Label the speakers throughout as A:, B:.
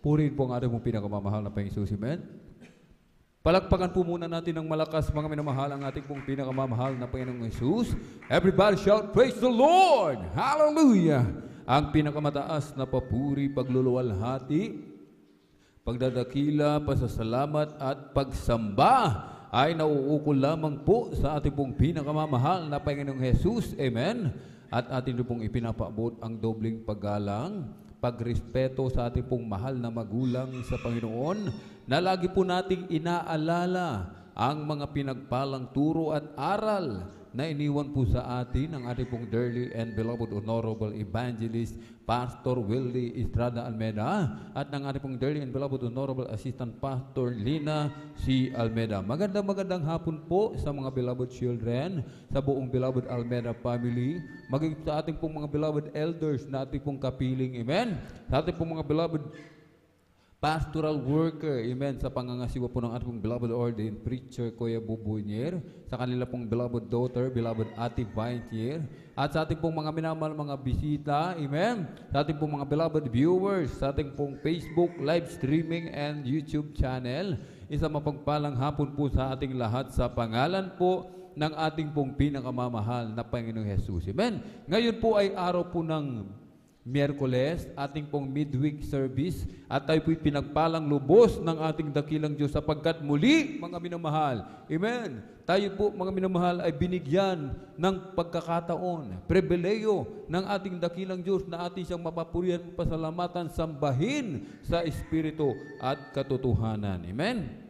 A: Purihin po ang ating mong pinakamamahal na Panginoong Jesus. Amen. Palakpakan po muna natin ng malakas, mga minamahal, ang ating pong pinakamamahal na Panginoong Jesus. Everybody shout, praise the Lord! Hallelujah! Ang pinakamataas na papuri, pagluluwalhati, pagdadakila, pasasalamat at pagsamba ay nauukol lamang po sa ating pong pinakamamahal na Panginoong Jesus. Amen. At atin pong ipinapaabot ang dobling paggalang, pagrespeto sa ating pong mahal na magulang sa Panginoon, na lagi po nating inaalala ang mga pinagpalang turo at aral na iniwan po sa atin ng ating pong dearly and beloved Honorable Evangelist Pastor Willie Estrada Almeda at ng ating pong dearly and beloved Honorable Assistant Pastor Lina C. Almeda. Magandang hapon po sa mga beloved children, sa buong beloved Almeda family, maging sa ating pong mga beloved elders na ating pong kapiling, amen, sa ating pong mga beloved pastoral worker, amen, sa pangangasiwa po ng ating beloved ordained preacher, Kuya Bubunyer, sa kanila pong beloved daughter, beloved Ate Vaintier, at sa ating pong mga minamahal mga bisita, amen, sa ating pong mga beloved viewers, sa ating pong Facebook live streaming and YouTube channel. Isang mapagpalang hapon po sa ating lahat sa pangalan po ng ating pong pinakamamahal na Panginoong Jesus. Amen. Ngayon po ay araw po ng Miyerkules, ating pong midweek service, at tayo po'y pinagpalang lubos ng ating dakilang Diyos sapagkat muli, mga minamahal, amen, tayo po, mga minamahal, ay binigyan ng pagkakataon, pribileyo ng ating dakilang Diyos na ating siyang mapapurihan, pasalamatan, sambahin sa Espiritu at katotohanan. Amen.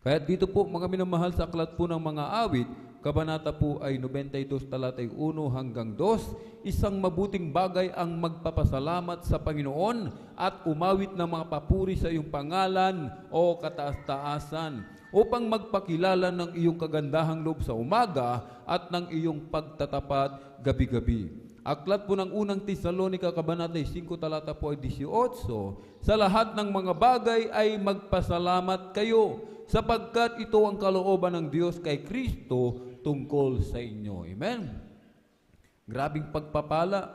A: Kaya dito po, mga minamahal, sa aklat po ng mga awit, Kabanata po ay 92 talatay 1 hanggang 2, isang mabuting bagay ang magpapasalamat sa Panginoon at umawit ng mga papuri sa iyong pangalan o kataas-taasan upang magpakilala ng iyong kagandahang loob sa umaga at ng iyong pagtatapat gabi-gabi. Aklat po ng unang Tesalonica, Kabanata 5, talata po ay 18, sa lahat ng mga bagay ay magpasalamat kayo, sapagkat ito ang kalooban ng Diyos kay Kristo tungkol sa inyo. Amen. Grabing pagpapala,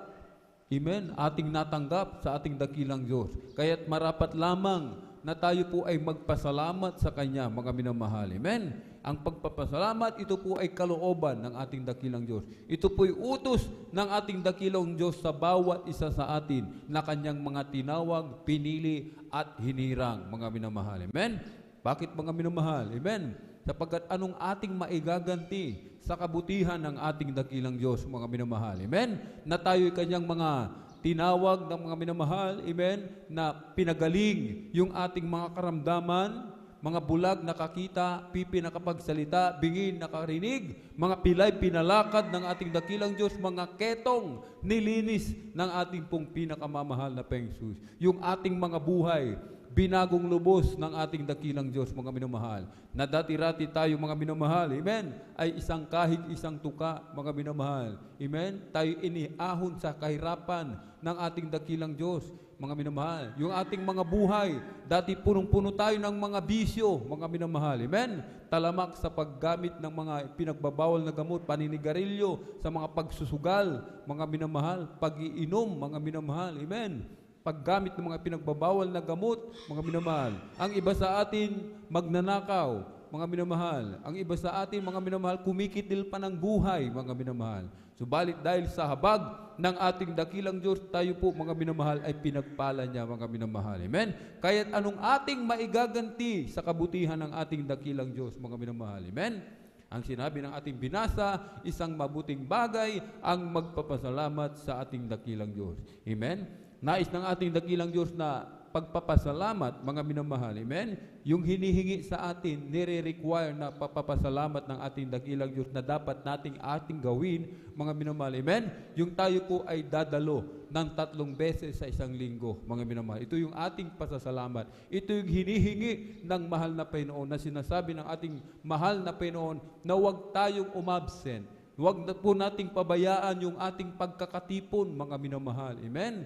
A: amen, ating natanggap sa ating dakilang Diyos. Kaya't marapat lamang na tayo po ay magpasalamat sa Kanya, mga minamahal. Amen. Ang pagpapasalamat, ito po ay kalooban ng ating dakilang Diyos. Ito po ay utos ng ating dakilang Diyos sa bawat isa sa atin na Kanyang mga tinawag, pinili at hinirang, mga minamahal. Amen. Bakit, mga minamahal? Amen. Sapagkat anong ating maigaganti sa kabutihan ng ating dakilang Diyos, mga minamahal. Amen. Na tayo'y Kanyang mga tinawag ng mga minamahal, amen, na pinagaling yung ating mga karamdaman, mga bulag nakakita, pipi nakapagsalita, bingin nakarinig, mga pilay pinalakad ng ating dakilang Diyos, mga ketong nilinis ng ating pong pinakamamahal na Panginoon. Yung ating mga buhay, binagong lubos ng ating dakilang Diyos, mga minamahal. Na dati-rati tayo, mga minamahal, amen, ay isang kahig, isang tuka, mga minamahal. Amen? Tayo iniahon sa kahirapan ng ating dakilang Diyos, mga minamahal. Yung ating mga buhay, dati punong-puno tayo ng mga bisyo, mga minamahal. Amen? Talamak sa paggamit ng mga pinagbabawal na gamot, paninigarilyo, sa mga pagsusugal, mga minamahal, pag-iinom, mga minamahal. Amen? Paggamit ng mga pinagbabawal na gamot, mga minamahal. Ang iba sa atin, magnanakaw, mga minamahal. Ang iba sa atin, mga minamahal, kumikitil pa ng buhay, mga minamahal. Subalit dahil sa habag ng ating dakilang Diyos, tayo po, mga minamahal, ay pinagpala niya, mga minamahal. Amen? Kaya't anong ating maigaganti sa kabutihan ng ating dakilang Diyos, mga minamahal. Amen? Ang sinabi ng ating binasa, isang mabuting bagay ang magpapasalamat sa ating dakilang Diyos. Amen? Nais ng ating dakilang Diyos na pagpapasalamat, mga minamahal, amen? Yung hinihingi sa atin, nire-require na papapasalamat ng ating dakilang Diyos na dapat ating gawin, mga minamahal, amen? Yung tayo po ay dadalo ng 3 beses sa isang linggo, mga minamahal. Ito yung ating pasasalamat. Ito yung hinihingi ng mahal na Panginoon na sinasabi ng ating mahal na Panginoon na huwag tayong umabsent. Huwag na po nating pabayaan yung ating pagkakatipon, mga minamahal, amen?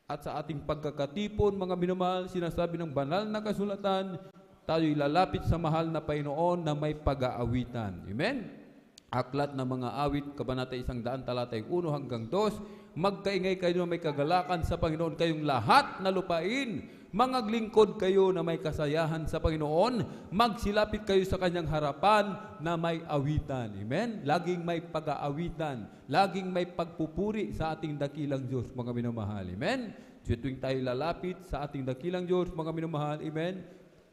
A: At sa ating pagkakatipon, mga minamahal, sinasabi ng banal na kasulatan, tayo'y lalapit sa mahal na Panginoon na may pag-aawitan. Amen? Aklat ng mga awit, Kabanata 100, talatay 1 hanggang 2, magkaingay kayo na may kagalakan sa Panginoon, kayong lahat na lupain. Mangaglingkod kayo na may kasayahan sa Panginoon. Magsilapit kayo sa Kanyang harapan na may awitan. Amen? Laging may pag-aawitan. Laging may pagpupuri sa ating dakilang Diyos, mga minamahal. Amen? So, tuwing tayo lalapit sa ating dakilang Diyos, mga minamahal. Amen?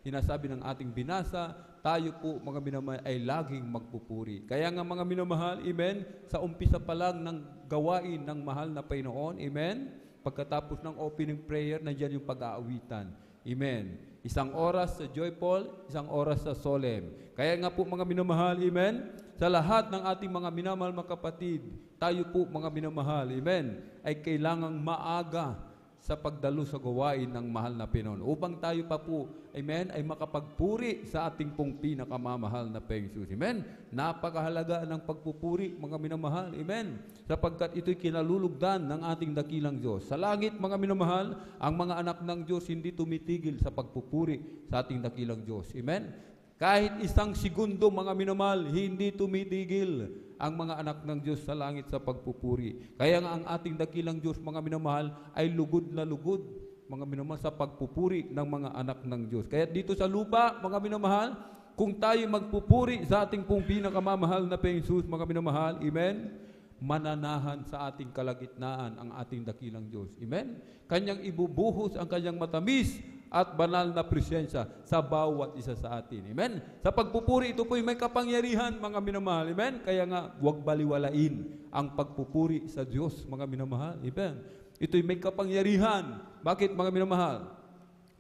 A: Sinasabi ng ating binasa, tayo po, mga minamahal, ay laging magpupuri. Kaya nga, mga minamahal, amen, sa umpisa pa lang ng gawain ng mahal na Panginoon, amen, pagkatapos ng opening prayer, nandiyan yung pag-aawitan. Amen. Isang oras sa joyful, isang oras sa solemn. Kaya nga po, mga minamahal, amen, sa lahat ng ating mga minamahal mga kapatid, tayo po, mga minamahal, amen, ay kailangang maaga sa pagdalo sa gawain ng mahal na Panginoon. Upang tayo pa po, amen, ay makapagpuri sa ating pong pinakamamahal na Panginoon. Amen. Napakahalaga ng pagpupuri, mga minamahal. Amen. Sapagkat ito'y kinalulugdan ng ating dakilang Diyos. Sa langit, mga minamahal, ang mga anak ng Diyos hindi tumitigil sa pagpupuri sa ating dakilang Diyos. Amen. Kahit isang segundo, mga minamahal, hindi tumitigil ang mga anak ng Diyos sa langit sa pagpupuri. Kaya nga ang ating dakilang Diyos, mga minamahal, ay lugod na lugod, mga minamahal, sa pagpupuri ng mga anak ng Diyos. Kaya dito sa lupa, mga minamahal, kung tayo magpupuri sa ating pong pinakamamahal na Panginoon, mga minamahal, amen, mananahan sa ating kalagitnaan ang ating dakilang Diyos. Amen? Kanyang ibubuhos ang kanyang matamis at banal na presensya sa bawat isa sa atin. Amen? Sa pagpupuri, ito po may kapangyarihan, mga minamahal. Amen? Kaya nga, huwag baliwalain ang pagpupuri sa Diyos, mga minamahal. Amen? Ito'y may kapangyarihan. Bakit, mga minamahal?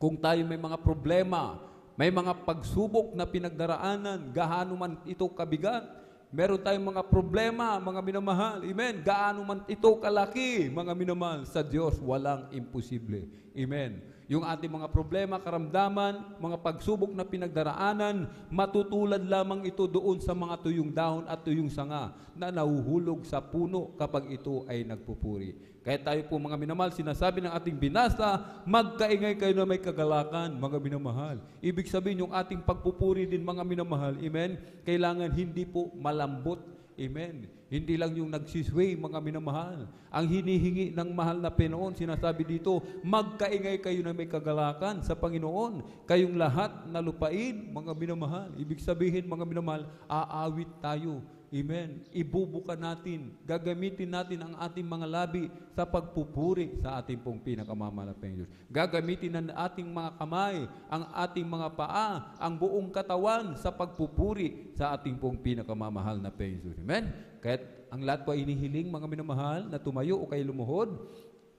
A: Kung tayo may mga problema, may mga pagsubok na pinagdaraanan, gaano man ito kabigat, meron tayong mga problema, mga minamahal. Amen? Gaano man ito kalaki, mga minamahal, sa Diyos walang imposible. Amen? Yung ating mga problema, karamdaman, mga pagsubok na pinagdaraanan, matutulad lamang ito doon sa mga tuyong dahon at tuyong sanga na nahuhulog sa puno kapag ito ay nagpupuri. Kaya tayo po, mga minamahal, sinasabi ng ating binasa, magkaingay kayo na may kagalakan, mga minamahal. Ibig sabihin, yung ating pagpupuri din, mga minamahal, amen, kailangan hindi po malambot. Amen. Hindi lang yung nagsisway, mga minamahal. Ang hinihingi ng mahal na Panginoon, sinasabi dito, magkaingay kayo na may kagalakan sa Panginoon. Kayong lahat na lupain, mga minamahal. Ibig sabihin, mga minamahal, aawit tayo. Amen. Ibubuka natin, gagamitin natin ang ating mga labi sa pagpupuri sa ating pong pinakamamahal na Panginoon. Gagamitin ng ating mga kamay, ang ating mga paa, ang buong katawan sa pagpupuri sa ating pong pinakamamahal na Panginoon. Amen. Kahit ang lahat po ay inihiling, mga minamahal, na tumayo o kayo lumuhod,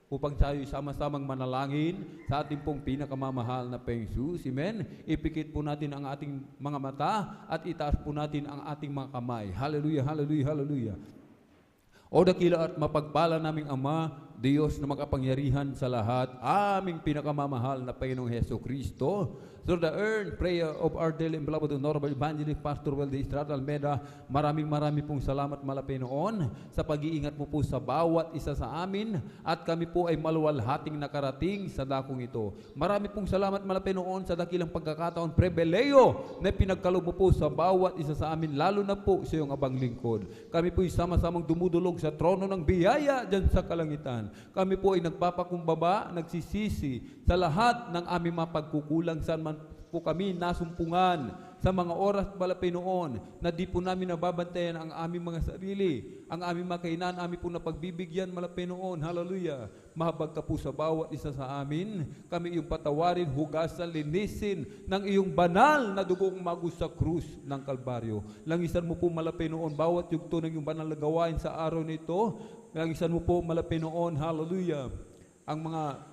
A: upang tayo sama-samang manalangin sa ating pong pinakamamahal na Panginoon. Amen? Ipikit po natin ang ating mga mata at itaas po natin ang ating mga kamay. Hallelujah, hallelujah, hallelujah. O dakila at mapagpala naming Ama, Diyos na makapangyarihan sa lahat, aming pinakamamahal na Panginoong Heso Kristo, through the earned prayer of our daily and beloved Honorable Evangelist Pastor Weldy Estrada Almeida, maraming pong salamat, Panginoon, sa pag-iingat mo po sa bawat isa sa amin at kami po ay maluwalhating nakarating sa dakong ito. Marami pong salamat, Panginoon, sa dakilang pagkakataon, prebeleyo na pinagkaloob mo po sa bawat isa sa amin, lalo na po sa iyong abang lingkod. Kami po ay sama-samang dumudulog sa trono ng biyaya dyan sa kalangitan. Kami po ay nagpapakumbaba, nagsisisi sa lahat ng aming mga pagkukulang, saan man po kami nasumpungan sa mga oras, Panginoon, na di po namin nababantayan ang aming mga sarili, ang aming mga kainan, aming po napagbibigyan, Panginoon. Hallelujah. Mahabag ka po sa bawat isa sa amin. Kami iyong patawarin, hugasan, linisin ng iyong banal na dugong magus sa krus ng Kalbaryo. Langisan mo po, Panginoon, bawat yugto ng iyong banal na gawain sa araw nito. Langisan mo po, Panginoon, hallelujah, ang mga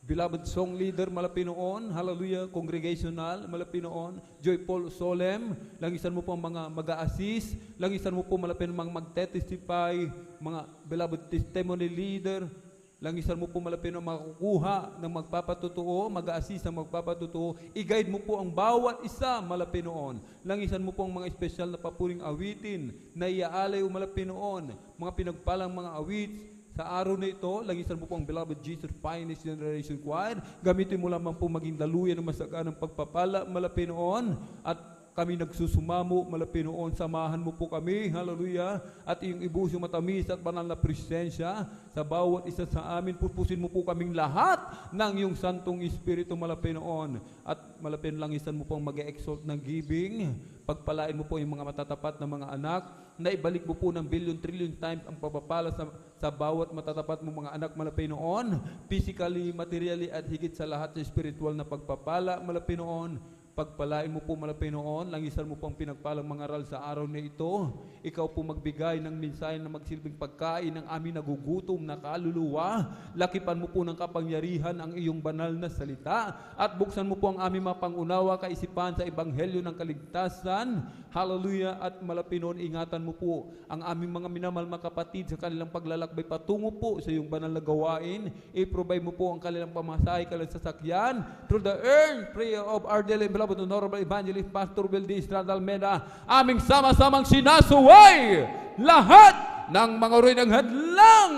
A: beloved song leader, Panginoon, hallelujah, congregational, Panginoon, joyful, solemn, langisan mo po ang mga mag-a-assist, langisan mo po, Panginoon, mga magte-testify, mga beloved testimony leader, langisan mo po, Panginoon, makukuha ng magpapatutuo, mag-a-assist ng magpapatutuo, i-guide mo po ang bawat isa, Panginoon. Langisan mo po ang mga espesyal na papuring awitin na iaalay o, Panginoon, mga pinagpalang mga awit. Sa araw na ito, langisan mo po ang beloved Jesus Finest Generation Choir. Gamitin mo lamang po maging daluyan ng masaganang pagpapala, Panginoon, at kami nagsusumamo, Pinoon, samahan mo po kami, hallelujah, at iyong ibus yung matamis at banal na presensya sa bawat isa sa amin. Purpusin mo po kaming lahat ng iyong Santong Espiritu, Pinoon, at langisan mo pong mag-exalt ng giving. Pagpalain mo po yung mga matatapat na mga anak, na ibalik mo po ng billion-trillion times ang pagpapala sa bawat matatapat mo mga anak, Pinoon, physically, materially, at higit sa lahat sa spiritual na pagpapala, Pinoon. Pagpalain mo po, Pinoon, langisan mo pong pinagpalang mga aral sa araw na ito. Ikaw po magbigay ng mensahe na magsilbing pagkain ng aming nagugutom na kaluluwa. Lakipan mo po ng kapangyarihan ang iyong banal na salita at buksan mo po ang aming mapangunawa kaisipan sa ebanghelyo ng kaligtasan. Hallelujah. At Pinoon, ingatan mo po ang aming mga minamahal na kapatid sa kanilang paglalakbay patungo po sa iyong banal na gawain. I-provide mo po ang kanilang pamasahe, kanilang sasakyan through the earned prayer of our daily beloved Honorable Evangelist Pastor Wildy Estrada Almeida. Aming sama-samang sinasuway lahat ng mga uri ng hadlang.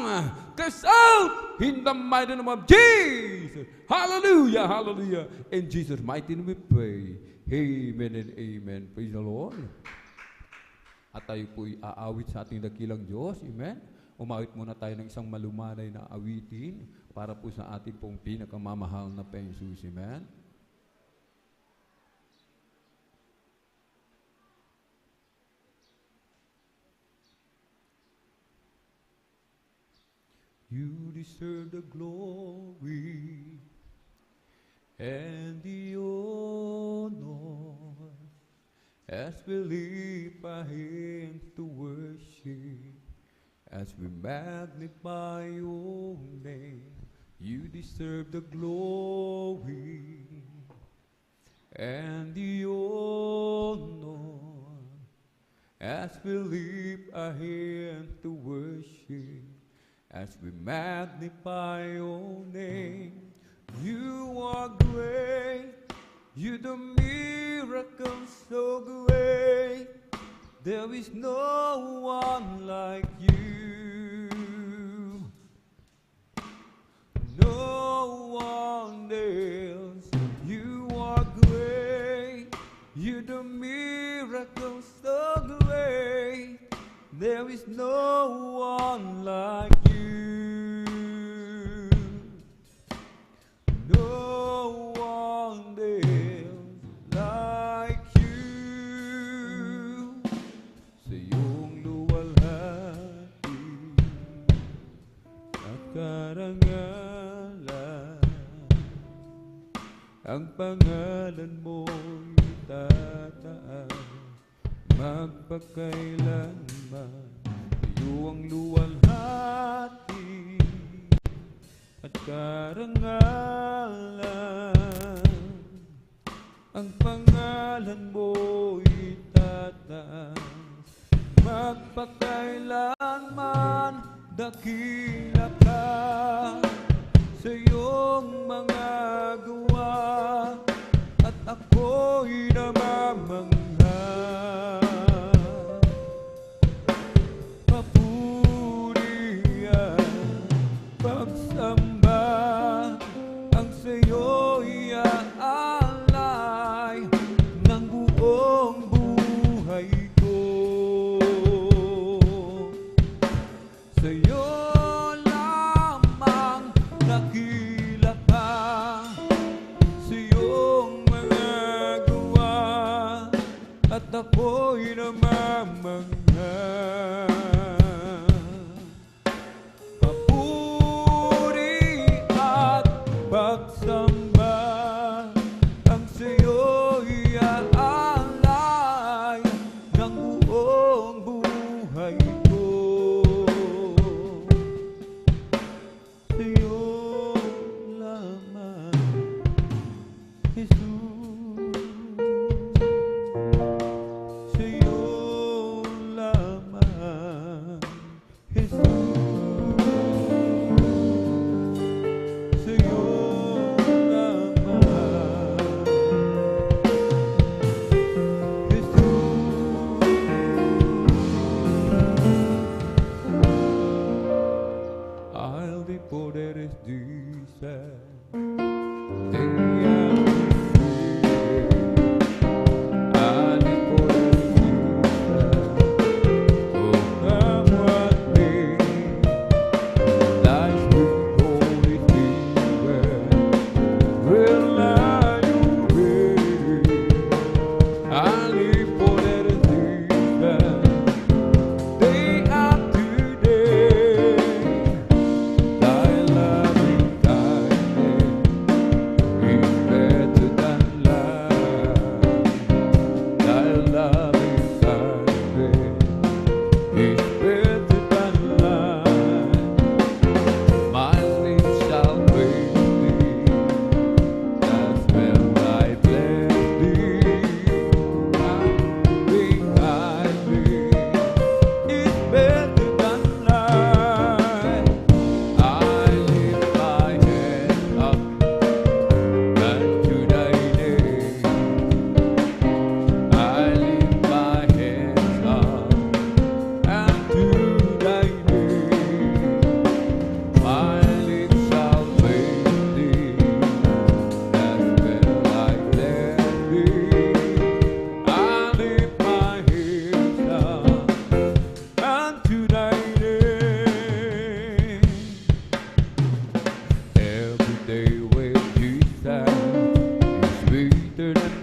A: Cast out in the mighty name of Jesus. Hallelujah, hallelujah. In Jesus' mighty name we pray. Amen and amen. Praise the Lord. At tayo po'y aawit sa ating dakilang Diyos. Amen. Umawit muna tayo ng isang malumanay na awitin para po sa ating pong pinakamamahal na Panginoon. Amen. You deserve the glory and the honor as we lift our hands to worship, as we magnify your name. You deserve the glory and the honor as we lift our hands to worship, as we magnify your name. You are great, you do miracles so great. There is no one like you, no one else. You are great, you do miracles so great. There is no one like you, no one else like you. Sa iyong luwalhati at karangalan, ang pangalan mo'y tataas magpakailanman. Iyong luwalhati at karangalan, ang pangalan mo'y tataas magpakailanman. Dakila ka sa iyong mga gawa at ako'y namamangha. Papurihan, pagsamba ang sa'yo'y aalay ng buong buhay ko. Sa'yo lamang nakila ka sa iyong mga gawa at ako'y namamangha. Papuri at pagsamba ang sa'yo'y aalay ng buong buhay ko. Sa'yo lamang, Jesus. Sa'yo lamang, Jesus. Sa'yo lamang, Jesus. I'll be poder es dice, te amo.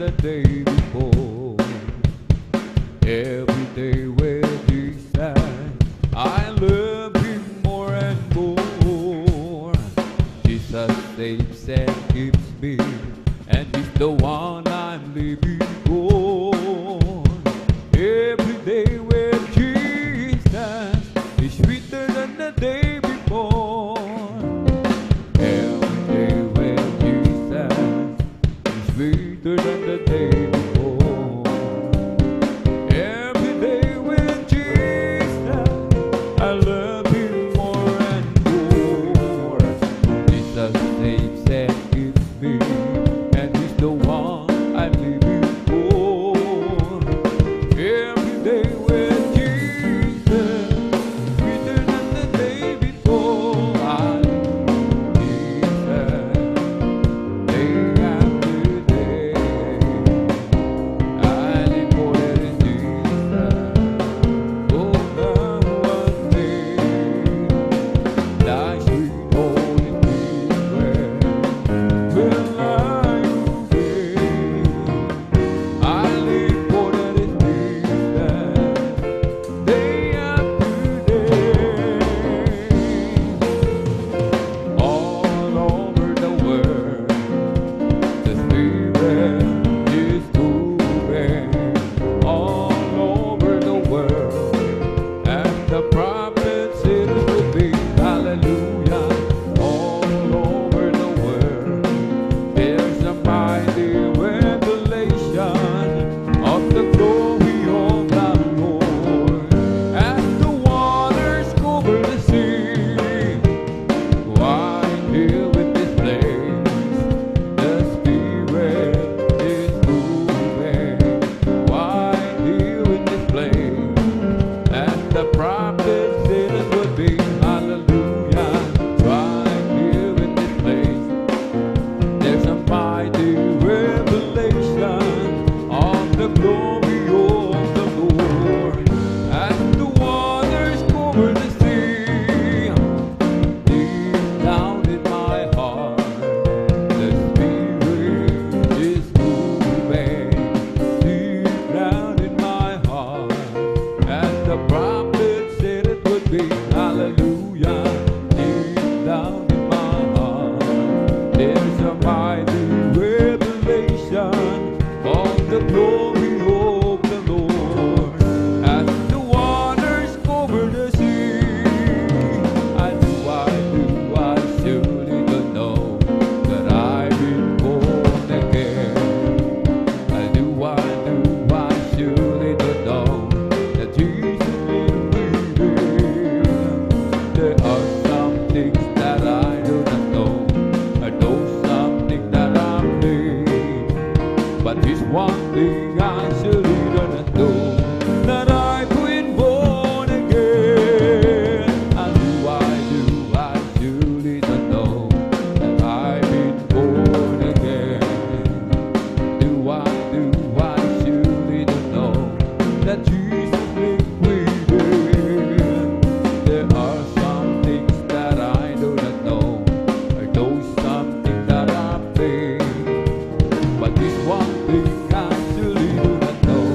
A: the day before. Every day with Jesus, I love Him more and more. Jesus saves and keeps me, and He's the one I'm living for. Every day with Jesus is sweeter than the day before. Every day with Jesus is sweeter than the day before. Every day with Jesus, I love Him more and more. Jesus saves and keeps me, and He's the one I'm living for. Every day with Jesus, sweeter than the day before. I love Jesus, day after day. I live for that in Jesus. Oh, now one day, thy sweet Holy Spirit will I obey. I live for that in Jesus, day after day. All over the world, the Spirit is moving. All over the world, and the prophets it will be. Hallelujah. All over the world, there's a mighty revelation of the glory of the Lord. As the waters cover the sea, why here with this place? The Spirit is moving. Why here with this place? And the prophets said it would be. Hallelujah. Right here in this place, there's a mighty revelation of the glory of the Lord. As the waters cover the sea, deep down in my heart, the Spirit is moving. Deep down in my heart, as the prophet said it would be. Hallelujah. Deep down in my heart, there's a mighty revelation of the glory of the Lord. As the waters cover the sea, I surely don't know that I've been born again. I surely don't know that Jesus lives within. There are some things that I do not know. I know something that I'm made. But there's one thing I surely do not know, that I've been born again. I surely don't know that I've been born again. I surely don't know that Jesus lives within. There are some things that I do not know. I know something that I'm made. But this one thing I surely do not know,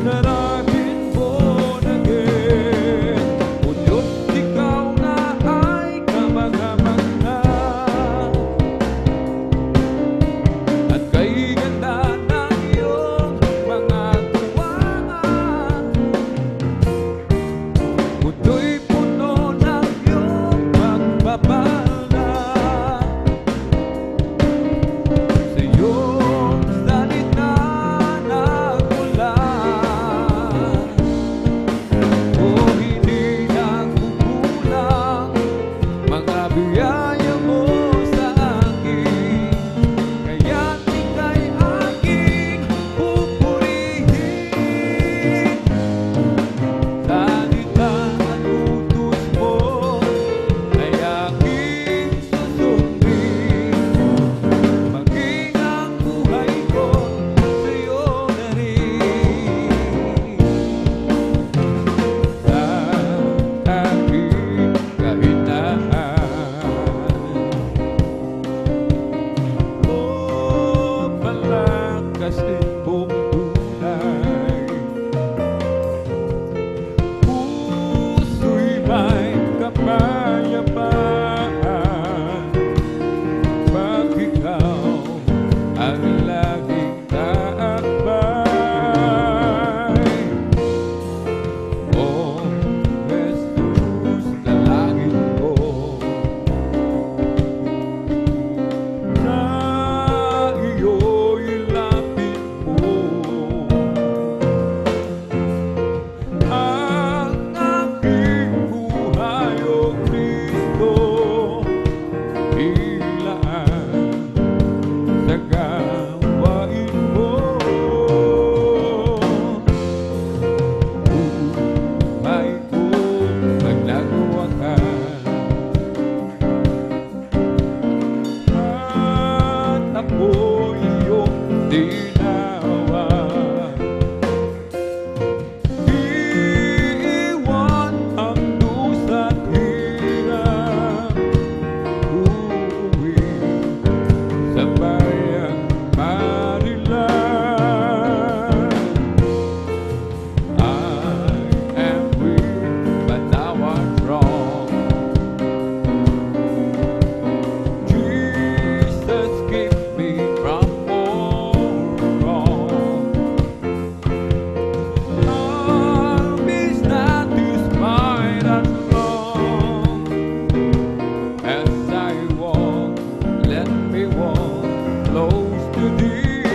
A: that I lakasin mong tunay. Puso'y may kapayapaan pag ikaw ang laging taakbay. O Jesus, dalangin ko na iyo'y lapit mo ang aking buhay, O Kristo, ilaan sa gawain mo. Buhay ko pag nagawa ka, at ako'y iyong dinawa. Iiwan ang dusa't hirap, uuwi sa bayang Manila. I am weak, but now I'm strong. Jesus, keep me from all wrong. I'll be satisfied as long as I walk. Let me walk close to Thee.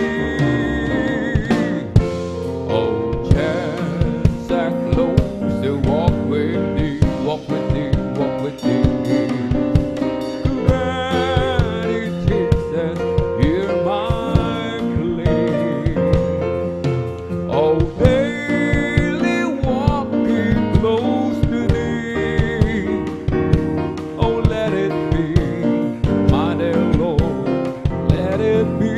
A: Oh, just a closer walk with Thee, walk with Thee, walk with Thee. Granted, Jesus, hear my plea. Oh, daily walking close to Thee. Oh, let it be, my dear Lord, let it be.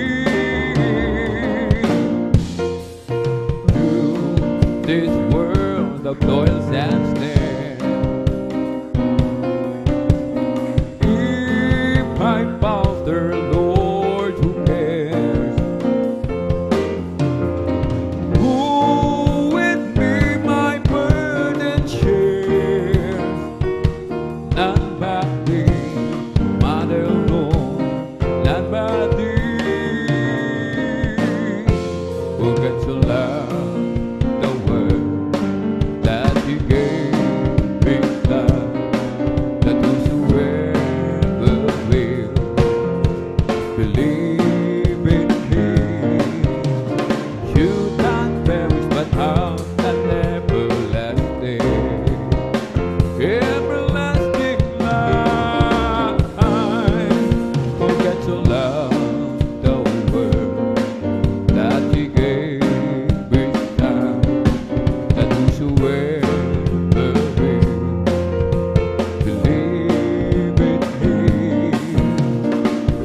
A: Through this world of toils and snares, if I falter, Lord, who cares? Who with me my burden shares? None but Thee, my dear Lord, none but Thee. Who can so love the world that He gave His love, that whosoever will believe in Him should not perish but have an everlasting, everlasting life. Who can so love the world that He gave His Son, that whosoever will believe in Him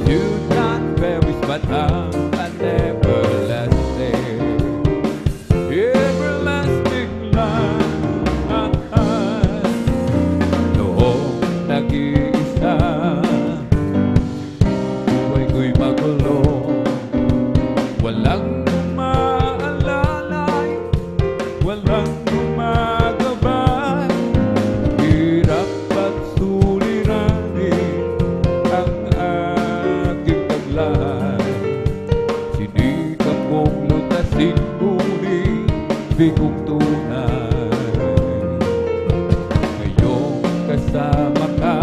A: should not perish but have an everlasting, everlasting life. Noong nag-iisa, buhay ko'y magulo, walang maalala, walang gumagabay. Hirap at suliranin ang aking taglay. Sinikap kong lutasin, ngunit bigong tunay. Ngayong kasama ka,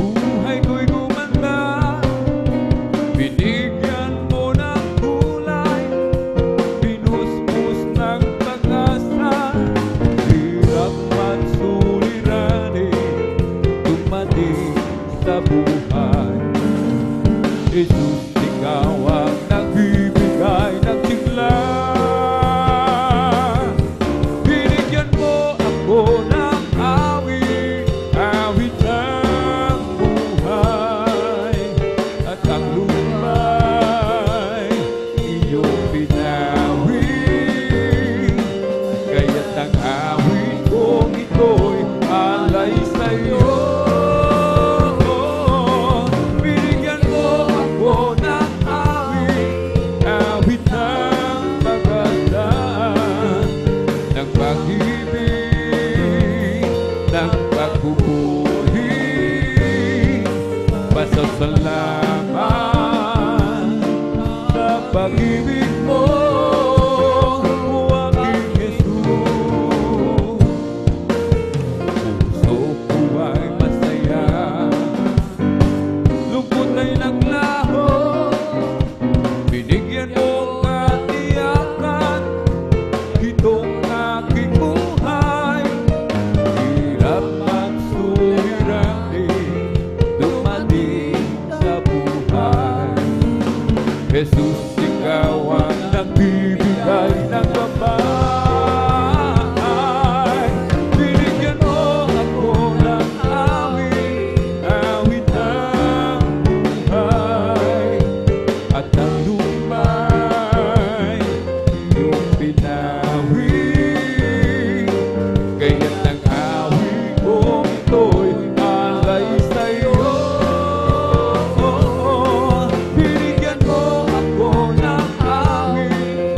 A: buhay ko'y gumanda. Binigyan mo ng kulay, binusbus ng pag-asa. Hirap at suliranin, dumating sa buhay. Jesus, Ikaw ang nagbibigay ng sigla. Binigyan mo ako ng awit, awit ng buhay. At ang lumay, iyong binawi. Kaya't ang awit kong ito'y alay sa'yo. Binigyan mo ako ng awit. pag-ibig mo, aking Jesus. Puso ko ay masaya, lungkot ay naglaho, binigyan mo katiyakan itong aking buhay. Hirap at suliranin dumating sa buhay. Jesus, ikaw ang nagbibigay ng gabay. Binigyan mo ako ng awit ng buhay, at ang lumay iyong pinawi. Kaya't ang awit kong ito'y alay sa'yo. Binigyan mo ako ng awit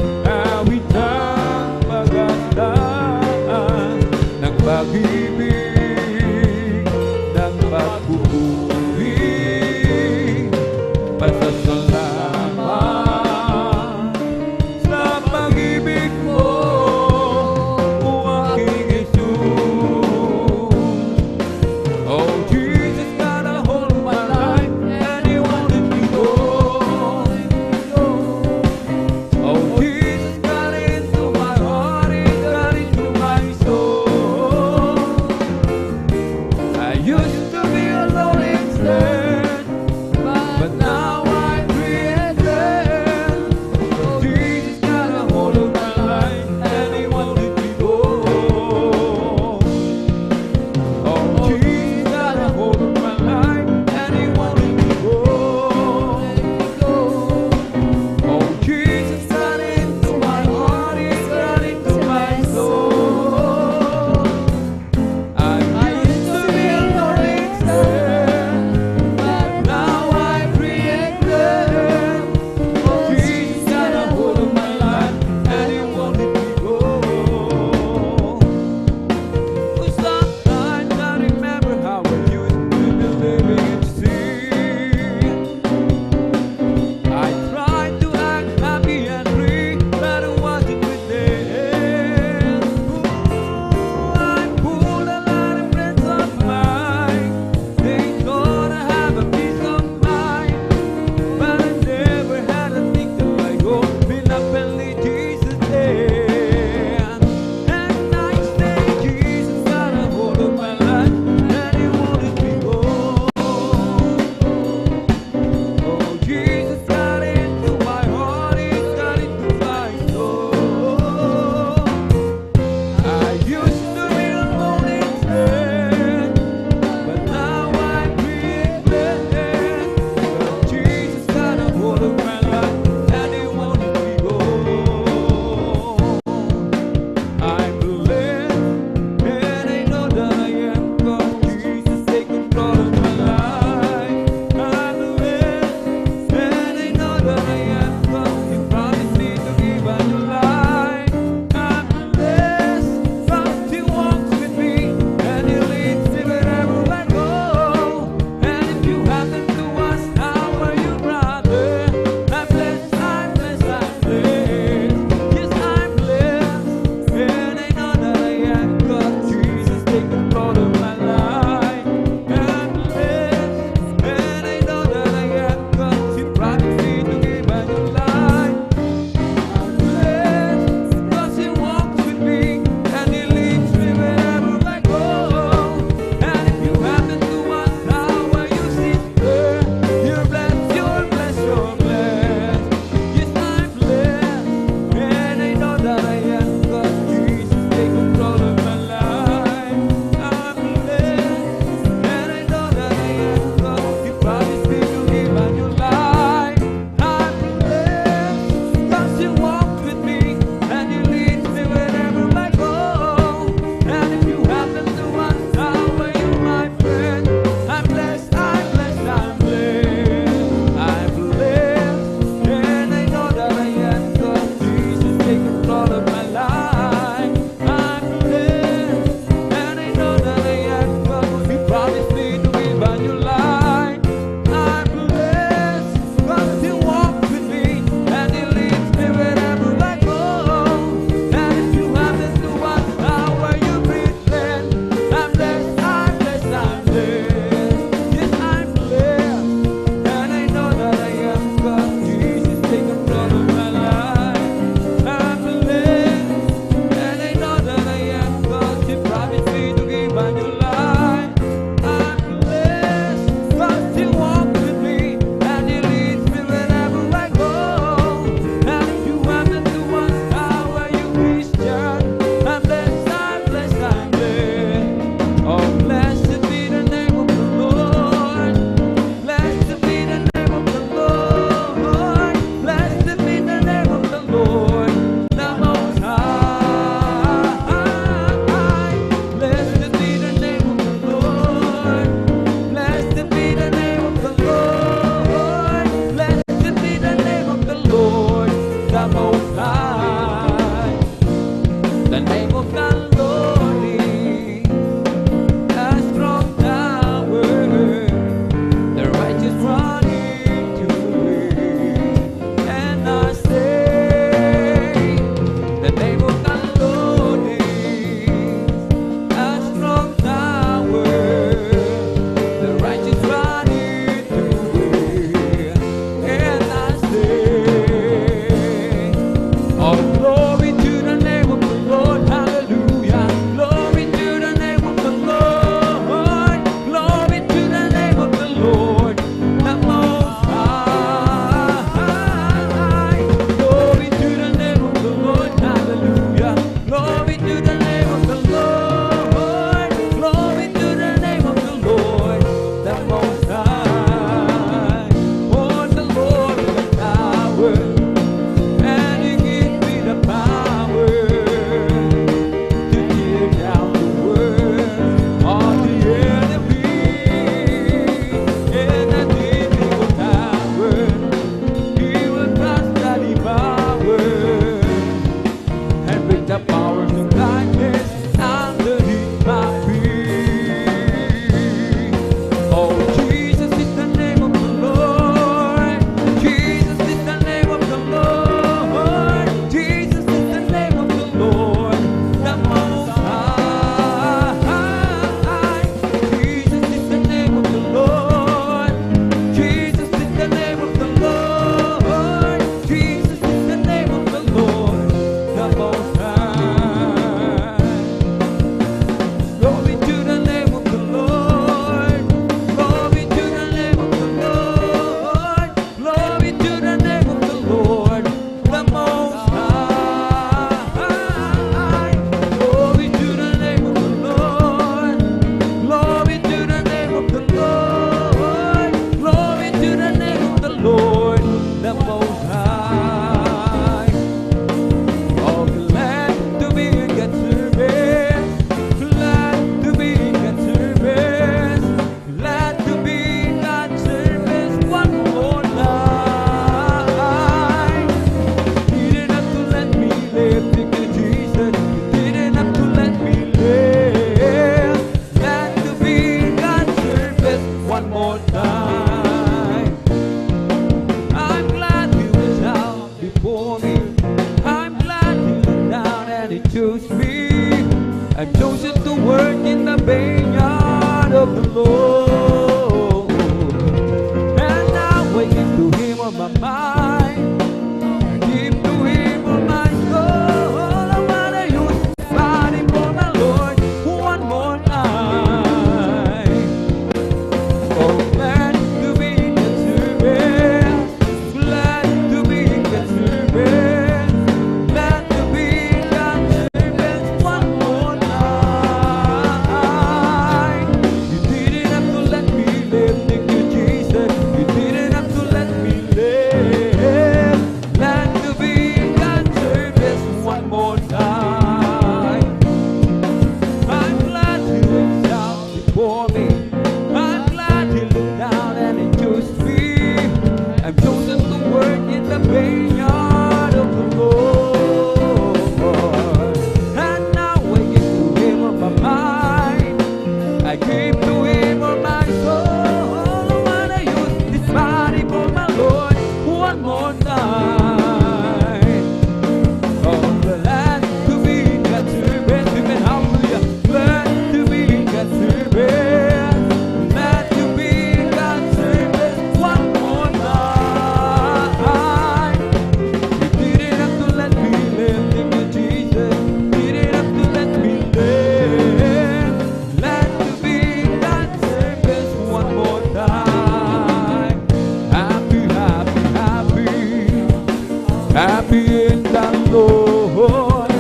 A: happy in the Lord.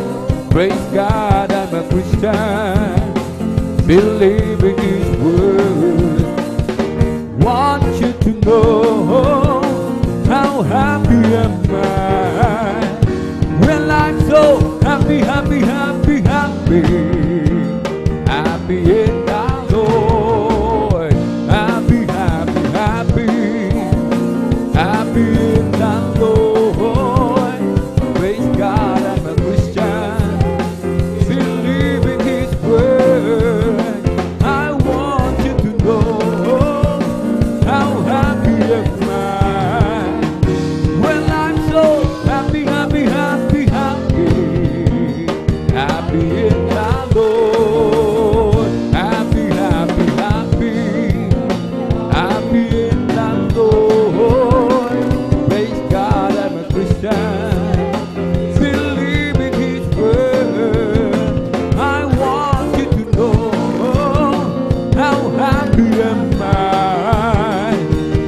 A: Praise God, I'm a Christian, believing His word. Want you to know how happy am I. Well, I'm so happy, happy, happy, happy, happy in the Lord. Happy, happy, happy, happy in the Lord. Praise God, I'm a Christian, believing His word. I want you to know how happy am I. Well, I'm so happy, happy, happy, happy, happy in the Lord. Happy, happy, happy, happy in the Lord. Praise God, I'm a Christian, believing His word. I want you to know how happy am I.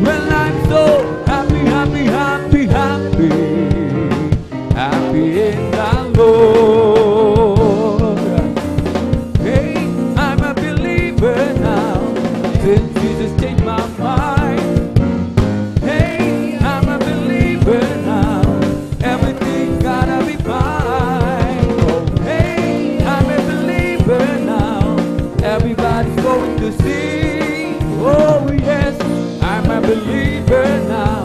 A: Well, I'm so happy, happy, happy, happy, happy in the Lord. Hey, I'm a believer now, since Jesus changed my mind. Hey, I'm a believer now, everything gotta be fine. Oh, hey, I'm a believer now, everybody's going to see. Oh, yes, I'm a believer now,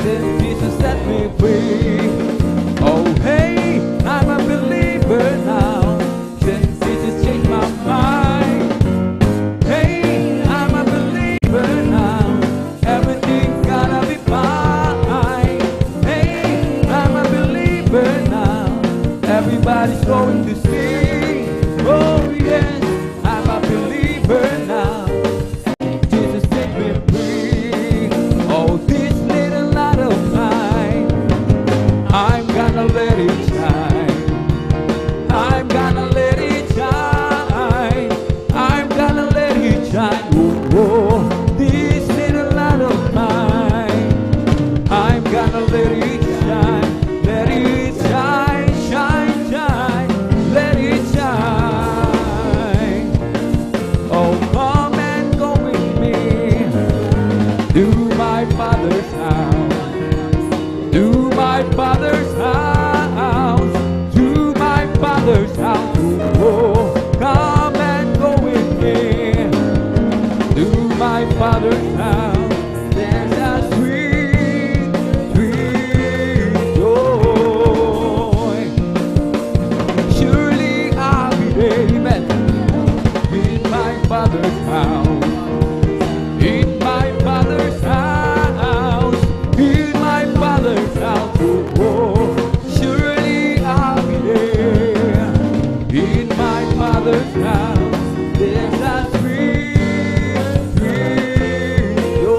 A: since Jesus set me free. Oh, hey, I'm a believer now, since Jesus changed my mind. Hey, I'm a believer now, everything gotta be fine. Hey, I'm a believer now, everybody's going to see. Oh, yes, I'm a believer now, Jesus set me free. Oh, this little light of mine, I'm gonna let it shine. I'm gonna let it shine. I'm gonna let it shine. Oh, oh, this little light of mine, I'm gonna let it shine. Let it shine, shine, shine. Let it shine. Oh, come and go with me to my Father's house. To my Father's house, to my Father's house. Oh, come and go with me to my Father's house. There's a sweet, sweet joy. Surely I'll be there, amen, in my Father's house. In my Father's house, in my Father's house, oh, oh, surely I'll be there. In my Father's house, there's a sweet, sweet joy.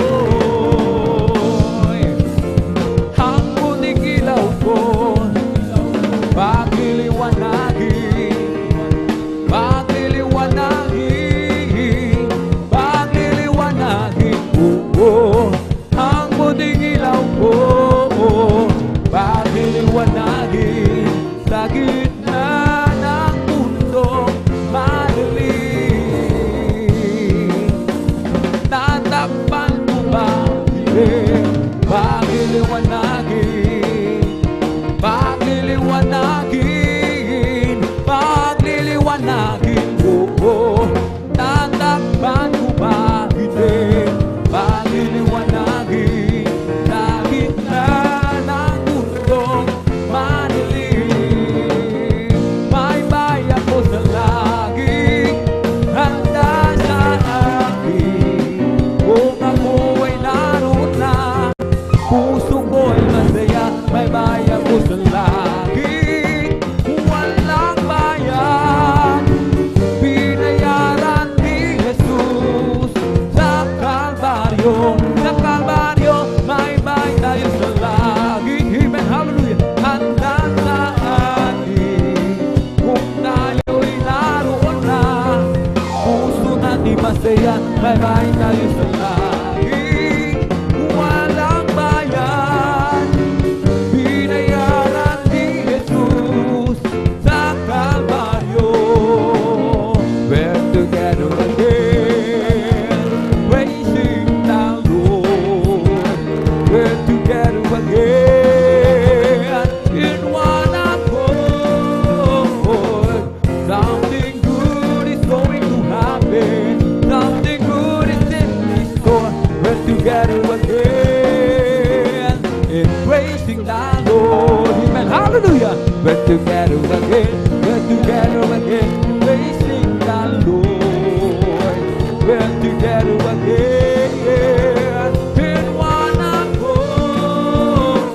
A: Hallelujah. We're together again, we're together again, praising the Lord. We're together again, in one accord.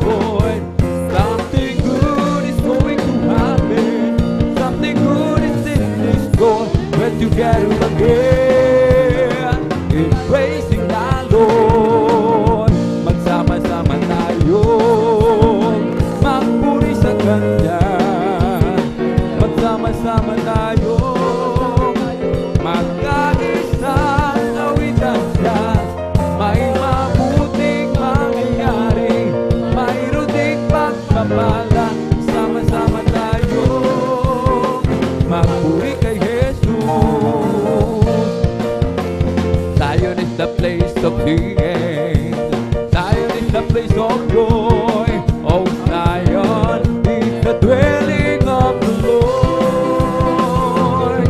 A: Something good is going to happen, something good is in this door. We're together again, in praising the Lord. Magsama-sama tayo, magpuri sa Kanya. Magsama-sama tayo, magkaisang awitan siya. May mabuting mangyayari, mayroon ding pagpapala. Sama-sama tayo, magpuri kay Jesus. Zion is the place of healing, Zion is the place of joy. Oh, Zion is the dwelling of the Lord.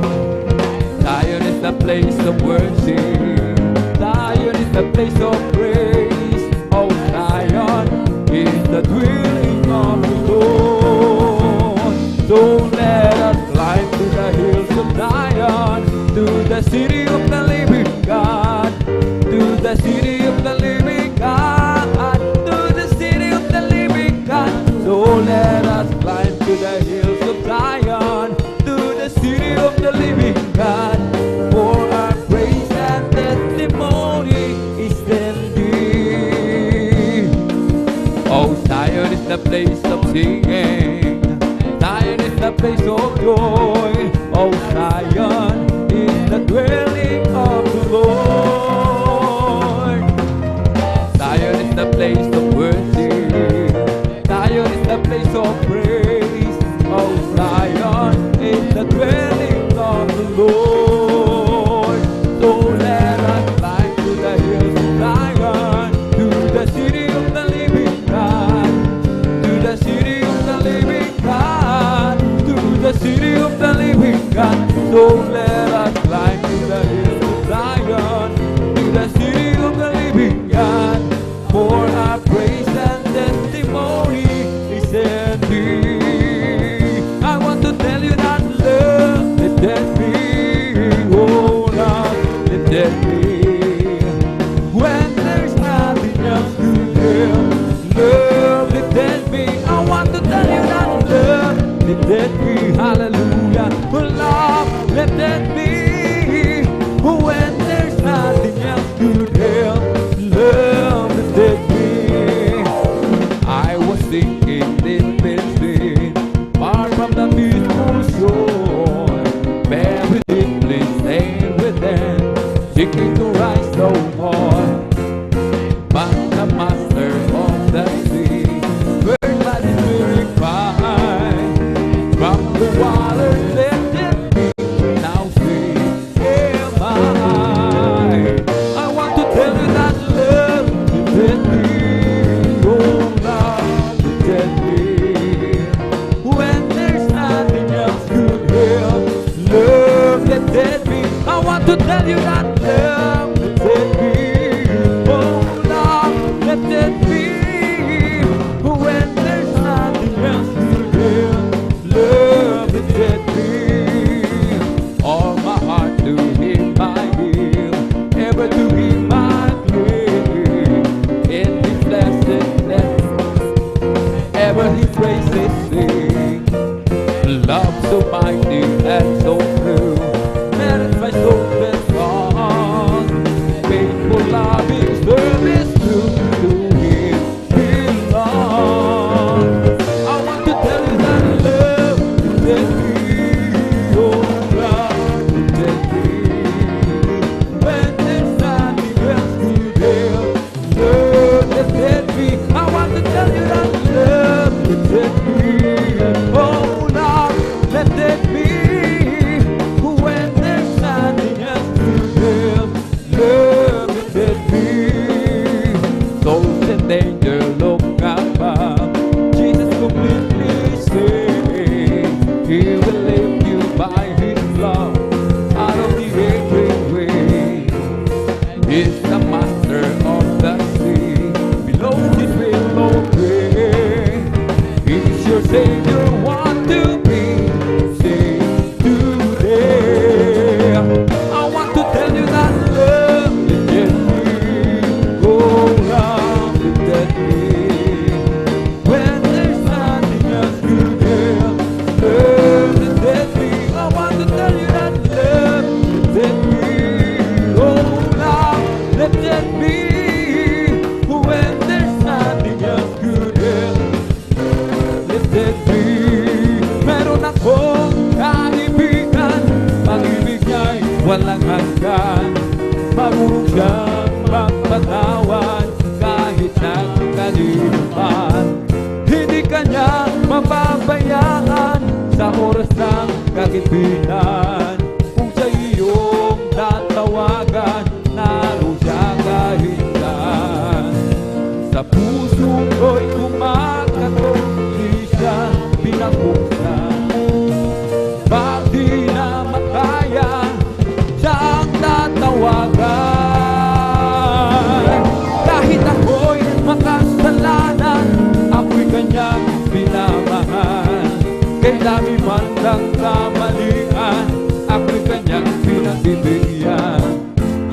A: Zion is the place of worship, Zion is the place of praise. Oh, Zion is the dwelling of the Lord. So let us climb to the hills of Zion, to the city of the living God, to the city of the living God, to the city of the living God. So let us climb to the hills of Zion, to the city of the living God. For our praise and testimony is in thee. Oh, Zion is the place of singing, Zion is the place of joy. Oh, Zion is the dwelling of the Lord. Zion is the place of worship, Zion is the place of praise. Oh, Zion is the dwelling of the Lord. So let us climb to the hills of Zion, to the city of the living God, to the city of the living God, to the city of the living God. So let us climb to the hills of Zion, to the city of the living God. For our praise and testimony is in thee. I want to tell you that love lifted me, oh love lifted me. When there's nothing else to give, love lifted me. I want to tell you that love lifted me, hallelujah. Love lifted me. When there's nothing else to give, love lifted me. I was sinking in between, far from the peaceful shore, buried deeply, staying within, seeking to rise no more. But the master of the sea, heard by the spirit cry, from the water lifted me, now free am I. I want to tell you that love lifted me, oh love lifted me. When there's nothing else to help, love lifted me. I want to tell you that love lifted me, oh love lifted me. When there's nothing else to help, love lifted me. All my heart to Him I give, ever to Him I give. In His blessedness, ever His praises sing. Love so mighty and so true, merits my soul best song. Faithful loving service to Him belong. I want to tell you that love lifted me, oh love lifted me. When there's nothing else to give, love lifted me. I want to tell you that love lifted me, oh love lifted me. When there's nothing else set free. Meron akong kaibigan, pag-ibig niya'y walang hanggan. Marunong siyang magpatawad kahit nagkalimutan. Hindi kanya mapabayaan sa oras ng kagipitan. Kung sa iyong tatawagan, naroon siya kahit saan. Sa puso ko'y kumakatok, di siya pinakuksan. Pag di na makaya, siya ang tatawagan. Kahit ako'y makasalanan, ako'y kanyang pinamahal. Kay dami man ng kamalian, ako'y kanyang pinagbibigyan.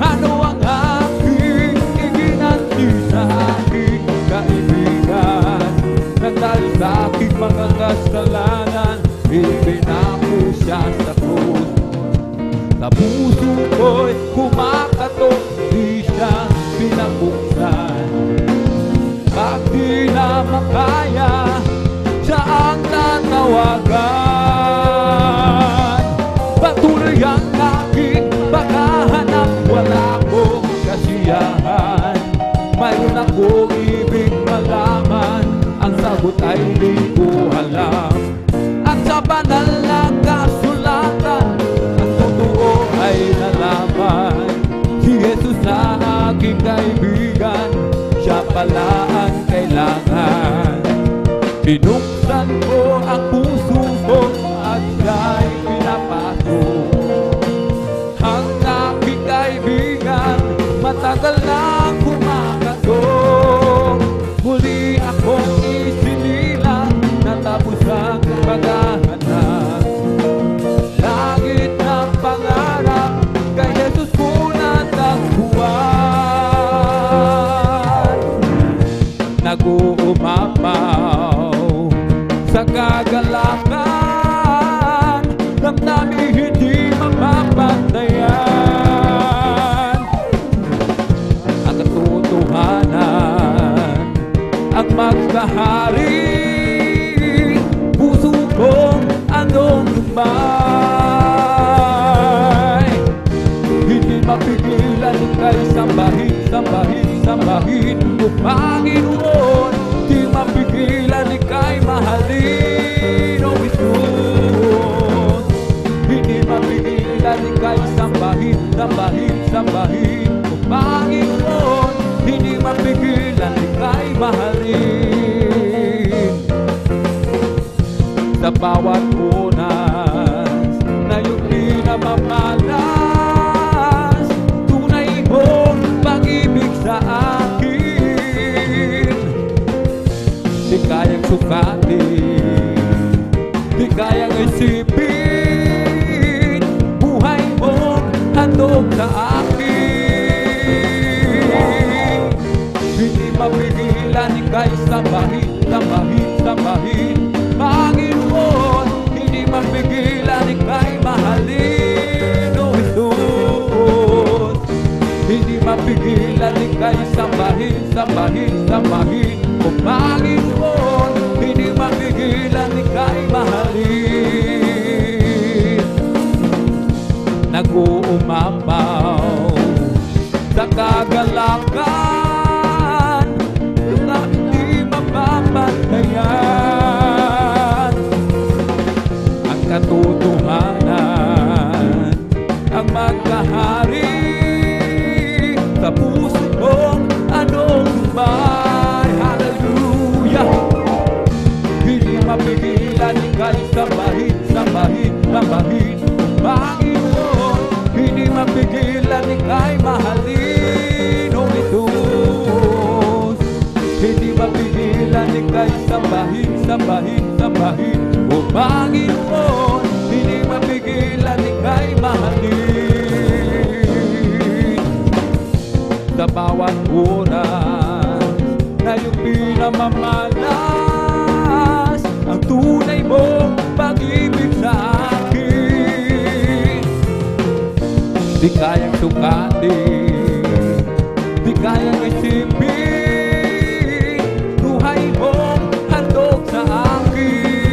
A: Ano ang aking iginanti sa aking kaibigan? Nang dahil sa aking mga kasalanan, ipinako siya sa krus. Sa puso ko'y kumakatok, di siya pinabuksan. Pag di na makaya, siya ang tatawagan. Patuloy ang aking paghahanap, wala akong kasiyahan. Mayroon akong ibig malaman, ang sagot ay di ko alam. At sa banal na kasulatan, ang totoo ay nalaman. Si Jesus na aking kaibigan, siya pala ang kailangan. Binuksan ko ang puso ko at siya'y pinapasok. Ang aking kaibigan, matagal na kumakatok. Muli akong isinilang, natapos ang paghahanap. Langit ng pangarap, kay Jesus ko natagpuan. Nag-uumapaw sa kagalakan, damdamin hindi mapapantayan. Ang katotohanan ang magkahari, puso kong anong lumay. Hindi mapigilan ika'y sambahin, sambahin, sambahin o Panginoon. Di mapigilan ika'y mahalin, O Jesus. Hindi mapigilan ika'y sambahin, sambahin, sambahin o Panginoon. Hindi mapigilan ika'y mahalin. Sa bawat oras na iyong pinamamalas, tunay mong pag-ibig sa akin. Di kayang sukatin, di kayang isipin, buhay mong handog sa akin. Hindi mapigilan ika'y sambahin, sambahin, sambahin, Panginoon. Hindi mapigilan ika'y mahalin, O Jesus. Hindi mapigilan ika'y sambahin, sambahin, sambahin, O Panginoon. Hindi mapigilan ika'y mahalin. Nag-uumapaw sa kagalakan, na hindi mapapantayan. Ang katotohanan ang magkahari, sa puso kong anong lumay. Hallelujah. Hindi mapigilan ika'y sambahin, sambahin, sambahin, Panginoon. Hindi mapigilan ika'y mahalin, O Jesus. Hindi mapigilan ika'y sambahin, sambahin, sambahin, O Panginoon. Hindi mapigilan ika'y mahalin. Sa bawat oras na iyong pinamamalas, ang tunay mong pag-ibig sa akin. Di kayang sukatin, di kayang isipin, buhay mong handog sa akin.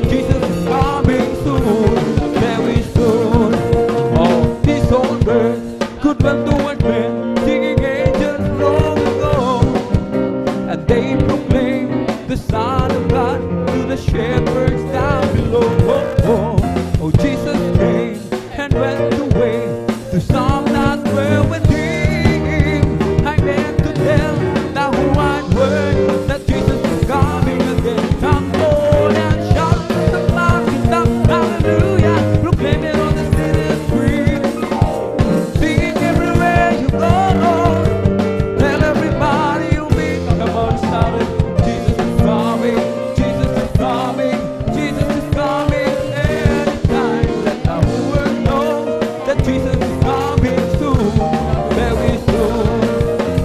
A: Jesus is coming soon, very soon. Oh, this old bird could run toward men, singing angels long ago, and they proclaim the Son of God to the shepherds down below. Oh, Jesus came and went away to some not dwell with him. I meant to tell the whole wide world that Jesus is coming again. Come on and shout the mountain top, hallelujah, proclaim it on the city street, singing everywhere you go. Tell everybody you meet, come on, shout it. Jesus is coming, Jesus is coming, Jesus is coming anytime. Let the whole world know that Jesus is coming soon, very soon.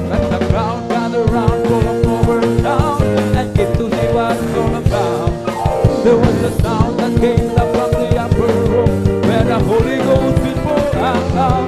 A: Let the crowd gather round, roll up over town, and get to see what it's all about. There was a sound that came up from the upper room, where the Holy Ghost will pour out.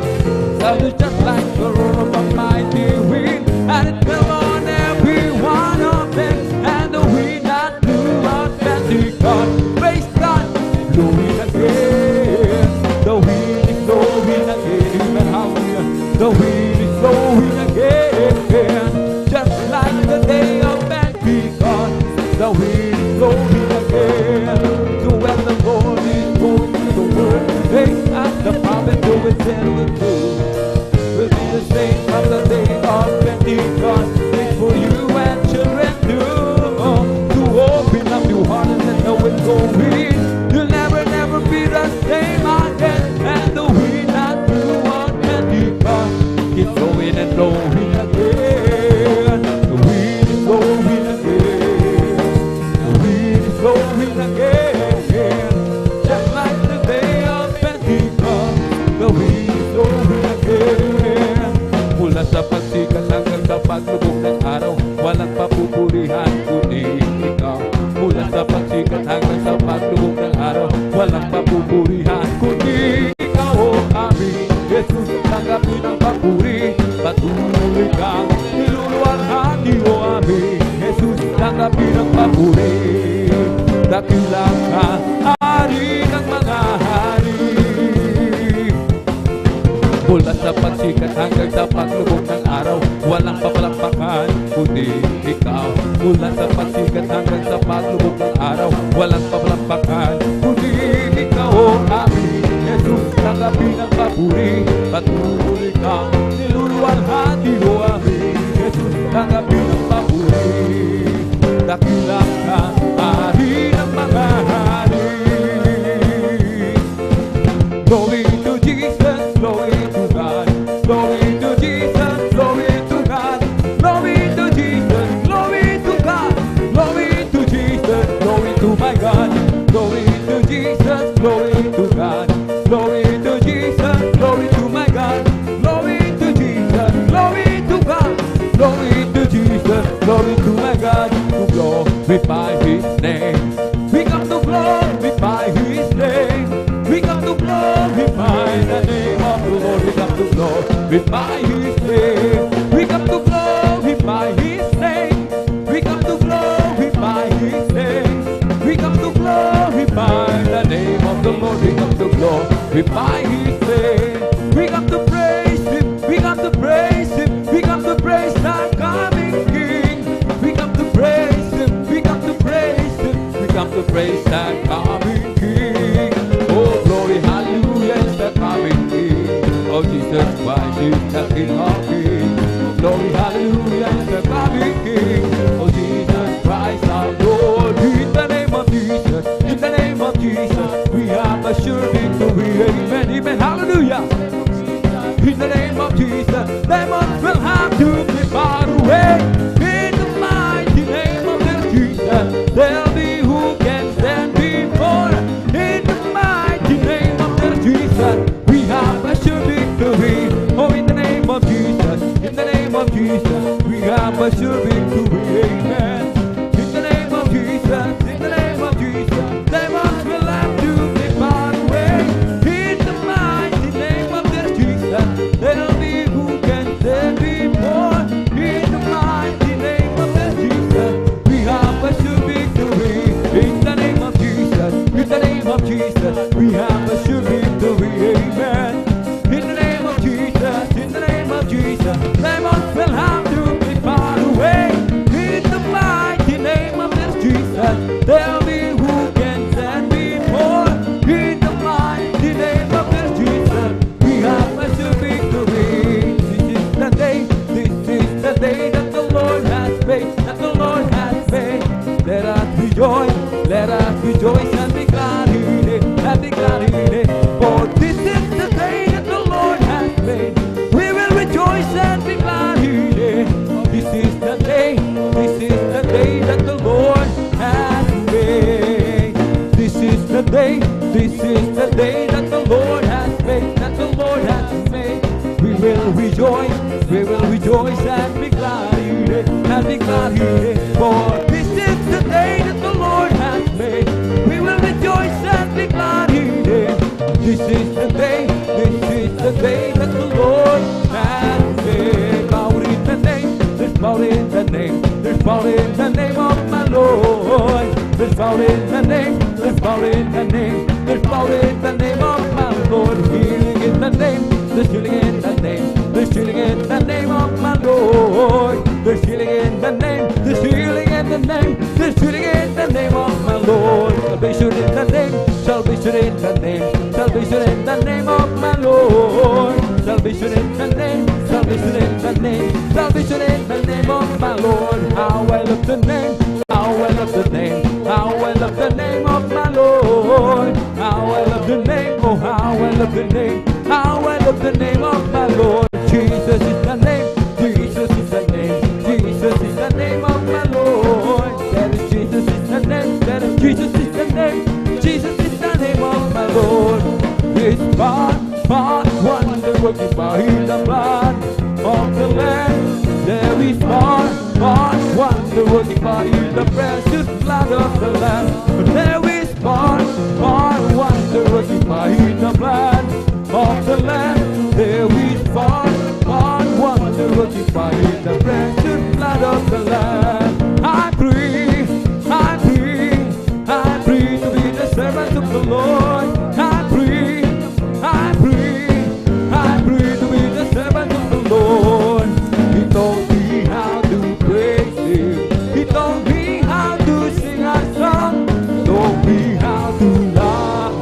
A: Sounded just like the roar of a mighty wind, and it fell on every one of them, and the wind that blew out Pentecost. Praise God, blowing again. The wind is blowing again, hallelujah. The wind is blowing again, just like the day of Pentecost. The wind is blowing again. So when the Lord is going to the world today, and the prophet who is in the truth will be the same from the day of Pentecost. It's for you and children too, to open up your heart and know it's going. You'll never, never be the same again. And the wind that blew on Pentecost keeps blowing and blowing again. The wind is blowing again. The wind is blowing again, just like the day of Pentecost. The wind is blowing again. Mula sa pagsikat hanggang sa paglubog ng araw, walang papupurihan kundi ikaw. Mula sa pagsikat hanggang sa paglubog ng araw, walang papupurihan kundi ikaw, oh aming Jesus. Tanggapin ang papuri, patuloy kang niluluwalhati, oh aming Jesus. Tanggapin ang papuri, dakila ka, hari ng mga hari. Mula sa pagsikat hanggang sa paglubog ng araw, walang papalampakan kundi ikaw. Mula sa pagsikat hanggang sa paglubog ng araw, walang papalampakan kundi ikaw, oh aming Jesus. Tanggapin ang papuri, patuloy kang niluluwalhati, oh aming Jesus. Tanggapin ang papuri, dakila ka, hari ng mga hari. Glory to Jesus, glory to God, glory to Jesus, glory to God, glory to Jesus, glory to God, glory to Jesus, glory to my God, glory to Jesus, glory to God, glory to Jesus, glory to my God, glory to Jesus, glory to God, glory to Jesus, glory to my God, to glorify His name. We come to glorify His name. We come to glorify the name of the Lord. We come to glorify His name. We come to glorify His name. We come to glorify His name. We come to glorify the name of the Lord. We come to glorify His name. We come to praise Him. We come to praise Him. We come to praise the coming King. We come to praise Him. We come to praise Him. We come to praise the coming King. Oh, glory, hallelujah, is the coming King. Oh, Jesus Christ is the King of Kings. Glory, hallelujah, is the coming King. Oh, Jesus Christ our Lord. In the name of Jesus, in the name of Jesus, we have a sure victory. Amen, amen, hallelujah. In the name of Jesus, demons will have to be far away. In the mighty name of Jesus, there'll be who can stand before. In the mighty name of Jesus, we have a sure victory. Oh, in the name of Jesus, in the name of Jesus, we have a sure victory. Amen. In the name of Jesus, in the name of Jesus, demons will have to be far away. In the mighty name of Jesus, there'll be who can stand before. In the mighty name of Jesus, we have a sure victory. In the name of Jesus, we have a sure victory, amen. In the name of Jesus, in the name of Jesus, demons will have to be far away. In the mighty name of this Jesus, there'll be who can stand before. In the mighty name of this Jesus, we have a sure victory. This is the day that the Lord has made, that the Lord has made. Let us rejoice and be glad in it, and be glad in it. For this is the day that the Lord has made. We will rejoice and be glad in it. This is the day that the Lord has made. This is the day that the Lord has made, that the Lord has made. We will rejoice and be glad in it, and be glad in it. For this is the day that the Lord has made. We will rejoice and be glad in it. This is the day that the Lord has made. Power in the name, there's power in the name, there's power in the name of my Lord. There's power in the name, there's power in the name, there's power in the name of my Lord. Healing in the name, there's healing in the name, there's healing in the name of my Lord. There's healing in the name, there's healing in the name, there's healing in the name of my Lord. Salvation in the name, salvation in the name, salvation in the name of my Lord. Salvation in the name, salvation in the name, salvation in the name of my Lord. How I love the name, how I love the name, how I love the name of my Lord. How I love the name, oh how I love the name, how I love the name of my Lord. Jesus is the name, Jesus is the name, Jesus is the name of my Lord. That is Jesus is the name, that is Jesus is the name, Jesus is the name of my Lord. This part, wonder working power in the blood of the Lamb. There is part, wonder working power in the precious blood of the Lamb. There is part, wonder working power in the blood of the Lamb. There is part, wonder working power in the precious blood of the Lamb. I pray to be the servant of the Lord. I pray to be the servant of the Lord. He taught me how to praise Him. He taught me how to sing a song. He taught me how to love.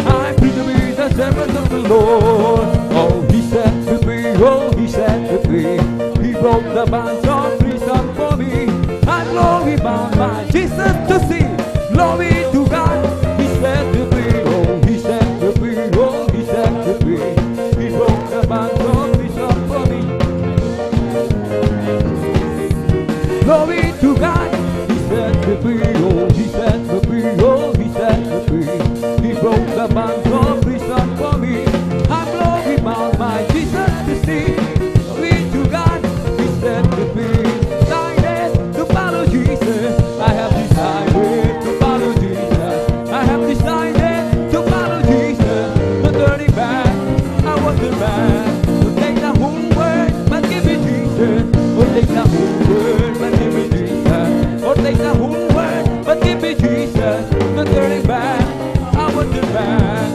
A: I pray to be the servant of the Lord. Oh, He set me free. Oh, He set me free. He broke the bonds of prison for me. I'm glory bound by Jesus to see. Glory to God. He set me free. Oh, He set me free. Oh, He set me free. He broke the bonds of prison for me. Glory to God. He set me free. Oh, He set me free. Oh, He set me free. He broke the bonds of prison for me. I'm glory bound by Jesus to see. Glory to God. He set me free. Decided to follow Jesus. I have decided to follow Jesus. I have decided to follow Jesus. Not turning back. I want to back. Don't take the whole word, but give me Jesus. Or take the whole word, but give me Jesus. Or take the whole word, but give me Jesus. Not turning back. I want to back.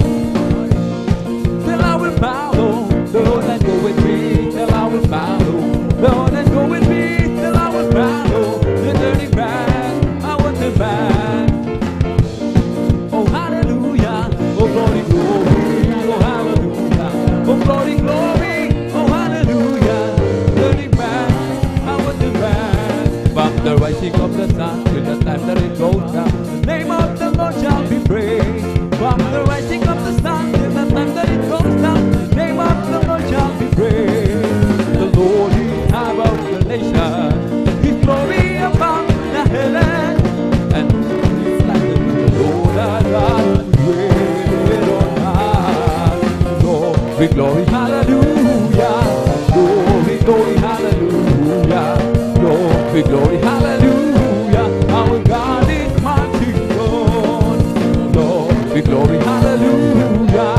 A: Till I will follow. Lord, and go with me. Till I will follow. Lord, and go with me. Till I will follow. Not turning back. I want to back. Oh, hallelujah. Oh, glory, glory. Oh, hallelujah. Oh, glory, glory. Oh, hallelujah. Turning back. I want to back. From the rising of the sun till the time that it goes down, the name of the Lord shall be praised. From the rising of the sun till the time that it goes down, the name of the Lord shall be praised. The Lord is high above the nation, His glory above the heavens, and His like the Lord our God who reigns on high. Glory, glory, hallelujah. Glory, glory, hallelujah. Glory, glory, hallelujah. Our God is mighty Lord. Glory, glory, hallelujah.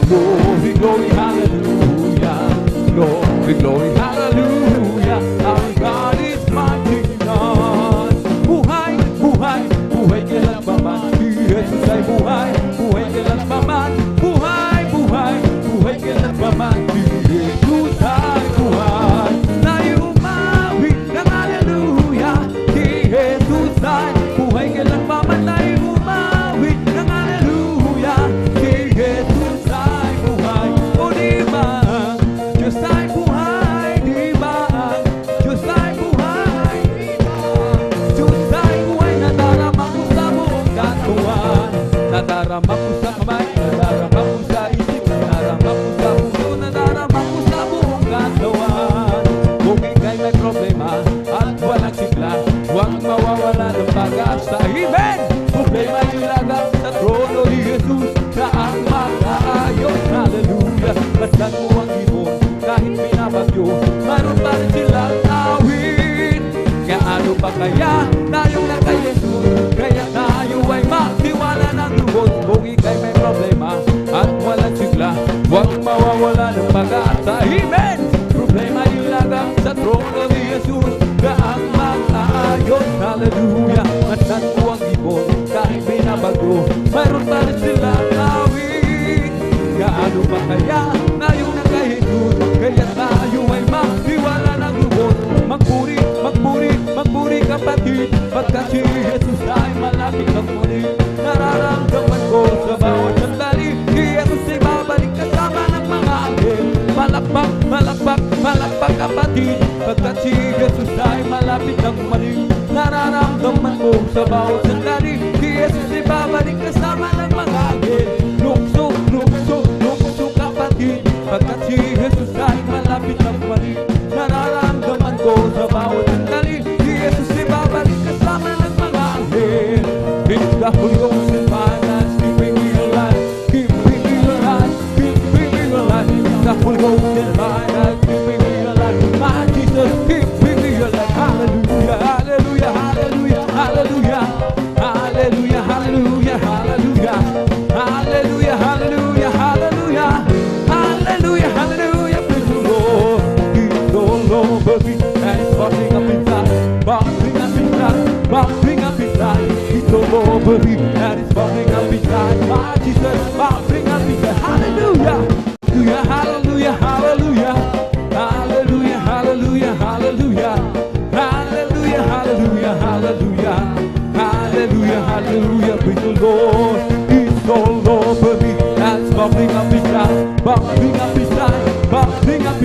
A: Glory, glory, hallelujah. Glory, glory, hallelujah. Our God is mighty Lord. Buhay, buhay, buhay ka lang ba man? Jesus ay buhay, buhay ka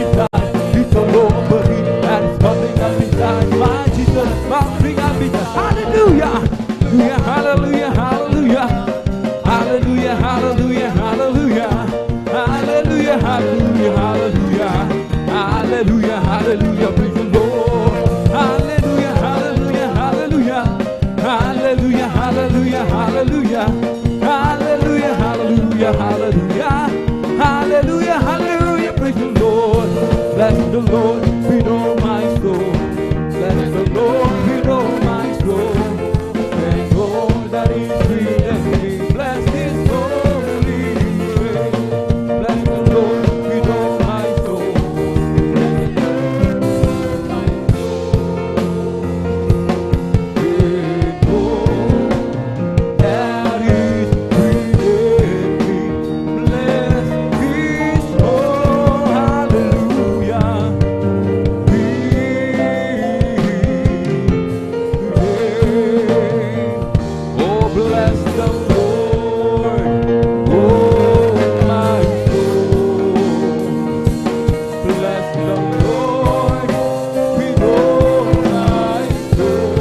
A: appetite. It's all over me, and it's coming up inside my Jesus, bumping appetite. Hallelujah, hallelujah, hallelujah, hallelujah, hallelujah, hallelujah, hallelujah, hallelujah, hallelujah, hallelujah, hallelujah, praise the Lord. Hallelujah, hallelujah, hallelujah, hallelujah, hallelujah, hallelujah, hallelujah, hallelujah, hallelujah, hallelujah, hallelujah, praise the Lord. Bless the Lord with all my soul. Bless the Lord with all my soul. And all that is within me. Bless His holy name. Bless the Lord with all my soul. Bless the Lord with all my soul. And all that is within me. Bless His holy hallelujah. Oh, bless the Lord, oh my soul. Bless the Lord with all my soul.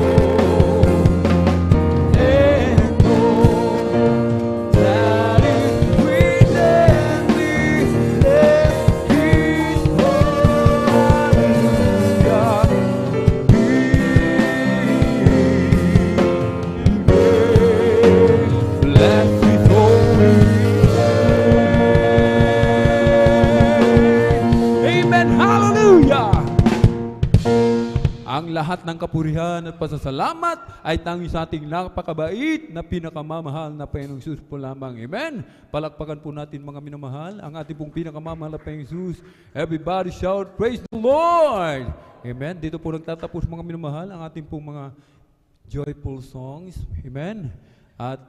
A: And all that is within me, bless His bless His holy name. Amen. Hallelujah. Ang lahat ng kapurihan at pasasalamat ay tangi sa ating napakabait na pinakamamahal na Panginoong Jesus po lamang. Amen. Palakpakan po natin mga minamahal ang ating pong pinakamamahal na Panginoong Jesus. Everybody shout, praise the Lord. Amen. Dito po nagtatapos mga minamahal ang ating pong mga joyful songs. Amen. At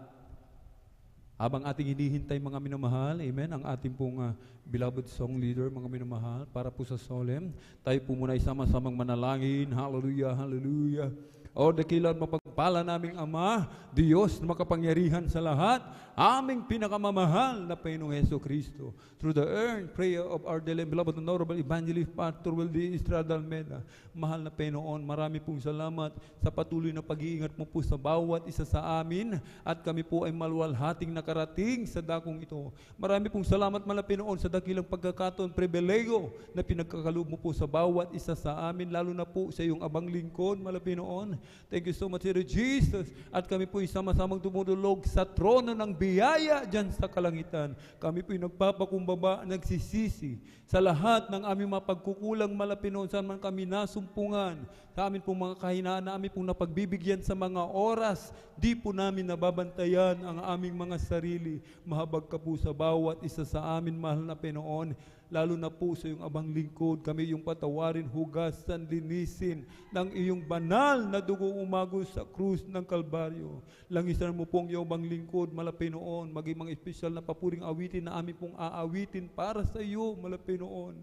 A: habang ating hinihintay mga minamahal, amen, ang ating pong beloved song leader, mga minamahal, para po sa solemn, tayo po muna ay sama-samang manalangin. Hallelujah, hallelujah. O dakilan mapagpala naming Ama, Diyos na makapangyarihan sa lahat, aming pinakamamahal na Panginoong Heso Kristo. Through the earned prayer of our dearly beloved and honorable evangelist Pastor Wildy Estrada Almeida, mahal na Panginoon, marami pong salamat sa patuloy na pag-iingat mo po sa bawat isa sa amin at kami po ay maluwalhating nakarating sa dakong ito. Marami pong salamat mahal na Panginoon sa dakilang pagkakataon, pribileyo na pinagkakaloob mo po sa bawat isa sa amin, lalo na po sa iyong abang lingkod, mahal na Panginoon. Thank you so much, Sir Jesus. At kami po sama-samang tumutulog sa trono ng biyaya dyan sa kalangitan. Kami po nagpapakumbaba, nagsisisi sa lahat ng aming mapagkukulang malapinoon, saan man kami nasumpungan, sa amin pong mga kahinaan na amin pong napagbibigyan sa mga oras, di po namin nababantayan ang aming mga sarili. Mahabag ka po sa bawat isa sa amin, mahal na Panginoon. Lalo na po sa iyong abang lingkod, kami yung patawarin, hugasan, linisin ng iyong banal na dugong umagos sa krus ng Kalbaryo. Langisan mo pong iyong abang lingkod, malapinoon, maging mga espesyal na papuring awitin na amin pong aawitin para sa iyo, malapinoon.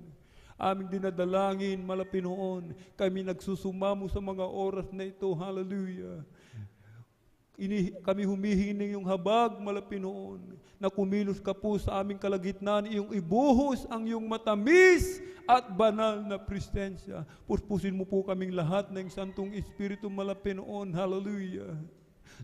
A: Aming dinadalangin, malapinoon, kami nagsusumamo sa mga oras na ito, hallelujah. Kami humihingi ng iyong habag, malapinoon, na kumilos ka po sa aming kalagitnaan, iyong ibuhos ang iyong matamis at banal na presensya. Puspusin mo po kaming lahat ng Santong Espiritu, malapinoon, hallelujah.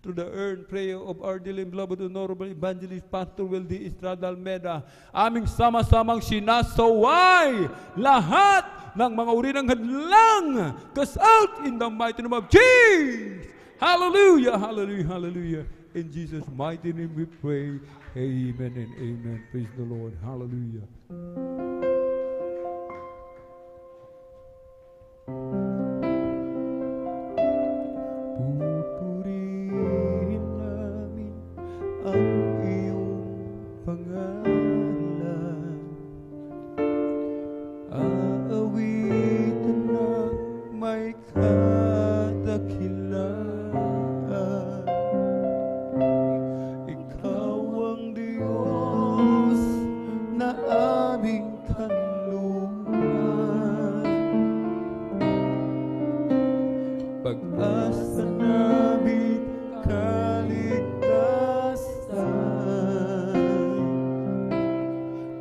A: Through the earned prayer of our dearly beloved honorable evangelist Pastor Wildy Estrada Almeida, aming sama-samang sinasaway lahat ng mga uri ng hadlang, cast out in the mighty name of Jesus. Hallelujah, hallelujah, hallelujah. In Jesus' mighty name we pray. Amen and amen. Praise the Lord. Hallelujah. Pupurihin namin ang iyong pangalan. Aawitan na may kadakilan. Aming kanlungan, pag-asa namin kaligtasan,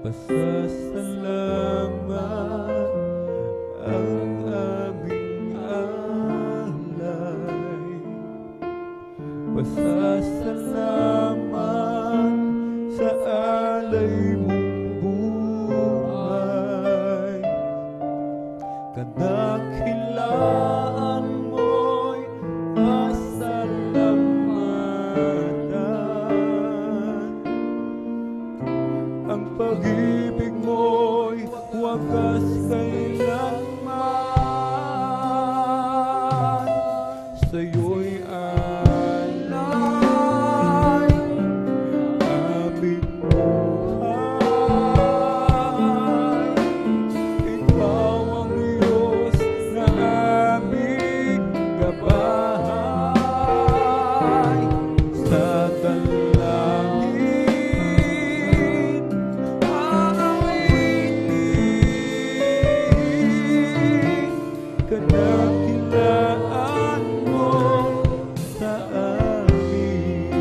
A: pasasalamat pag-ibig mo'y wagas kailanman. Sa'yo'y alay aming buhay. Ikaw ang Diyos na aming gabay. Sa dalangin aawitin, kadakilaan mo sa amin.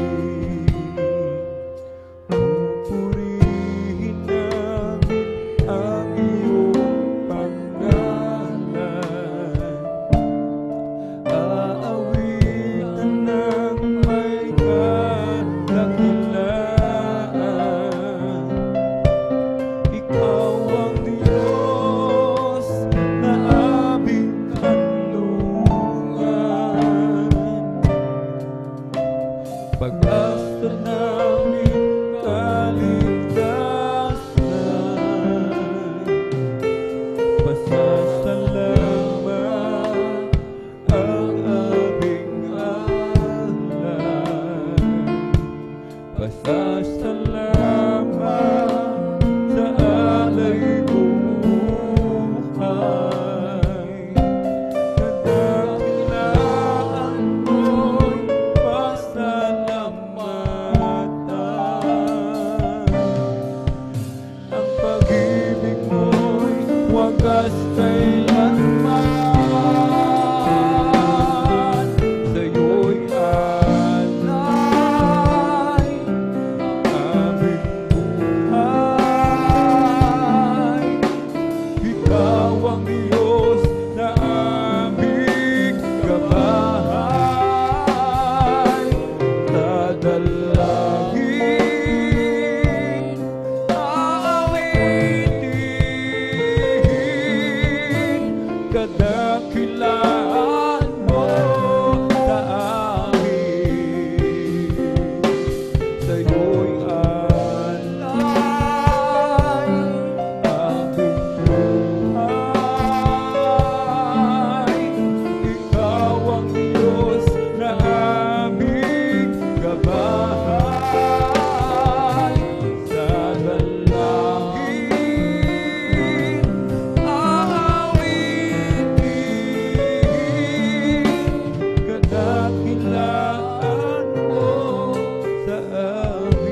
A: Pupurihin namin ang iyong pangalan. Aawitan ng may kadakilaan. Ikaw ang Diyos na aming kanlungan. Pag-asa namin kaligtasan. Pasasalamat ang aming alay. Pasasalamat sa alay buhay. Kadakilaan mo'y pasalamatan. Ang pag-ibig mo'y wagas kailanman. Sa'yo'y alay aming buhay. Ikaw ang Diyos na aming gabay. Dadalangin, aawitin, kadakilaan mo sa amin. Sa'yo'y alay aming buhay. Ikaw ang Diyos na aming gabay. Sa dalangin aawitin, kadakilaan mo sa amin.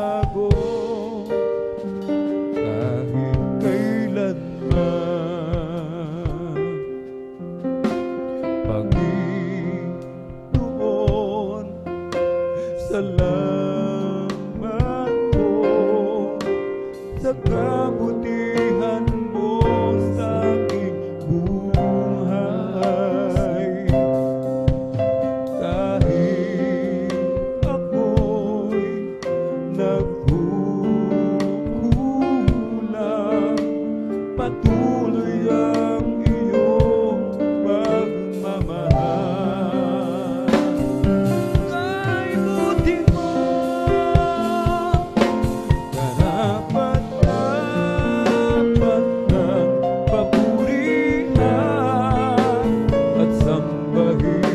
A: nagbabago kahit kailanman. Panginoon, salamat po sa kabutihan mo sa aking buhay. Kahit ako'y nagkukulang, patuloy ang iyong pagmamahal. Kay buti mo, karapat-dapat kang papurihan at sambahin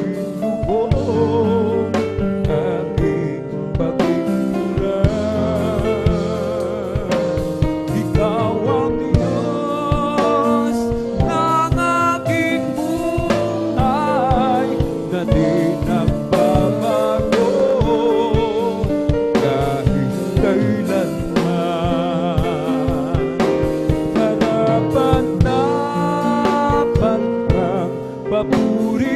A: lubos aking pagkukulang. Ikaw ang Diyos ng aking buhay na di nagbabago kahit kailanman. Karapat-dapat kang papurihan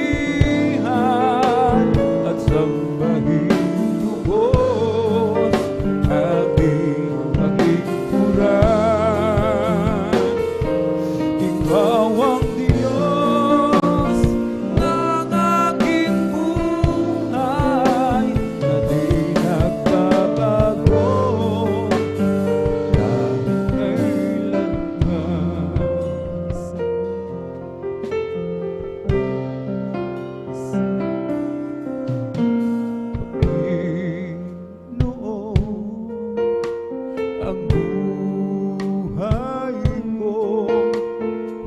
A: at sambahin lubos aking paglingkuran. Ikaw ang Diyos ng aking buhay na di nagbabago kahit kailanman. Panginoon, ang buhay ko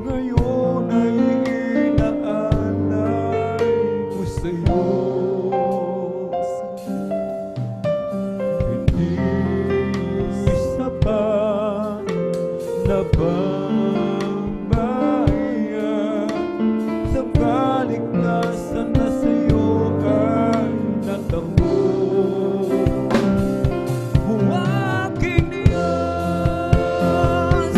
A: ngayon ay inaalay ko sa'yo. Hindi sapat na babayan sa kaligtasan na sa'yo ay natamo. Aking Diyos,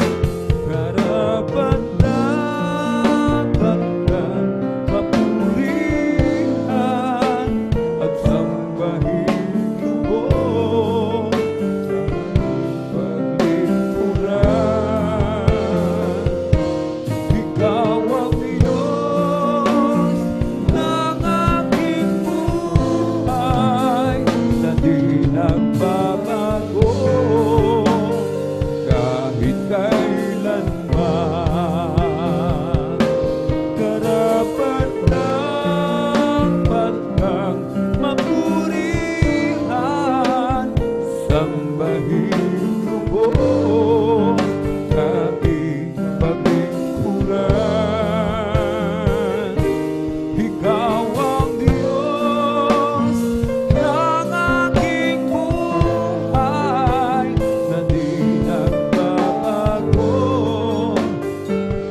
A: karapat-dapat kang papurihan at sambahin lubos paglingkuran. Ikaw ang Diyos ng aking buhay na di nagbabago kahit kailanman. Karapat-dapat kang mapurihan, sambahin lubos aking paglingkuran. Ikaw ang Diyos ng aking buhay na di nagbabago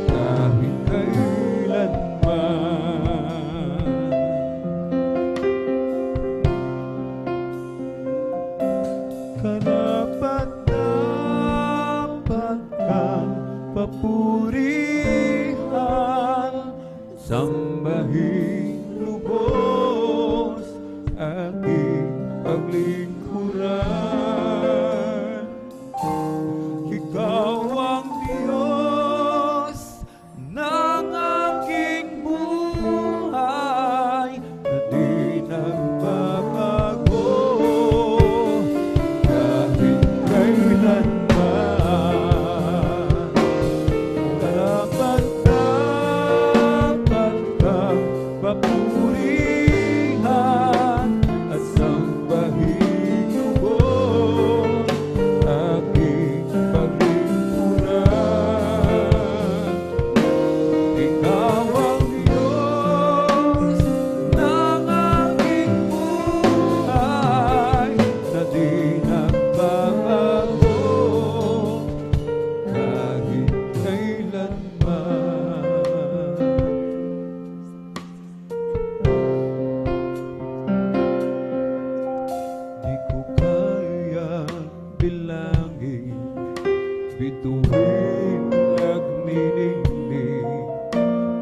A: kahit kailanman. Karapat-dapat kang papurihan, sambahin lubos aking paglingkuran. Ikaw ang Diyos ng aking buhay na di nagbabago kahit kailanman. bilangin, bituin nagniningning,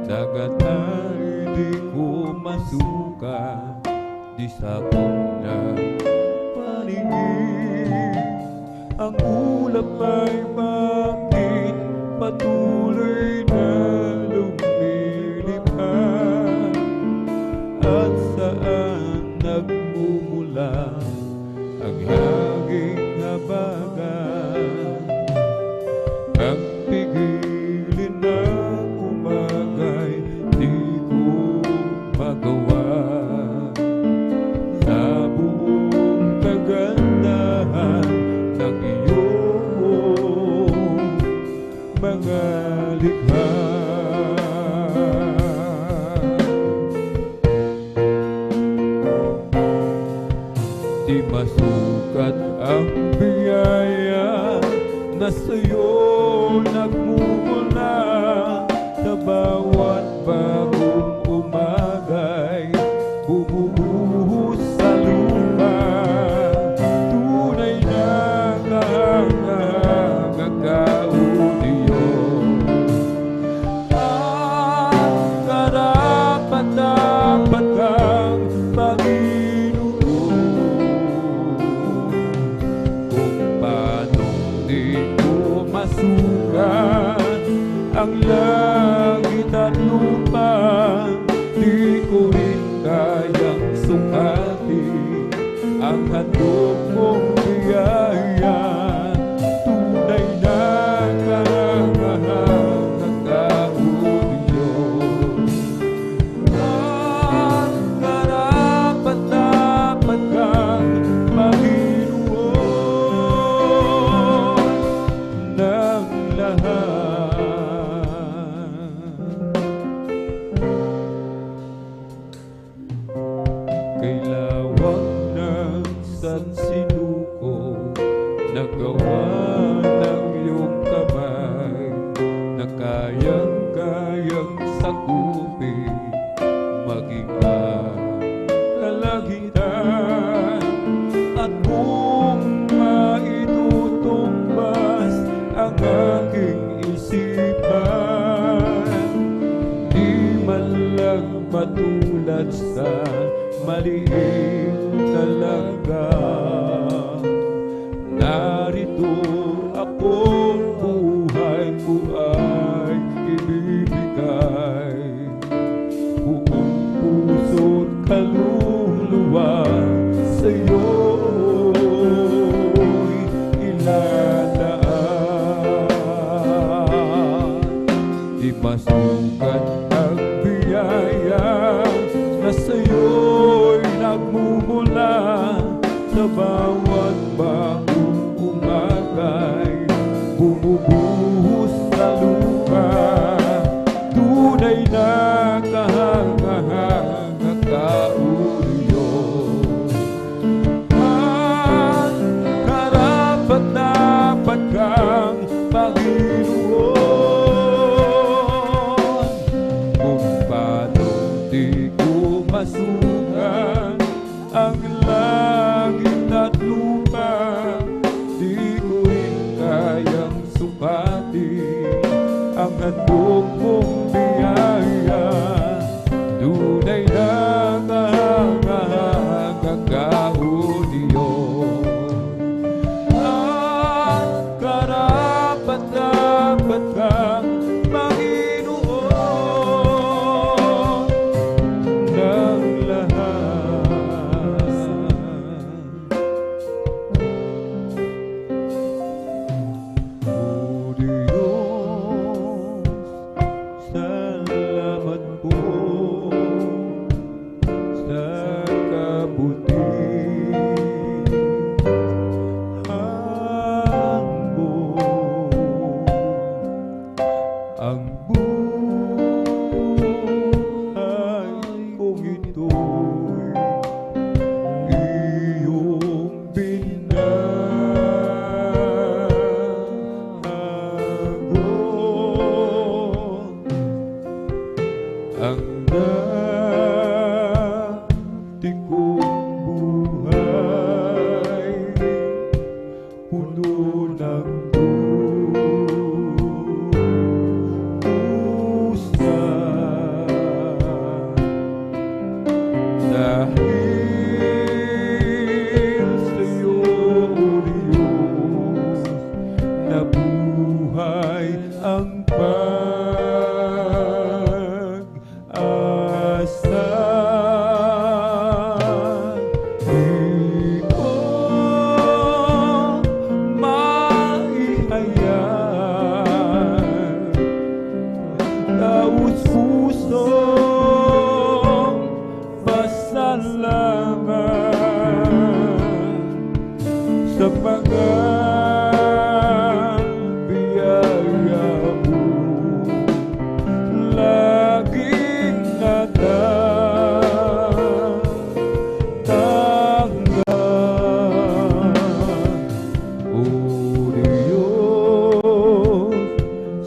A: dagat ay di ko masuka, di sakop na paningin. Ang ulap ay bakit patuloy na lumilipad, at saan nagmumula ang hanging habagat. Ang pigilin na umagay di ko magawa, sa buong kagandahan ng iyong mga likha. Di masukat ang biyaya na sa'yo nagmumula, sa bawat bagong umagay bumubuhos sa lupa. Tunay na kahangahang kauniyo, ang karapat-dapat kang Panginoon. Kung paanong di ko masukat ang langit at lupa, di ko rin kayang sukatin ang handog mong biyaya. Tunay na kahangahang kauniyo, ang karapat-dapat kang Panginoon ng lahat. Kay lawak ng sansinuko, nagawa ng iyong kamay, na kayang-kayang sakupin maging kalagitan. At kung maitutumbas ang aking isipan, di man lang matulad sa maliit na langga, narito ako, buhay ko ay ibibigay, buong puso't kaluluwa sa'yo'y ilalaan. Di masukat ang biyaya na sa'yo'y nagmumula, sa bawat bagong umagay bumubuhos sa lupa. Tunay na kahangahang kauniyo, ang karapat-dapat kang Panginoon. Kung paano di ko masukat ang langit at lupa, di ko rin kayang sukatin ang handog mong biyaya. Tunay na kahangahang kauniyo, ang karapat-dapat kang Panginoon ng lahat. O Diyos,
B: puno ng dusa. Dahil sa'yo, O Diyos, nabuhay ang pag-asa. Di ko maihayag, taos-pusong pasalamat sa mga biyaya mo, laging natatanggap. O Diyos,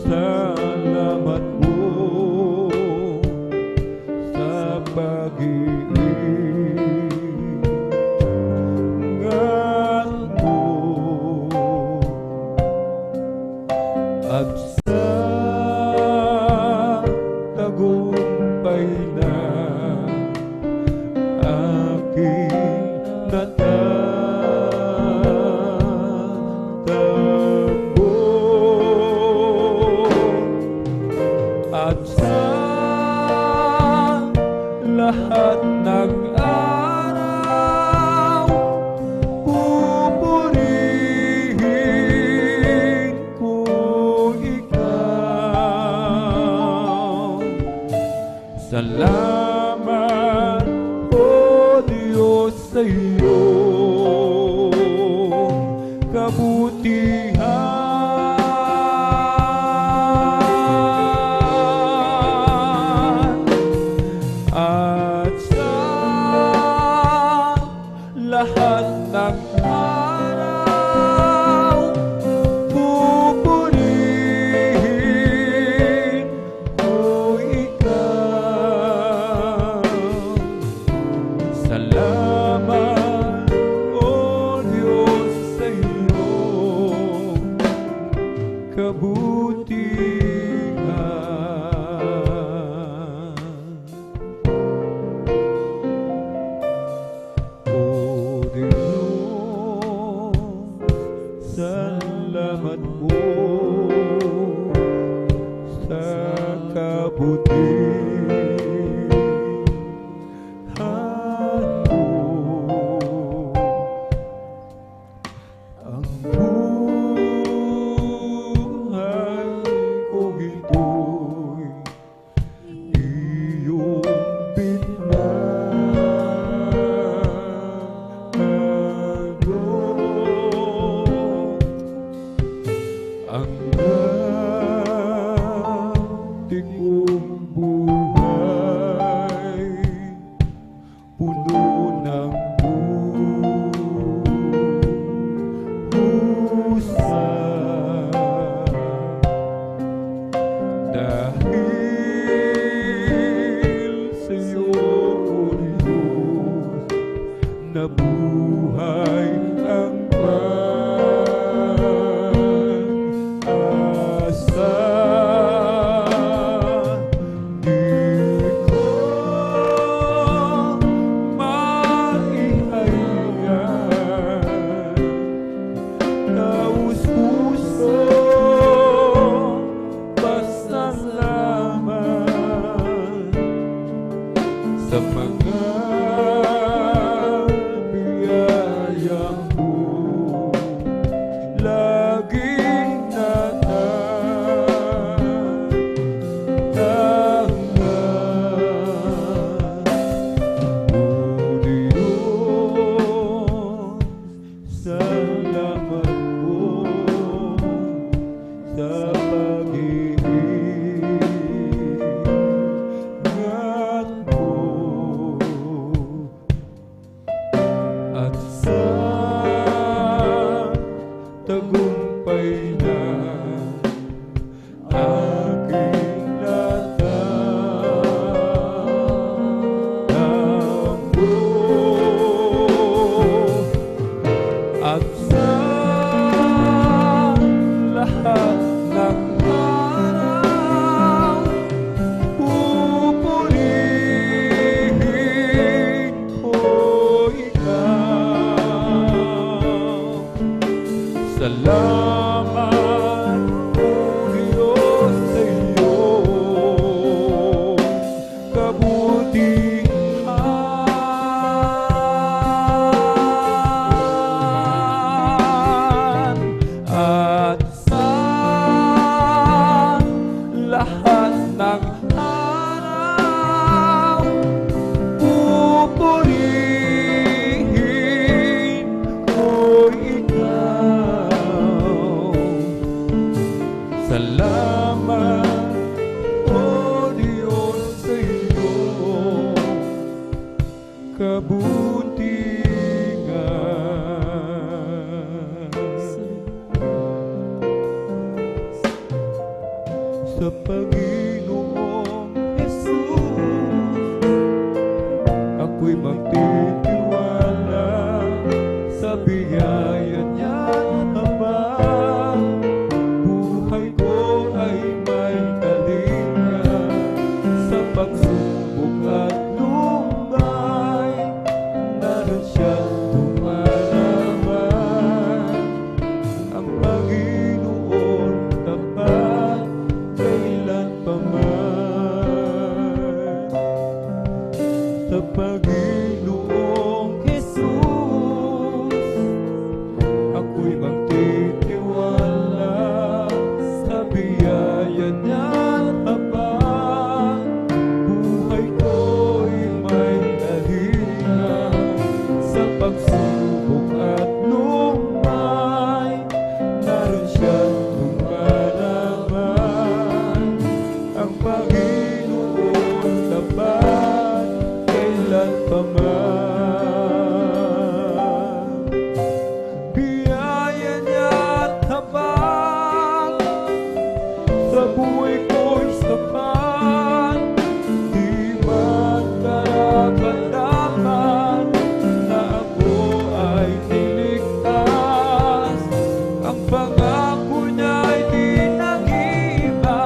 B: salamat po sa pag-iingat mo at sa tagumpay na aking natatagpo, at sa lahat ng araw pupurihin ko ikaw. Salamat, O Diyos, sa iyong kabutihan, at sa lahat ng araw pupurihin ko ikaw. Salamat, O Diyos, sa iyong kabutihan. O Diyos, salamat po sa kabutihan mo. Ang buhay kong ito'y iyong pinagkaloob. Ang dati kong buhay puno ng dusa. Dahil sa'yo, O Diyos, nabuhay ang pag-asa. Di ko maihayag, taos-puso pasalamat sa mga biyaya mo, laging natatanggap. O Diyos, salamat po sa pag-iingat mo, at sa tagumpay na aking natatagpo, at sa Salamat, O Diyos, sa iyong kabutihan at sa lahat ng araw pupurihin ko ikaw. Salamat, O Diyos, sa iyong kabutihan. Sa Panginoong Jesus, ako'y magtitiwala sa biyaya niya habang buhay ko ay may kalinga. Sa pagsubok at lumbay, naroon siyang lumalaban. Ang Panginoon tapat kailan pa man. Sa Panginoong Jesus, ako'y magtitiwala sa biyaya niya habang buhay ko'y may kalinga. Sa pagsubok at lumay, naroon siyang lumalaban. Ang Panginoon tapat kailan pa man. Biyaya niya't habang sa buhay ko'y sapat, di man karapat-dapat na ako ay niligtas. Ang pangako niya'y di nag-iiba,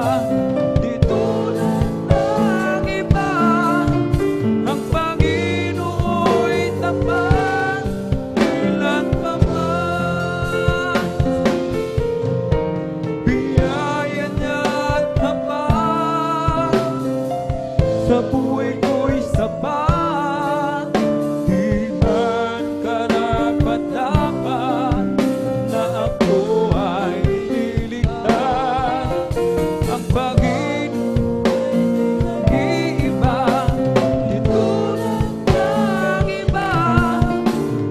B: di tulad ng iba. Ang Panginoon'y tapat kailan pa man. Biyaya niya't habang sa buhay ko'y sapat, di man karapat-dapat na ako ay niligtas. Ang Panginoon'y nag-iiba, di tulad ng iba.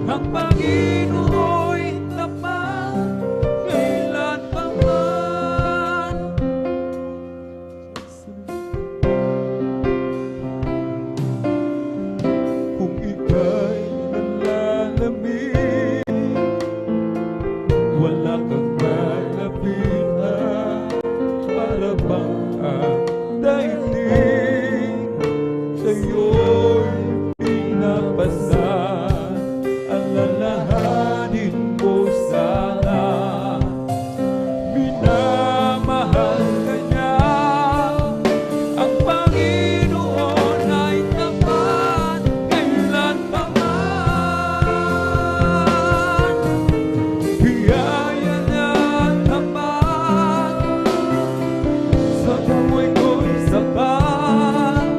B: Ang Panginoon'y tapat kailan pa man. Kung ika'y nanlalamig, wala kang malapitan, para bang ang daigdig sa'yo'y pinapasan. Alalahanin mo sana, minamahal ka niya. Ang Panginoon ay tapat kailan pa man. Biyaya niya't tapat sa buhay ko'y sapat,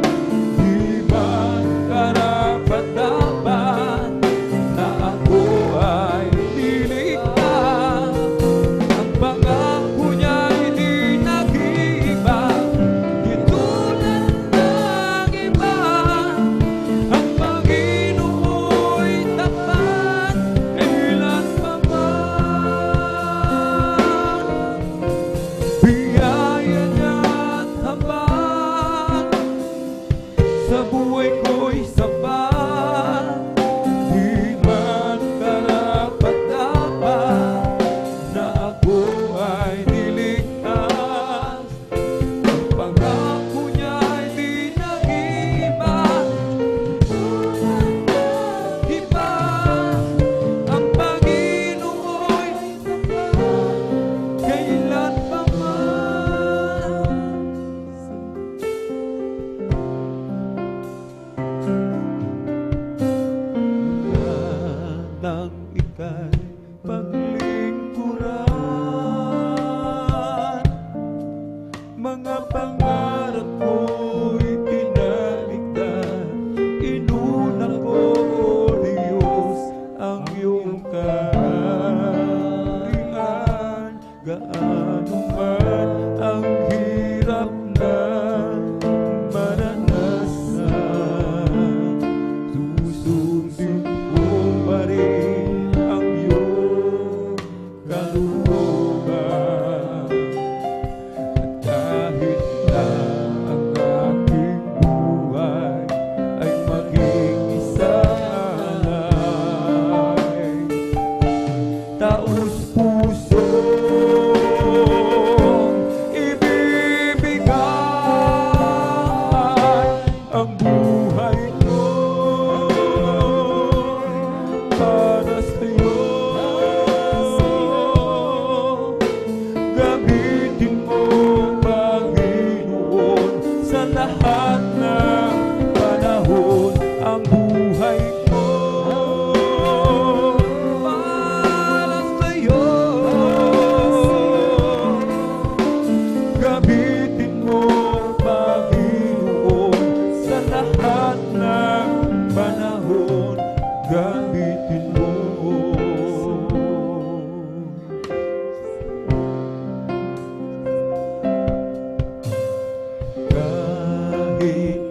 B: di man karapat-dapat na ako ay niligtas. Ang pangako niya'y di nag-iiba, di tulad ng iba. Ang Panginoon'y tapat kailan pa man. Biyaya niya't habang sa buhay ko'y sapat, di man karapat-dapat na ako ay niligtas. Ang pangako niya'y di nag-iiba, tulad ng iba. Ang Panginoon'y tapat kailan pa man. Nang ika'y paglingkuran, gaano man ang hirap na maranasan, susundin ko pa rin ang iyong kalooban. At kahit na ang aking buhay ay maging isang alay, taos pusong ibibigay ang buhay ko para sa'yo. Gamitin mo, Panginoon, sa lahat ng panahon ang buhay ko para sa'yo. Gamitin mo, Panginoon, sa lahat ng panahon. Gamitin mo. Kahit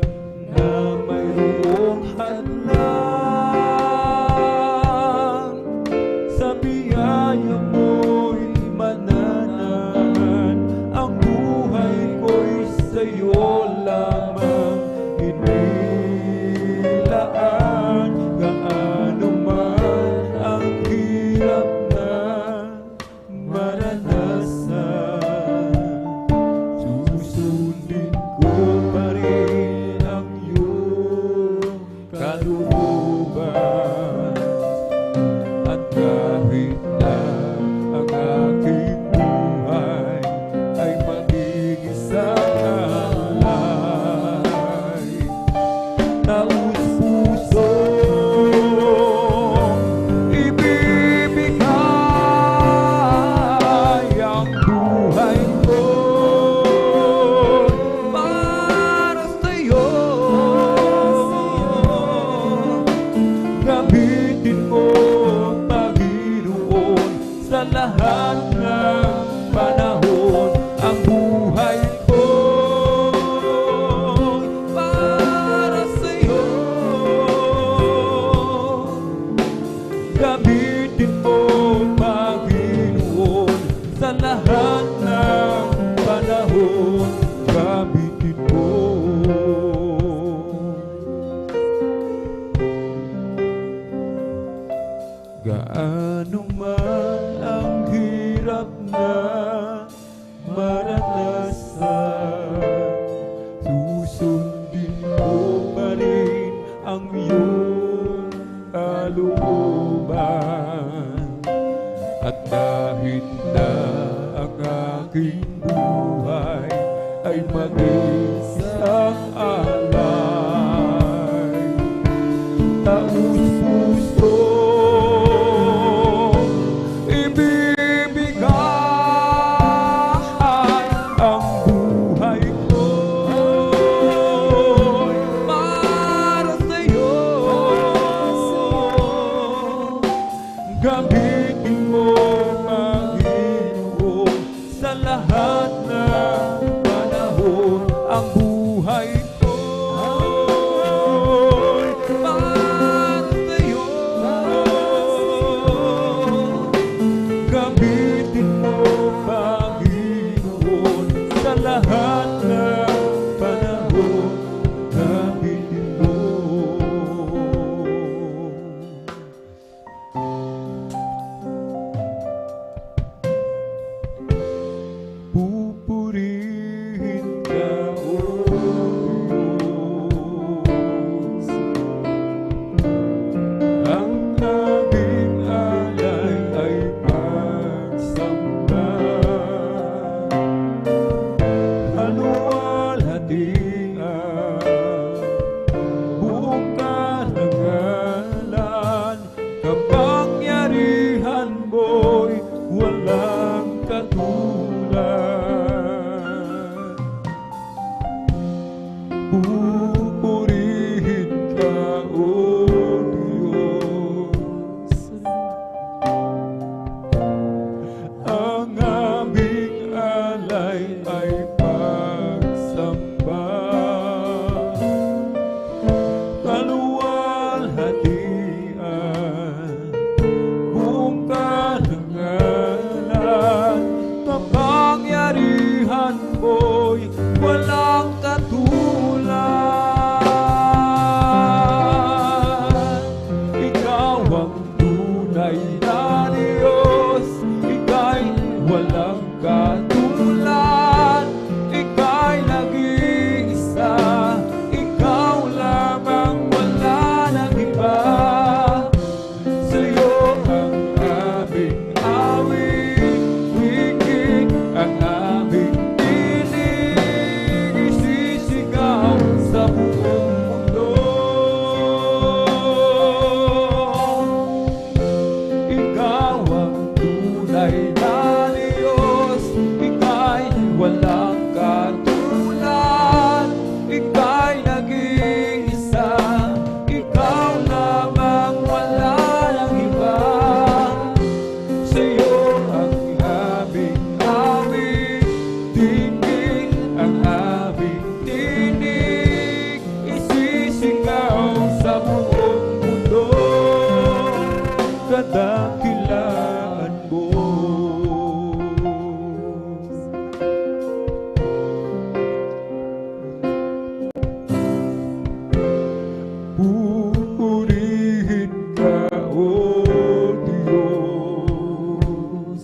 B: na mayroong hadlang, sa biyaya mo'y mananan. Ang buhay ko'y sa'yo lamang inilaan. Gaano man ang hirap na maranasan, susundin ko pa rin ang iyong kalooban. At kahit na ang aking buhay ay maging isang alay, taos pusong ibibigay ang buhay ko para sa'yo. Gamitin mo, Panginoon, sa lahat ng panahon ang buhay ko para sa'yo. Gamitin mo, Panginoon, sa lahat ng panahon. Gamitin mo. Gaano man ang hirap na maranasan, susundin mo pa rin ang iyong kalooban. At kahit na ang aking buhay ay maging isang alay, taos pusong ibibigay ang buhay ko para sa'yo. Gamitin mo, Panginoon, sa lahat ng panahon ang walang katulad. Ika'y nag-iisa, ikaw lamang, wala nang iba. Sa'yo ang aming awit, wikik ang aming tinig, isisigaw sa buong mundo. Ikaw ang tunay na Diyos, ika'y walang katulad. Ika'y nag-iisa, ikaw lamang, wala nang iba. Sa'yo ang aming awit, tingin ang aming tinig, isisigaw sa buong mundo, kadakilaan mo. Pupurihin ka, O Diyos.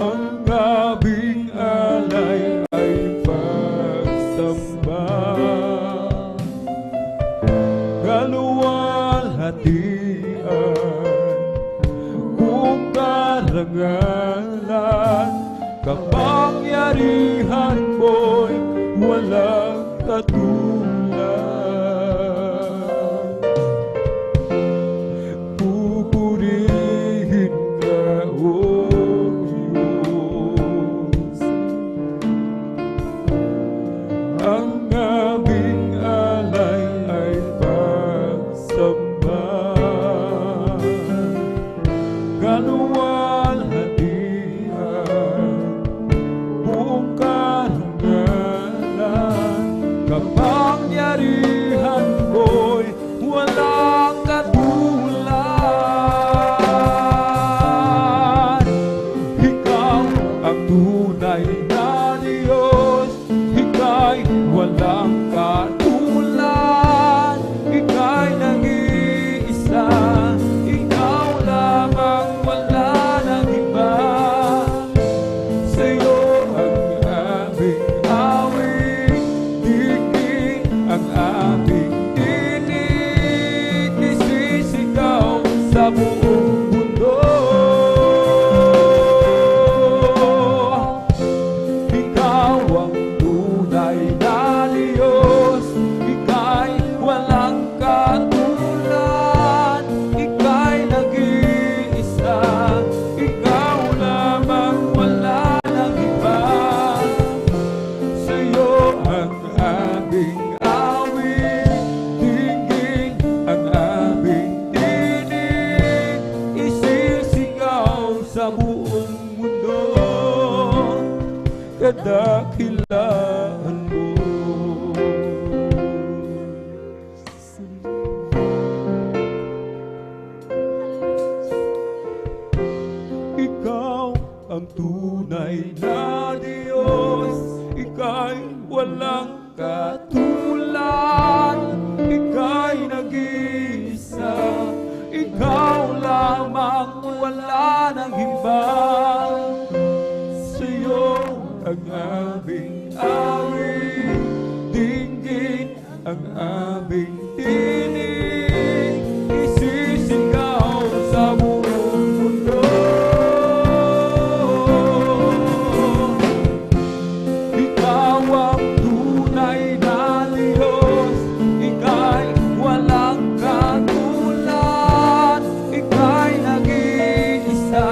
B: Ang aming alay ay pagsamba, kaluwalhatian, buong karangalan, kapangyarihan mo'y walang katulad. Pupurihin ka, O Diyos. Ang aming alay ay pagsamba, kaluwalhatian, buong karangalan, kapangyarihan mo'y walang katulad. Ikaw ang tunay na Diyos, ika'y walang katulad. Ika'y nag-iisa, ikaw lamang, wala nang iba. Sa'yo ang aming awit, tingin ang aming tinig, isisigaw sa buong mundo. Ikaw ang tunay na Diyos, ika'y walang katulad. Ika'y nag-iisa, ikaw lamang, wala nang iba. Sa'yo ang aming awit, tingin ang aming tinig, isisigaw sa buong mundo, kadakilaan mo. Ikaw ang tunay na Diyos, ika'y walang katulad. Ika'y nag-iisa, ikaw lamang, wala nang iba. Sa'yo ang aming awit, dinggin ang aming tinig, isisigaw sa buong mundo. Ikaw ang tunay na Diyos, ika'y walang katulad. Ika'y nag-iisa,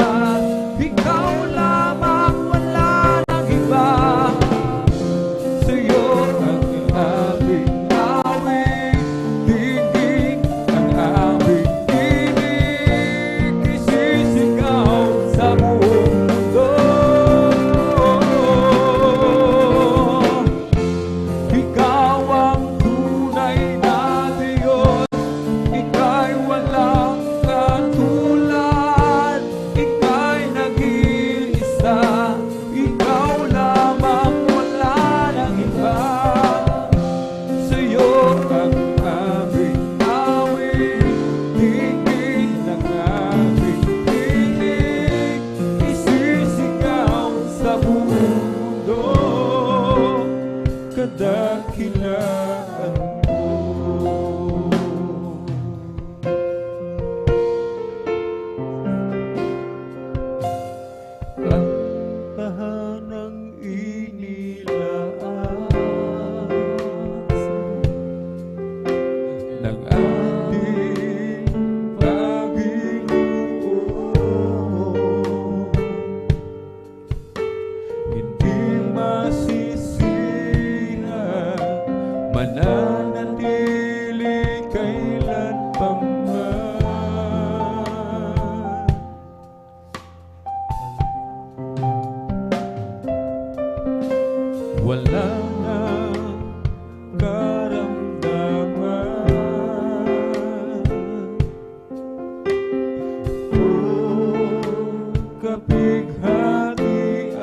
B: kapighatian.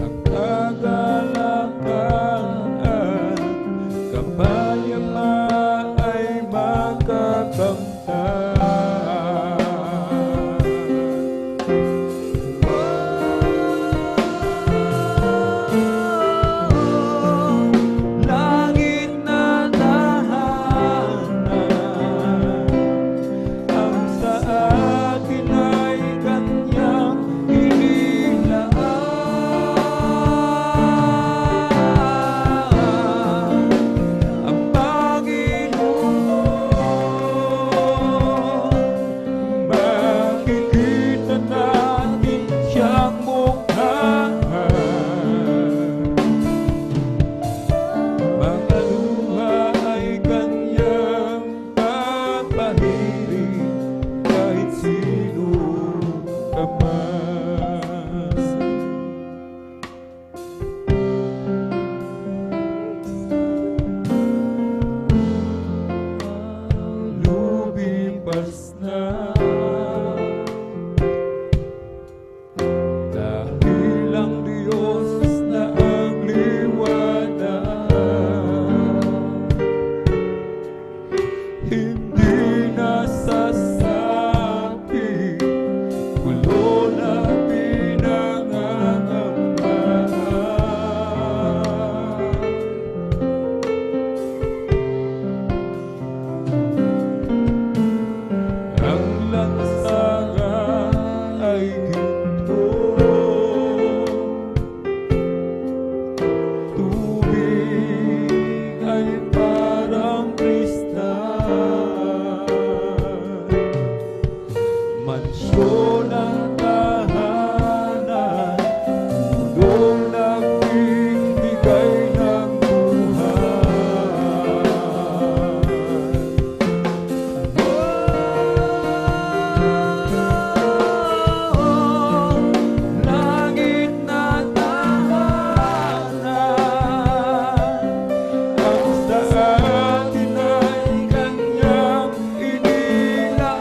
B: Ang kagalakan at kapayapaan ay makakamtan. Langit na tahanan, ang sa atin ay kanyang inilaan. Ang Panginoon, makikita natin siyang mukha. Mga luha ay kanyang papahiring kahit sino ka man. Lumipas na dahil ang Diyos na ang liwanag, hindi nasasabi, gulo na pinangangambahan. Ang lansangan ay ginto, tubig ay parang kristal, mansyon ang tahanan, tulong nagbibigay ng buhay. Langit na tahanan, ang sa atin ay kanyang inilaan.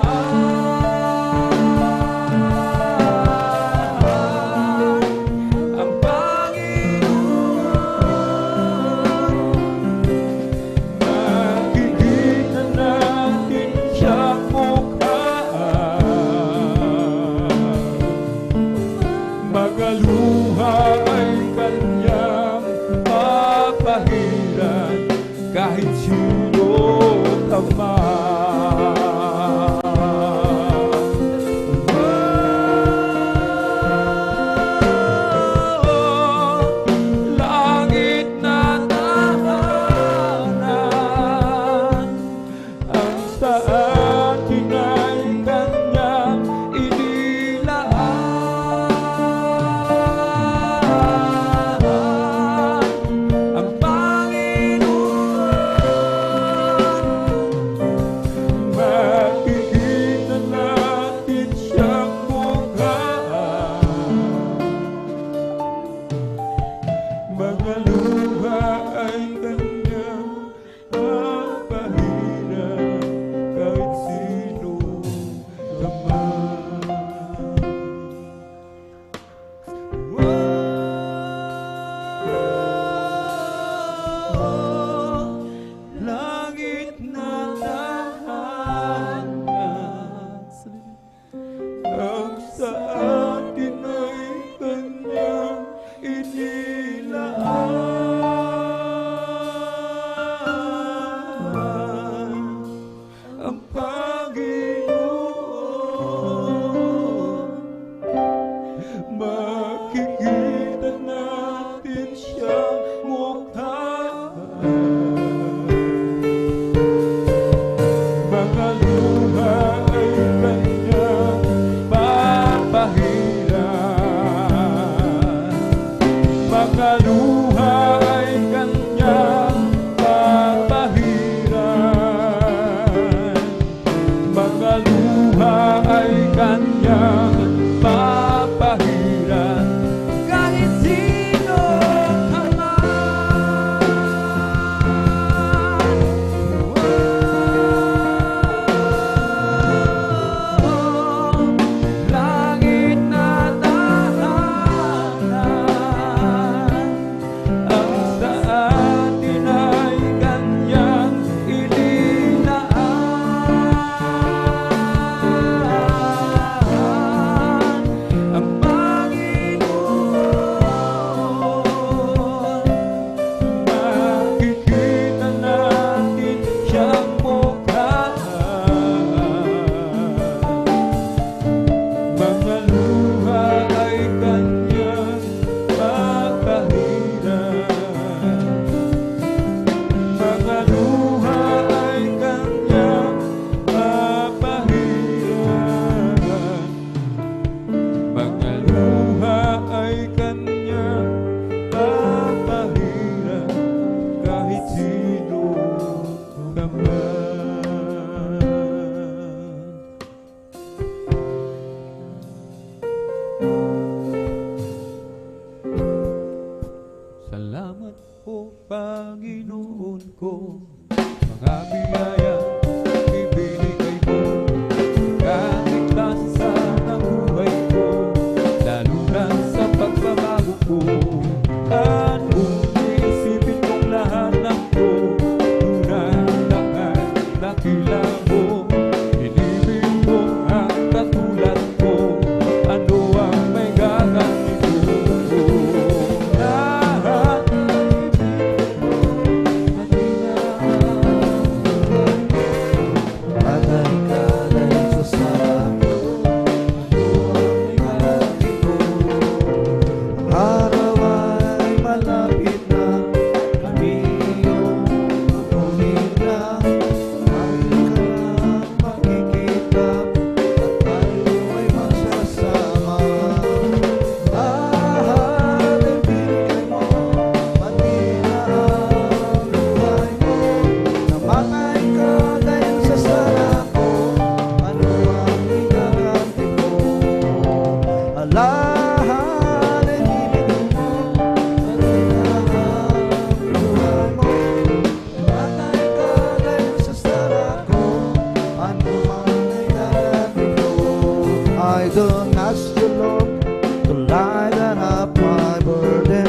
C: I don't ask the Lord to lighten up my burden.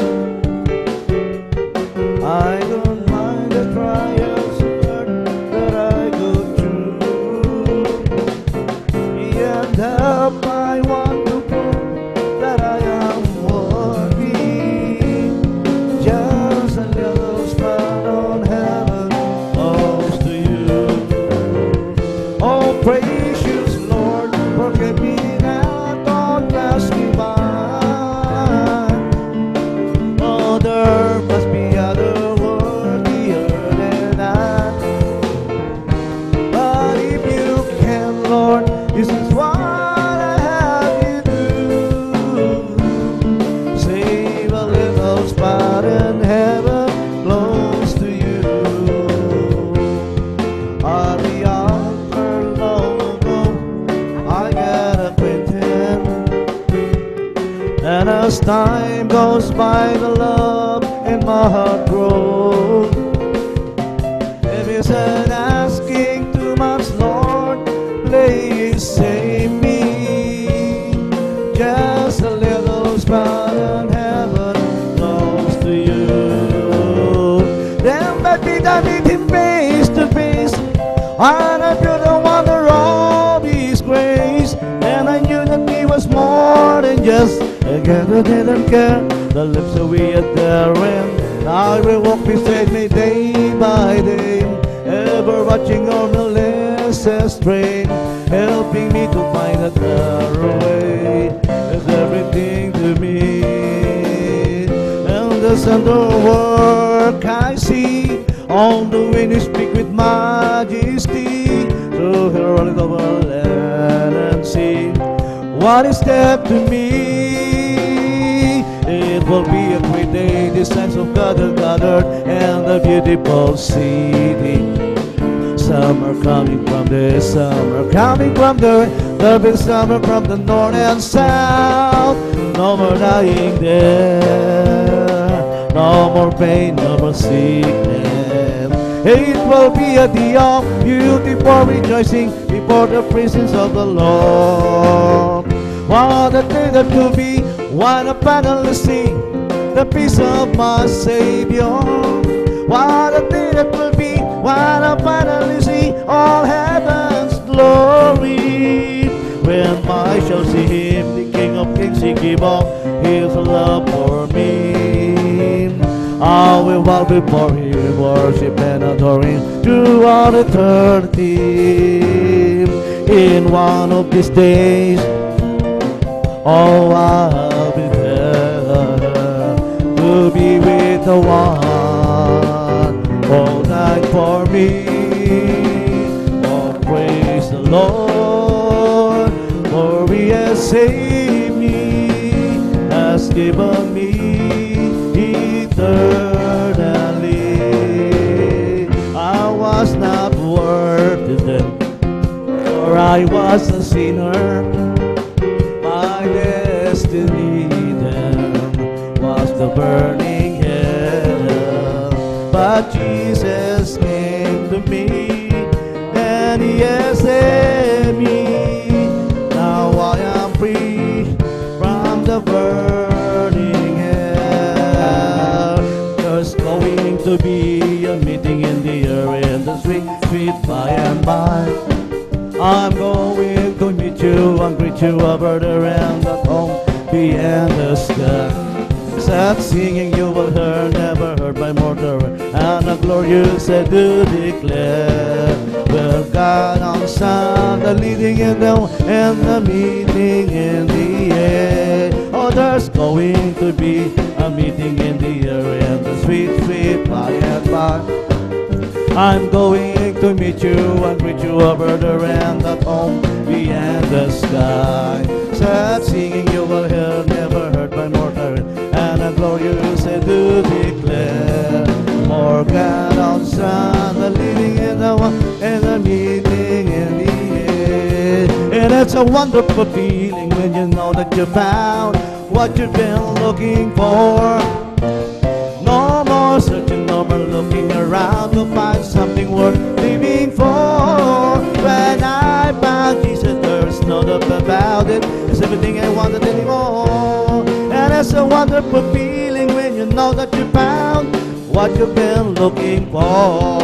C: I don't mind the trials that I go through. And help I want to prove that I am worthy. Just a little spot on heaven goes to you. Oh, precious Lord, forgive me now, don't pass me by. Oh, there must be other worthier than that. But if you can, Lord, this is what I have you do. Save a little spot in heaven close to you. On the altar long ago, I got acquainted. And as time goes by, the love in my heart grows. If it's an asking too much, Lord, please save me. Just a little spot in heaven close to you. Then that day I meet him face to face, and I feel the wonder of his grace. And I knew that he was more than just a guy who didn't care. The lips that we had there, and I will walk beside me day by day, ever watching over the lesser strain, helping me to find a better way. It's everything to me. And the center work I see, on the wind you speak with majesty, to hear all over land and sea. What is that to me? It will be a great day, the saints of God are gathered, and a beautiful city. Some are coming from the, some are coming from there'll be summer from the north and south. No more dying there, no more pain, no more sickness. It will be a day of beautiful rejoicing before the presence of the Lord. What a day that will be, what a finally see the peace of my Savior. What a day that will be, what a finally see all heaven's glory. When I shall see him, the King of Kings, he give up his love for me. I will bow before him, worship and adore him throughout eternity. In one of these days, oh, I'll be there to be with the one all night for me. Oh, praise the Lord, for he has saved me, has given me eternally. I was not worth it, for I was a sinner. My destiny then was the burning hell, but Jesus came to me, and he has saved me. Now I am free from the burning hell. There's going to be a meeting in the air in the sweet, sweet by and by. I'm going to meet you and greet you over the round at home beyond the sky. Sad singing you will hear, never heard by mortal, and a glorious to declare. Well, God on the sun, the leading in the meeting in the air. Oh, there's going to be a meeting in the air and the sweet, sweet by and by. I'm going to meet you and greet you over the land at home beyond the sky. Sad singing you will hear, never heard by mortal, and a glorious to declare. More God on sun, the living in the one, and the meeting in the air. And it's a wonderful feeling when you know that you found what you've been looking for. No more searching, no more looking around to find something worth living for. When I found Jesus, there's no doubt about it. There's a wonderful feeling when you know that you found what you've been looking for.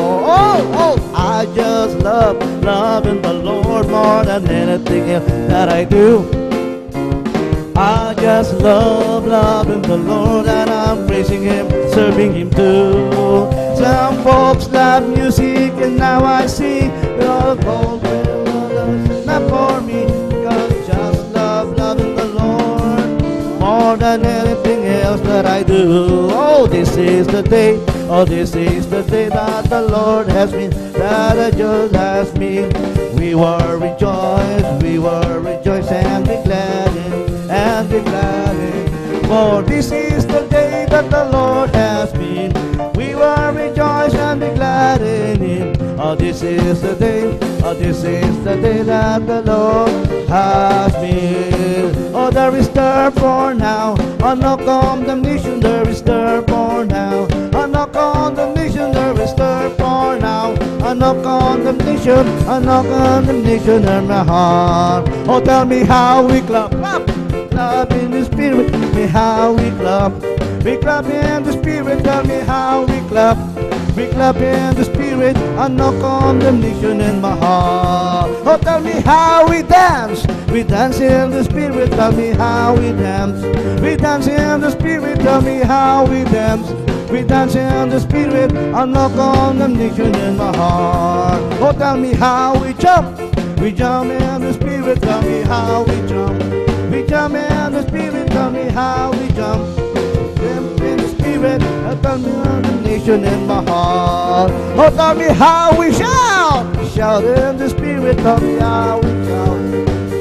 C: I just love loving the Lord more than anything else that I do. I just love loving the Lord, and I'm praising Him, serving Him too. Some folks love music, and now I see it all gold. Not for me, because I just love loving the Lord more than anything else that I do. Oh, this is the day, oh, this is the day that the Lord has made, that the just has made. We were rejoiced and be glad in, and be glad in. For this is the day that the Lord has made. We were rejoiced and be glad in Him. Oh, this is the day, oh, this is the day that the Lord has made. Oh, there is therefore now, oh, no condemnation, there is therefore now. Oh, no condemnation, there is therefore now. Oh, no condemnation, oh, no condemnation in my heart. Oh, tell me how we clap, clap, clap in the Spirit. Tell me how we clap. We clap in the Spirit, tell me how we clap. We clap in the Spirit, and no condemnation in my heart. Oh, tell me how we dance. We dance in the Spirit, tell me how we dance. We dance in the Spirit, tell me how we dance. We dance in the Spirit, and no condemnation in my heart. Oh, tell me how we jump. We jump in the Spirit, tell me how we jump. We jump in the Spirit, tell me how we jump. In the Spirit, tell me condemnation in my heart. Oh, tell me how we shout. Shout in the Spirit, tell me how we shout.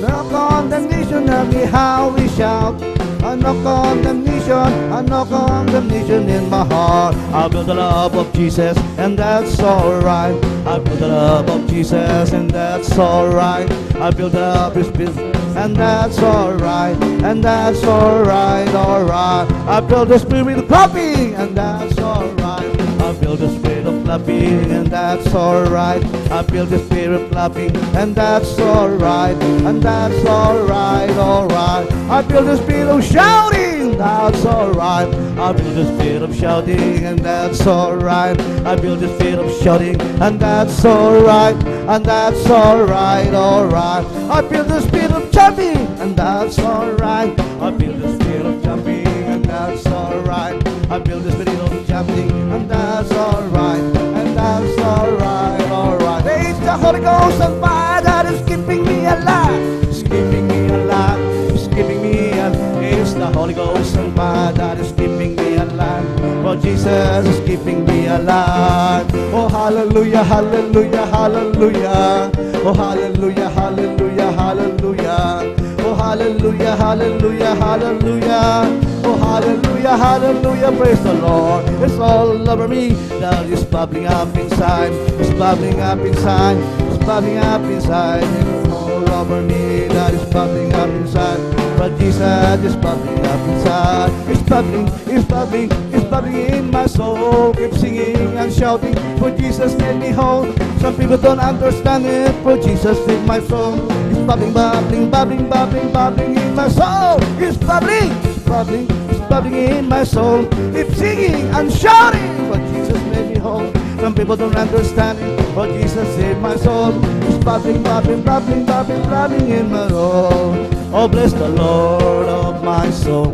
C: No condemnation, tell me how we shout. No condemnation, no condemnation in my heart. I feel the love of Jesus, and that's alright. I feel the love of Jesus, and that's alright. I feel the love of His Spirit, and that's alright, and that's alright, alright. I feel the Spirit clapping, and that's alright. I feel the Spirit of clapping, and that's alright. I feel the Spirit clapping, and that's alright, and that's alright, alright. I feel the Spirit of shouting, that's alright. I feel the Spirit of shouting, and that's alright. I feel the Spirit of shouting, and that's alright, and that's alright, alright. I feel the Spirit of jumping, and that's alright. I feel the Spirit of jumping, and that's alright. I feel the Spirit of jumping, and that's alright, and that's alright, alright. It's the Holy Ghost and fire that is keeping me alive, it's keeping me alive, it's keeping me alive. It's the Holy Ghost and fire that is keeping me alive. For Jesus is keeping me alive. Oh, hallelujah, hallelujah, hallelujah. Oh, hallelujah, hallelujah, hallelujah. Oh, hallelujah, hallelujah, hallelujah. Oh, hallelujah, hallelujah, praise the Lord. It's all over me that is bubbling up inside. It's bubbling up inside. It's bubbling up inside. It's all over me that is bubbling up inside. But Jesus is bubbling up inside. It's bubbling, it's bubbling, it's bubbling in my soul. Keep singing and shouting, for Jesus made me whole. Some people don't understand it, but Jesus saved my soul. It's bubbling, bubbling, bubbling, bubbling, bubbling in my soul. It's bubbling, it's bubbling, it's bubbling in my soul. Keep singing and shouting, but Jesus made me whole. Some people don't understand it, but Jesus saved my soul. It's bubbling, bubbling, bubbling, bubbling, bubbling in my soul. Oh, bless the Lord of my soul.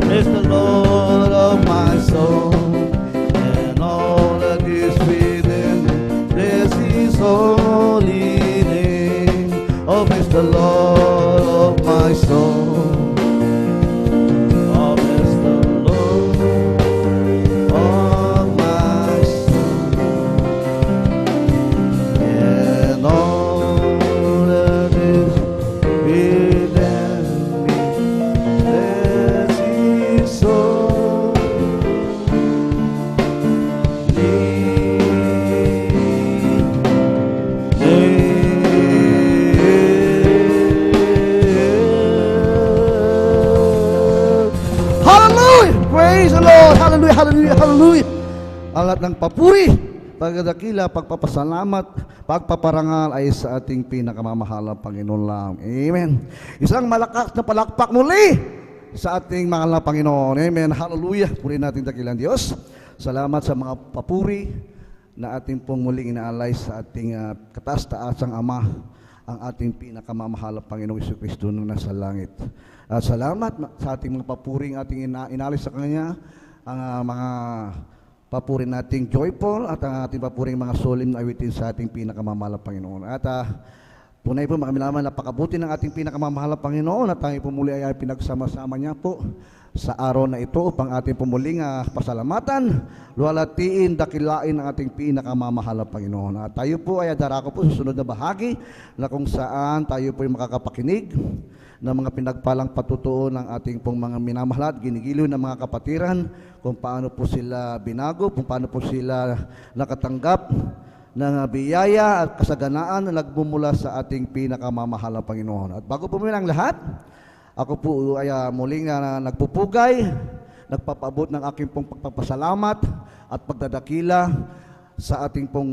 C: Bless the Lord of my soul. And all that is within me, bless His holy name. Oh, bless the Lord of my soul. Oh, bless the Lord of my soul. And all that is within me, bless His Hallelujah! Praise the Lord! Hallelujah! Hallelujah! Hallelujah! Ang lahat ng papuri, pagdadakila, pagpapasalamat, pagpaparangal ay sa ating pinakamamahal na Panginoon lang. Amen. Isang malakas na palakpak muli sa ating mahal na Panginoon. Amen. Hallelujah. Purihin natin dakilang Diyos. Salamat sa mga papuri na ating pong muling inaalay sa ating kataas-taasang Ama, ang ating pinakamamahal na Panginoong Jesucristo na nasa langit. At salamat sa ating mga papuring ating inaalay sa Kanya, ang mga papuri nating joyful at ang ating papuring mga solemn na awitin sa ating pinakamamahal na Panginoon. At tunay po, makamilaman, napakabuti ng ating pinakamamahal na Panginoon at tayo po muli ay pinagsama-sama niya po sa araw na ito upang ating pumuling pasalamatan, luwalhatiin, dakilain ang ating pinakamamahal na Panginoon. At tayo po ay darako po sa sunod na bahagi na kung saan tayo po ay makakapakinig ng mga pinagpalang patutuo ng ating pong mga minamahal at ginigiliw ng mga kapatiran, kung paano po sila binago, kung paano po sila nakatanggap ng biyaya at kasaganaan na nagmumula sa ating pinakamamahal na Panginoon. At bago po muna ang lahat, ako po ay muling nagpupugay, nagpapaabot ng aking pong pagpapasalamat at pagdadakila sa ating pong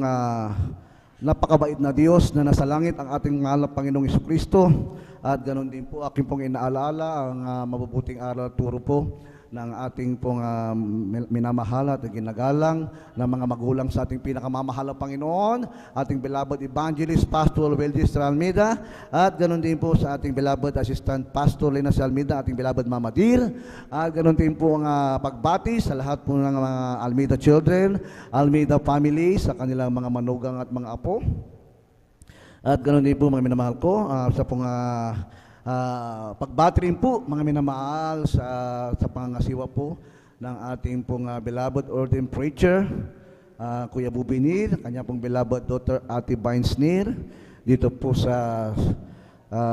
C: napakabait na Diyos na nasa langit, ang ating mahal na Panginoong Jesucristo. At ganoon din po aking pong inaalala ang mabubuting aral at turo po ng ating pong minamahal at ginagalang ng mga magulang sa ating pinakamamahal na Panginoon, ating beloved evangelist Pastor Weldis Almeida, at ganoon din po sa ating beloved assistant Pastor Lena Almeida, ating beloved Mama Dir, at ganoon din po ang pagbati sa lahat po ng mga Almeida children, Almeida family, sa kanilang mga manugang at mga apo. At ganoon din po mga minamahal ko sa pong pagbati rin po mga minamahal sa pangasiwa po ng ating pong beloved ordained preacher, Kuya Bubinir, kanya pong beloved daughter Ate Binesnir, dito po sa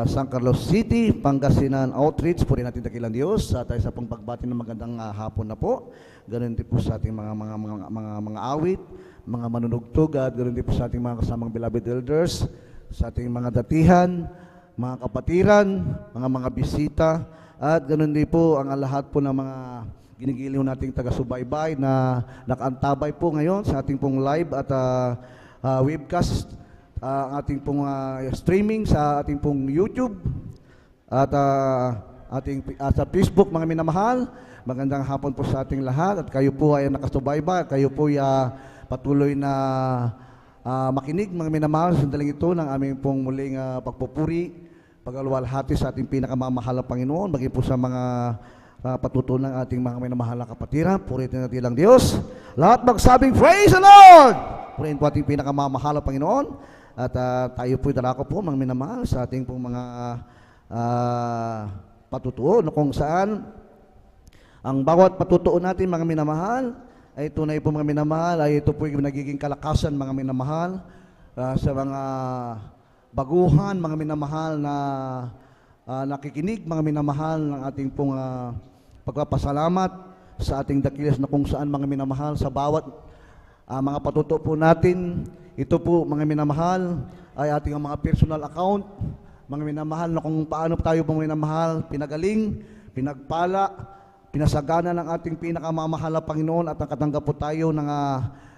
C: San Carlos City, Pangasinan Outreach. Purihin natin dakilang Diyos tayo sa pong pagbati ng magandang hapon na po. Ganoon din po sa ating mga awit, mga manunugtog, at ganoon din po sa ating mga kasamang beloved elders, sa ating mga datihan, mga kapatiran, mga bisita, at ganoon din po ang lahat po ng mga ginigiliw nating taga-subaybay na nakaantabay po ngayon sa ating pong live at webcast, ang ating pong streaming sa ating pong YouTube at sa Facebook. Mga minamahal, magandang hapon po sa ating lahat, at kayo po ay nakasubaybay, kayo po ay patuloy na makinig, mga minamahal, sandaling ito ng aming pong muling pagpupuri, pag-alwalhati sa ating pinakamamahal na Panginoon, bagay po sa mga patutuo ng ating mga minamahal na kapatiran. Purihin natin lang Diyos. Lahat magsabing, Praise the Lord! Purihin po ating pinakamamahal na Panginoon. At tayo po'y darako po, mga minamahal, sa ating pong mga patutuo, na kung saan ang bawat patutuo natin, mga minamahal, ay tunay po, mga minamahal, ay ito po'y nagiging kalakasan, mga minamahal, sa mga baguhan, mga minamahal na nakikinig, mga minamahal, ng ating pong pagpapasalamat sa ating dakilas na kung saan, mga minamahal, sa bawat mga patutuo po natin. Ito po, mga minamahal, ay ating mga personal account, mga minamahal, na kung paano tayo, mga minamahal, pinagaling, pinagpala, pinasagana ng ating pinakamamahal na Panginoon, at nakatanggap po tayo ng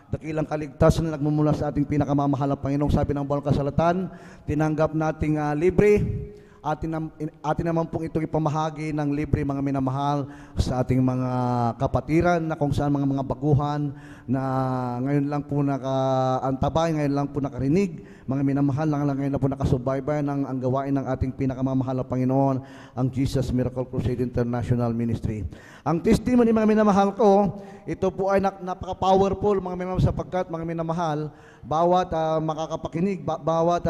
C: dakilang kaligtasan na nagmumula sa ating pinakamamahal na Panginoon. Sabi ng Banal Kasulatan, tinanggap nating libre, atin naman pong itong ipamahagi ng libre, mga minamahal, sa ating mga kapatiran, na kung saan mga baguhan na ngayon lang po nakaantabay, ngayon lang po nakarinig, mga minamahal, ngayon lang po nakasubaybay ng ang gawain ng ating pinakamamahal na Panginoon, ang Jesus Miracle Crusade International Ministry. Ang testimony, mga minamahal ko, ito po ay napaka-powerful, mga minamahal, sapagkat, mga minamahal, bawat makakapakinig, bawat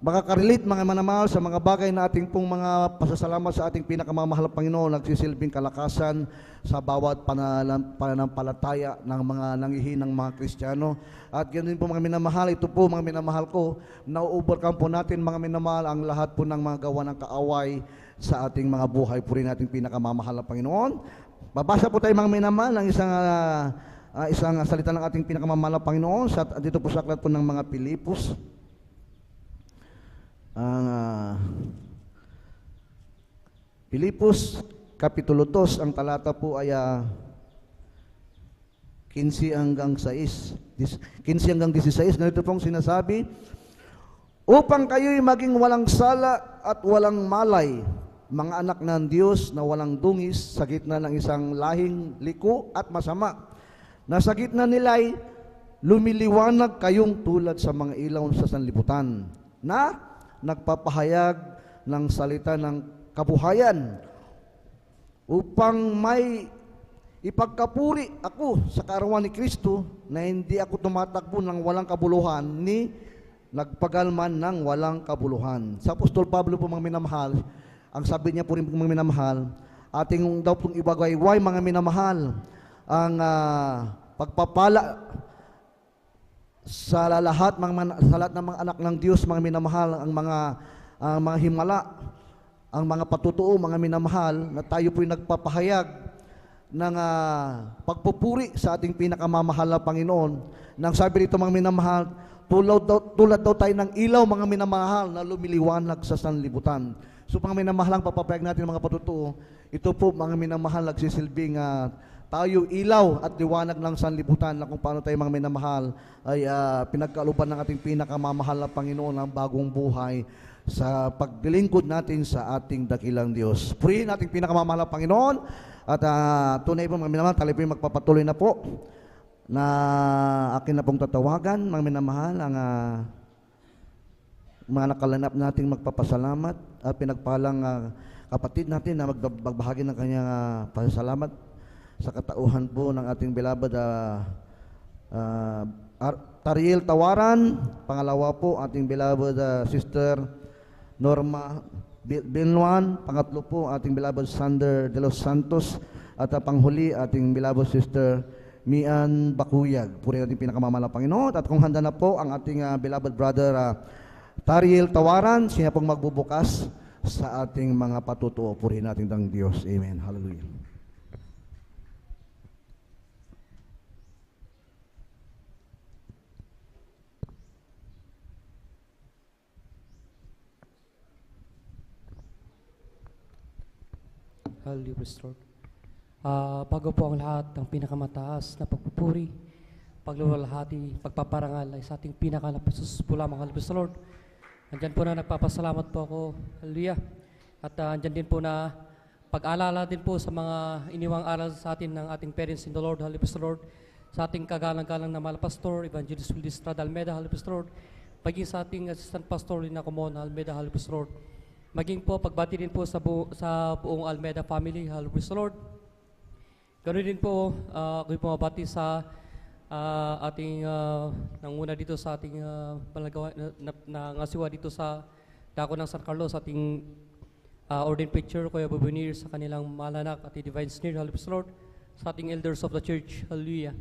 C: makaka-relate, mga manamahal, sa mga bagay na ating pong mga pasasalamat sa ating pinakamamahal na Panginoon, nagsisilbing kalakasan sa bawat pananampalataya ng mga nangihinang mga Kristiyano. At ganoon po, mga minamahal, ito po, mga minamahal ko, na-overcome po natin, mga minamahal, ang lahat po ng mga gawa ng kaaway sa ating mga buhay. Purihin natin pinakamamahal na Panginoon. Babasa po tayo, mga minamahal, ng isang salita ng ating pinakamamahal na Panginoon dito po sa aklat po ng mga Pilipos. Pilipos, Kapitulo 2, ang talata po ay 15 hanggang 16. 15 hanggang 16, ganito pong sinasabi, upang kayo'y maging walang sala at walang malay, mga anak ng Diyos na walang dungis sa gitna ng isang lahing liko at masama, na sa gitna nila'y lumiliwanag kayong tulad sa mga ilaw sa sanlibutan, na nagpapahayag ng salita ng kabuhayan, upang may ipagkapuri ako sa kaarawan ni Kristo, na hindi ako tumatakbo ng walang kabuluhan, ni nagpagalman ng walang kabuluhan. Sa Apostol Pablo po, mga minamahal, ang sabi niya po rin, mga minamahal, ating daw pong ibagayway, mga minamahal, ang pagpapala sa lahat ng mga anak ng Diyos, mga minamahal, ang mga himala, ang mga patutuo, mga minamahal, na tayo po'y nagpapahayag ng pagpupuri sa ating pinakamamahal na Panginoon. Nang sabi rito, mga minamahal, tulad daw tayo ng ilaw, mga minamahal, na lumiliwanag sa sanlibutan. So, mga minamahal, ang papapayag natin mga patutuo, ito po, mga minamahal, nagsisilbing tayo ilaw at liwanag ng sanlibutan, na kung paano tayo, mga minamahal, ay pinagkaluban ng ating pinakamamahal na Panginoon ang bagong buhay sa paglilingkod natin sa ating dakilang Diyos. Purihin nating pinakamamahal na Panginoon, at tunay po, mga minamahal, tayo po yung magpapatuloy na po, na akin na pong tatawagan, mga minamahal, ang mga nakalanap nating magpapasalamat at pinagpalang kapatid natin na magbahagi ng kanyang pasalamat sa katauhan po ng ating beloved Tariel Tawaran. Pangalawa po, ating beloved Sister Norma Binluan. Pangatlo po, ating beloved Sander de los Santos. At panghuli, ating beloved Sister Mian Bakuyag. Puri natin pinakamamahal na Panginoon. At kung handa na po ang ating beloved brother Tariel Tawaran, siya pong magbubukas sa ating mga patutuo. Purihin natin ng Diyos. Amen. Hallelujah.
D: Hallelujah, praise the Lord. Bago po ang lahat, ang pinakamataas na pagpupuri, pagluwalhati, pagpaparangal ay sa ating pinakalapisus po lamang. Hallelujah, praise the Lord. Andyan po na nagpapasalamat po ako. Hallelujah. At andyan din po na pag-alala din po sa mga iniwang aral sa atin ng ating parents in the Lord. Hallelujah, praise the Lord. Sa ating kagalang-galang na mahal pastor, Evangelist Willie Estrada Almeda. Hallelujah, praise the Lord. Maging sa ating assistant pastor, Lina Comon Almeda. Hallelujah, praise the Lord. Maging po, pagbati din po sa buong Almeda family. Hallelujah, praise the Lord. Ganoon din po, ako'y pumabati sa ating nanguna dito sa ating palagawa, nangasiwa dito sa dako ng San Carlos, ating ordained preacher, Kuya Bubunir, sa kanilang malanak at Divine Snare. Hallelujah, praise the Lord. Sa ating elders of the church. Hallelujah.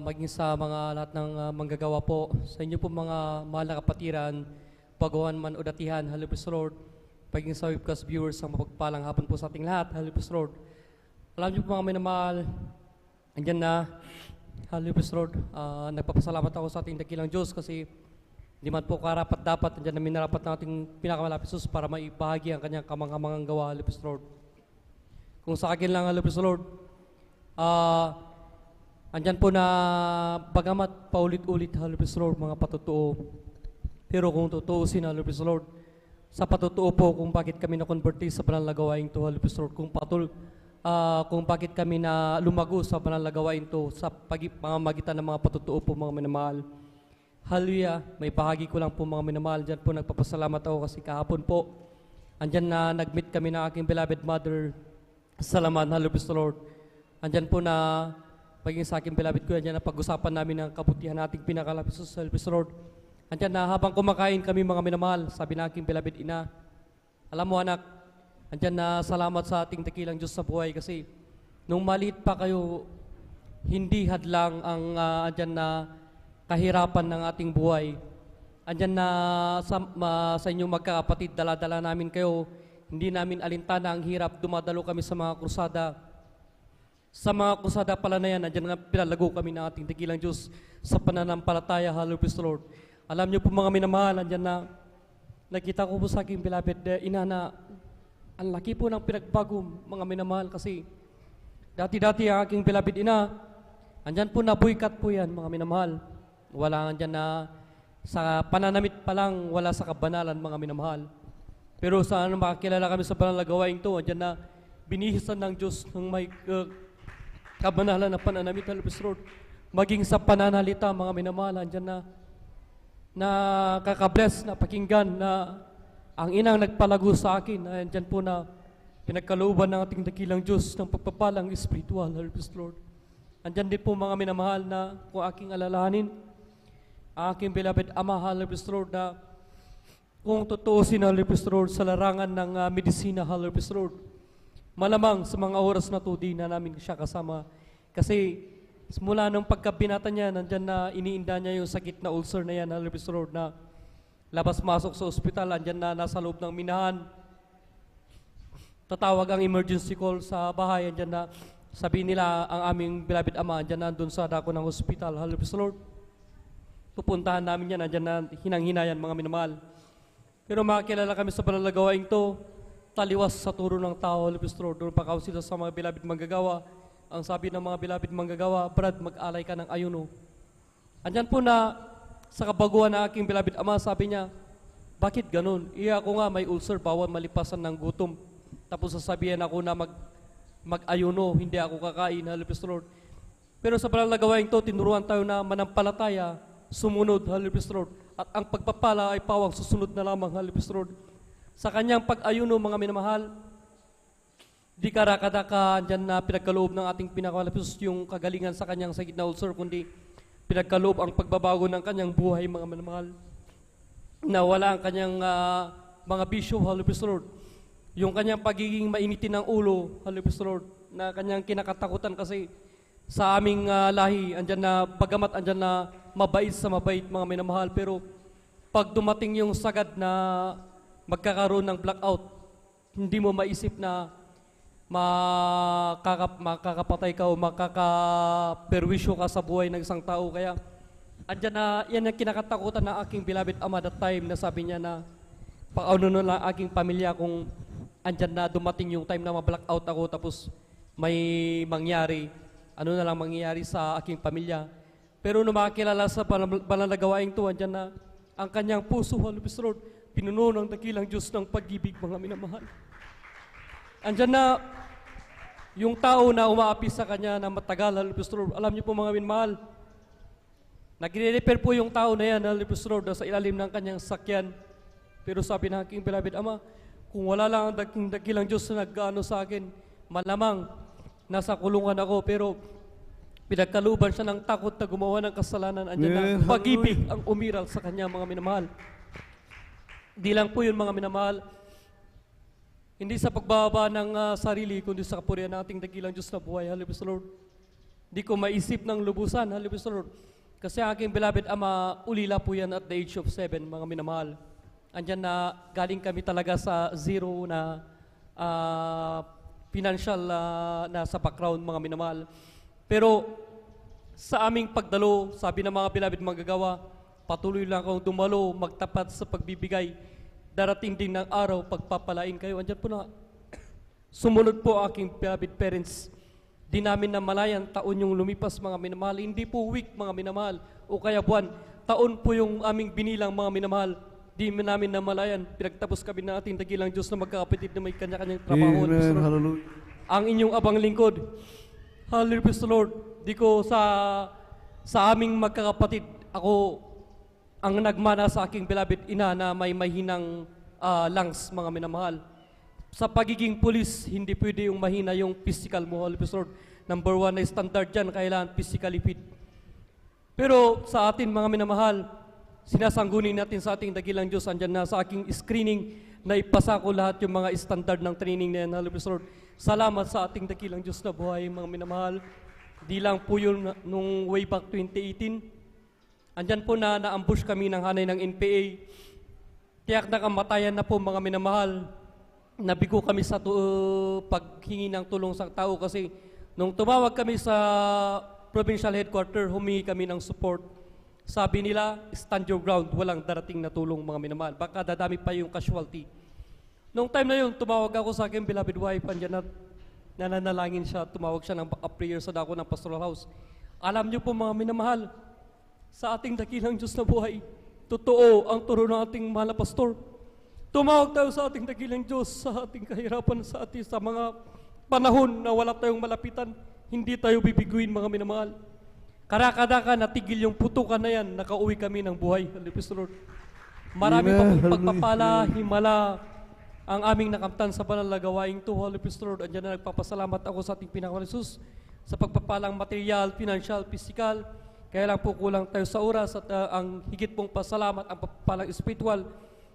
D: Maging sa mga lahat ng manggagawa po, sa inyo po mga mahal na kapatiran, pagawan man o datihan. Hallelujah, praise the Lord. Paging sa webcast viewers, ang mapagpalang hapon po sa ating lahat. Hallelujah, praise the Lord. Alam niyo po mga minamahal, andyan na, hallelujah, praise the Lord. Nagpapasalamat ako sa ating dakilang Diyos kasi di man po karapat dapat, andyan na minarapat ng ating pinakamalapit Sus para maibahagi ang kanyang kamanghamangang gawa. Hallelujah, praise the Lord. Kung sa akin lang, hallelujah, praise the Lord, andyan po na bagamat paulit-ulit, hallelujah, praise the Lord, mga patutuo. Pero kung tutuusin, hallelujah, praise the Lord, sa patutuo po kung bakit kami na-converti sa banal na gawain to, hallelujah, praise the Lord, kung bakit kami na lumago sa banal na gawain to sa pamamagitan ng mga patutuo po, mga minamahal. Hallelujah, may bahagi ko lang po, mga minamahal. Diyan po nagpapasalamat ako kasi kahapon po, andyan na nag-meet kami ng aking beloved mother sa Laman. Hallelujah, praise the Lord. Andyan po na paging sa aking beloved ko, andyan na pag-usapan namin ng kabutihan nating pinakalapit sa hallelujah, praise the Lord. Andyan na habang kumakain kami, mga minamahal, sabi na aking beloved ina, alam mo anak, andyan na salamat sa ating dakilang Diyos sa buhay kasi nung maliit pa kayo, hindi hadlang ang andyan na kahirapan ng ating buhay. Andyan na sa inyong magkakapatid, dala-dala namin kayo, hindi namin alintana ang hirap, dumadalo kami sa mga krusada. Sa mga krusada pala na yan, andyan na pinalago kami ng ating dakilang Diyos sa pananampalataya. Hallelujah, praise the Lord. Alam niyo po mga minamahal, andyan na nakita ko po sa aking beloved ina na ang laki po ng pinagbago, mga minamahal, kasi dati-dati ang aking beloved ina, andyan po na boycott po yan, mga minamahal. Wala andyan na Sa pananamit pa lang, wala sa kabanalan, mga minamahal. Pero sa makakilala kami sa banal na gawain to, andyan na binihisan ng Diyos ng may kabanalan na pananamit, Halibus Lord. Maging sa pananalita, mga minamahal, andyan na kakabless na pakinggan na ang inang nagpalago sa akin, andyan po na pinagkalooban ng ating dakilang Diyos ng pagpapalang espiritual, Halibus Lord. Andyan din po mga minamahal na kung aking alalahanin, aking beloved Ama, Halibus Lord, na kung tutuusin, Halibus Lord, sa larangan ng medisina, Halibus Lord, malamang sa mga oras na to, di na namin siya kasama. Kasi mula nung pagkabinata niya, nandyan na iniinda niya yung sakit na ulcer na yan, Halibus Lord, na labas-masok sa ospital, andyan na nasa loob ng minahan. Tatawag ang emergency call sa bahay, andyan na sabihin nila ang aming beloved Ama, andyan na doon sa dako ng ospital, Halibus Lord. Pupuntahan namin yan, andyan na hinang-hinayan, mga minamahal. Pero makakilala kami sa banal na gawain to, taliwas sa turo ng tao, Halibus Lord. Doon pakaw sila sa mga beloved manggagawa. Ang sabi ng mga beloved manggagawa, Brad, mag-alay ka ng ayuno. Andyan po na sa kabaguan na aking beloved Ama, sabi niya, bakit ganun? Iya ako nga may ulcer, bawal malipasan ng gutom. Tapos sasabihin ako na mag-ayuno, hindi ako kakain, Halibus Lord. Pero sa banal na gawain to, tinuruan tayo na manampalataya, sumunod, Halibus Lord. At ang pagpapala ay pawang susunod na lamang, Halibus Lord. Sa kanyang pag-ayuno, mga minamahal, di karakadaka dyan na pinagkaloob ng ating pinakalapos yung kagalingan sa kanyang sakit na ulcer, kundi pinagkaloob ang pagbabago ng kanyang buhay, mga minamahal. Na wala ang kanyang mga bisyo, Halibus Lord. Yung kanyang pagiging mainitin ng ulo, Halibus Lord, na kanyang kinakatakutan kasi sa aming lahi, andyan na, bagamat andyan na mabait sa mabait, mga minamahal, pero pag dumating yung sagad na magkakaroon ng blackout, hindi mo maisip na makakapatay ka o makakaperwisyo ka sa buhay ng isang tao. Kaya andyan na, yan ang kinakatakutan ng aking beloved Ama that time na sabi niya na paano na lang aking pamilya kung andyan na dumating yung time na ma-blackout ako tapos may mangyari, ano na lang mangyayari sa aking pamilya. Pero nung makakilala sa banal na gawain to, andyan na ang kanyang puso, Halibus Lord, pinuno ng dakilang Diyos ng pag-ibig, mga minamahal. Andyan na yung tao na umaapi sa kanya na matagal, Halibus Lord. Alam niyo po, mga minamahal, nagre-repair po yung tao na yan, Halibus Lord, sa ilalim ng kanyang sakyan. Pero sabi ng aking beloved Ama, kung wala lang ang dakilang Diyos na nag-ano sa akin, malamang nasa kulungan ako, pero pinagkaluban siya ng takot na gumawa ng kasalanan. Andyan na pag-ibig ang umiral sa kanya, mga minamahal. Di lang po yun, mga minamahal. Hindi sa pagbababa ng sarili, kundi sa kapurihan ng ating dakilang Diyos na buhay, Halibus Lord. Di ko maisip ng lubusan, Halibus Lord. Kasi aking beloved Ama, ulila po yan at the age of 7, mga minamahal. Andyan na galing kami talaga sa zero na financial na sa background, mga minamahal. Pero sa aming pagdalo, sabi ng mga beloved manggagawa, patuloy lang akong dumalo, magtapat sa pagbibigay. Darating din ng araw, pagpapalain kayo. Andyan po na, sumunod po aking beloved parents. Di namin namalayan, taon yung lumipas, mga minamahal. Hindi po week, mga minamahal, o kaya buwan. Taon po yung aming binilang, mga minamahal. Di namin namalayan, pinagtapos kami na ating dakilang Diyos na magkakapatid na may kanya-kanyang trabaho.
C: Amen. Hallelujah.
D: Ang inyong abang lingkod, Hallelujah, Lord. Di ko sa aming magkakapatid, ako ang nagmana sa aking beloved ina na may mahinang lungs, mga minamahal. Sa pagiging pulis, hindi pwede yung mahina yung physical mo, Hallelujah, Lord. Number 1 na standard dyan, kailangan physically fit. Pero sa atin, mga minamahal, sinasanggunin natin sa ating dakilang Diyos, andyan na sa aking screening, na ipasa ko lahat yung mga standard ng training na yan, Hallelujah, Lord. Salamat sa ating dakilang Diyos na buhay, mga minamahal. Di lang po yun nung way back 2018. Andyan po na naambush kami ng hanay ng NPA. Tiyak na kamatayan na po, mga minamahal. Nabigo kami sa paghingi ng tulong sa tao kasi nung tumawag kami sa provincial headquarter, humingi kami ng support. Sabi nila, stand your ground, walang darating na tulong, mga minamahal. Baka dadami pa yung casualty. Noong time na yun, tumawag ako sa aking beloved wife, andyan na nananalangin siya, tumawag siya ng backup prayer sa dako ng pastoral house. Alam niyo po, mga minamahal, sa ating dakilang Diyos na buhay, totoo ang turo ng ating mahal na pastor. Tumawag tayo sa ating dakilang Diyos sa ating kahirapan, sa mga panahon na wala tayong malapitan. Hindi tayo bibiguin, mga minamahal. Karakadaka, natigil yung putukan na yan, nakauwi kami ng buhay. Hallelujah, Lord. Marami pa pong pagpapala, himala ang aming nakamtan sa banal na gawaing to. Hallelujah, Lord. Andiyan na nagpapasalamat ako sa ating pinakawalang Jesus sa pagpapalang material, financial, physical. Kaya lang po kulang tayo sa oras at ang higit pong pasalamat, ang pagpapalang spiritual.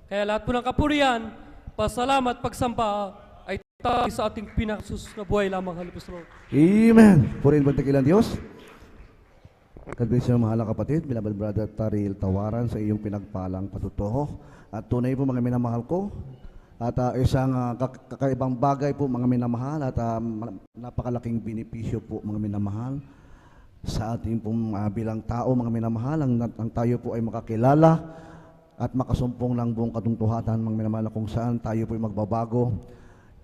D: Kaya lahat po ng kapurihan, pasalamat, pagsamba ay tayo sa ating pinakasus na buhay lamang. Hallelujah, Lord.
C: Amen. Purihin po ang dakilang Diyos. Kadbisyon mahal na kapatid, binabad brother Taril Tawaran sa iyong pinagpalang patutuho. At tunay po mga minamahal ko. At isang kakaibang bagay po mga minamahal at napakalaking benepisyo po mga minamahal sa ating pong bilang tao mga minamahal. Ang tayo po ay makakilala at makasumpong ng buong katungtuhatan mga minamahal kung saan tayo po ay magbabago.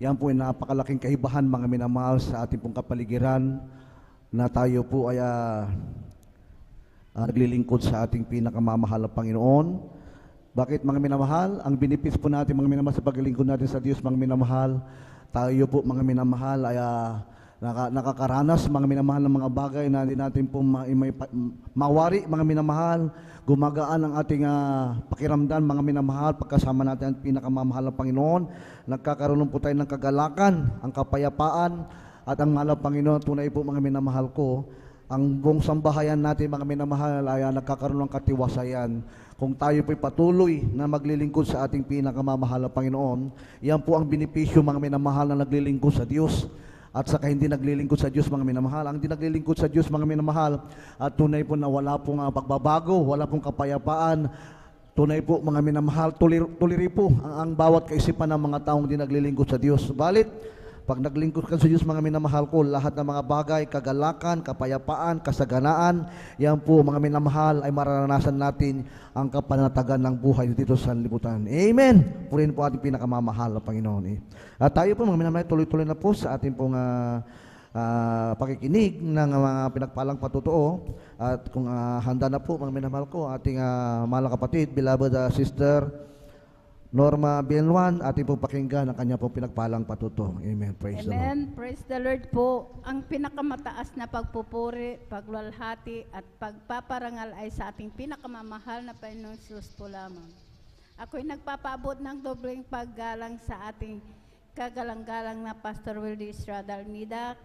C: Yan po ay napakalaking kaibahan mga minamahal sa ating pong kapaligiran na tayo po ay naglilingkod sa ating pinakamamahal na Panginoon. Bakit mga minamahal? Ang benefits po natin mga minamahal sa paglilingkod natin sa Diyos mga minamahal, tayo po mga minamahal ay nakakaranas mga minamahal ng mga bagay na hindi natin po mawari mga minamahal. Gumagaan ang ating pakiramdam mga minamahal pagkasama natin ang pinakamamahal na Panginoon. Nagkakaroon po tayo ng kagalakan, ang kapayapaan at ang mahal na Panginoon. Tunay po mga minamahal ko, ang buong sambahayan natin mga minamahal ay nagkakaroon ng katiwasayan. Kung tayo po'y patuloy na maglilingkod sa ating pinakamamahal na Panginoon, yan po ang benepisyo mga minamahal na naglilingkod sa Diyos. At saka hindi naglilingkod sa Diyos mga minamahal. Ang hindi naglilingkod sa Diyos mga minamahal, at tunay po na wala pong pagbabago, wala pong kapayapaan. Tunay po mga minamahal, tuliri po ang bawat kaisipan ng mga taong hindi naglilingkod sa Diyos. Subalit, pag naglingkod ka sa Diyos mga minamahal ko, lahat ng mga bagay, kagalakan, kapayapaan, kasaganaan, yan po mga minamahal ay mararanasan natin ang kapanatagan ng buhay dito sa libutan. Amen! Purihin po ating pinakamamahal na Panginoon. At tayo po mga minamahal, tuloy-tuloy na po sa ating pong pakikinig ng mga pinagpalang patutuo. At kung handa na po mga minamahal ko, ating mahal na kapatid, beloved sister Norma Bienwan, ating pong pakinggan ang kanya pong pinagpalang patuto. Amen. Praise the Lord.
E: Amen. Praise the Lord po. Ang pinakamataas na pagpupuri, pagluwalhati at pagpaparangal ay sa ating pinakamamahal na Panginoong Jesus po lamang. Ako'y nagpapaabot ng dobleng paggalang sa ating kagalang-galang na Pastor Wildy Estrada Almeida.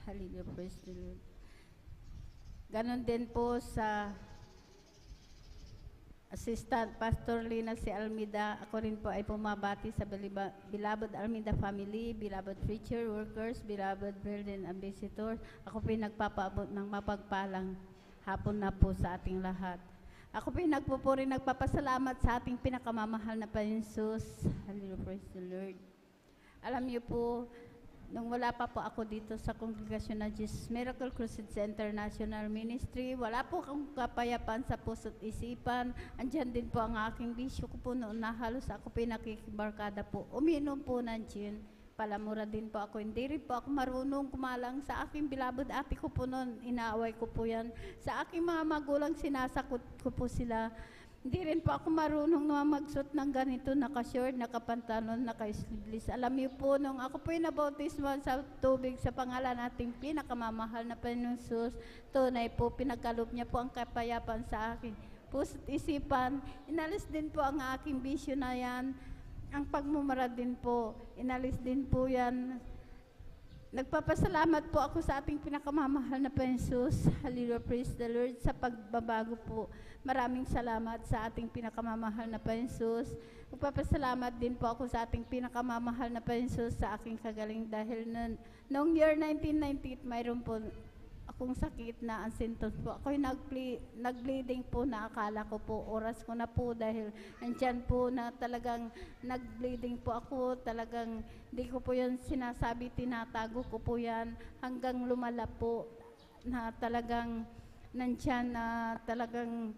E: Hallelujah. Praise the Lord. Ganon din po sa Assistant Pastor Lina C. Almeida. Ako rin po ay pumabati sa beloved Almeida family, beloved preacher, workers, beloved Berlin ambassadors. Ako po nagpapaabot ng mapagpalang hapon na po sa ating lahat. Ako po nagpupuri, nagpapasalamat sa ating pinakamamahal na Panginoon Jesus. Hallelujah, praise the Lord. Alam niyo po, nung wala pa po ako dito sa Kongregasyon ng Jesus Miracle Crusade International Ministry, wala po akong kapayapaan sa puso't isipan. Andyan din po ang aking bisyo ko po noon na halos ako pinakikibarkada po. Uminom po ng gin. Palamura din po ako. Hindi rin po ako marunong kumalang sa aking bilabod ate ko po noon. Inaaway ko po yan. Sa aking mga magulang, sinasakot ko po sila. Hindi rin po ako marunong na magsuot ng ganito, naka-short, naka-pantalon, naka-sleeveless. Alam niyo po, nung ako po yung nabautisman sa tubig sa pangalan nating pinakamamahal na Panginoon Jesus, tunay po, pinagkaloob niya po ang kapayapaan sa akin. Puso't isipan, inalis din po ang aking bisyo na yan. Ang pagmumara din po, inalis din po yan. Nagpapasalamat po ako sa ating pinakamamahal na Panginoon Jesus. Hallelujah, praise the Lord, sa pagbabago po. Maraming salamat sa ating pinakamamahal na Panginoon Jesus. Nagpapasalamat din po ako sa ating pinakamamahal na Panginoon Jesus sa aking kagaling dahil noong year 1998, mayroon po akong sakit na ang symptoms po. Ako'y nag-bleeding po na akala ko po, oras ko na po dahil andyan po na talagang nag-bleeding po ako. Talagang di ko po yan sinasabi, tinatago ko po yan hanggang lumala po na talagang nandyan na talagang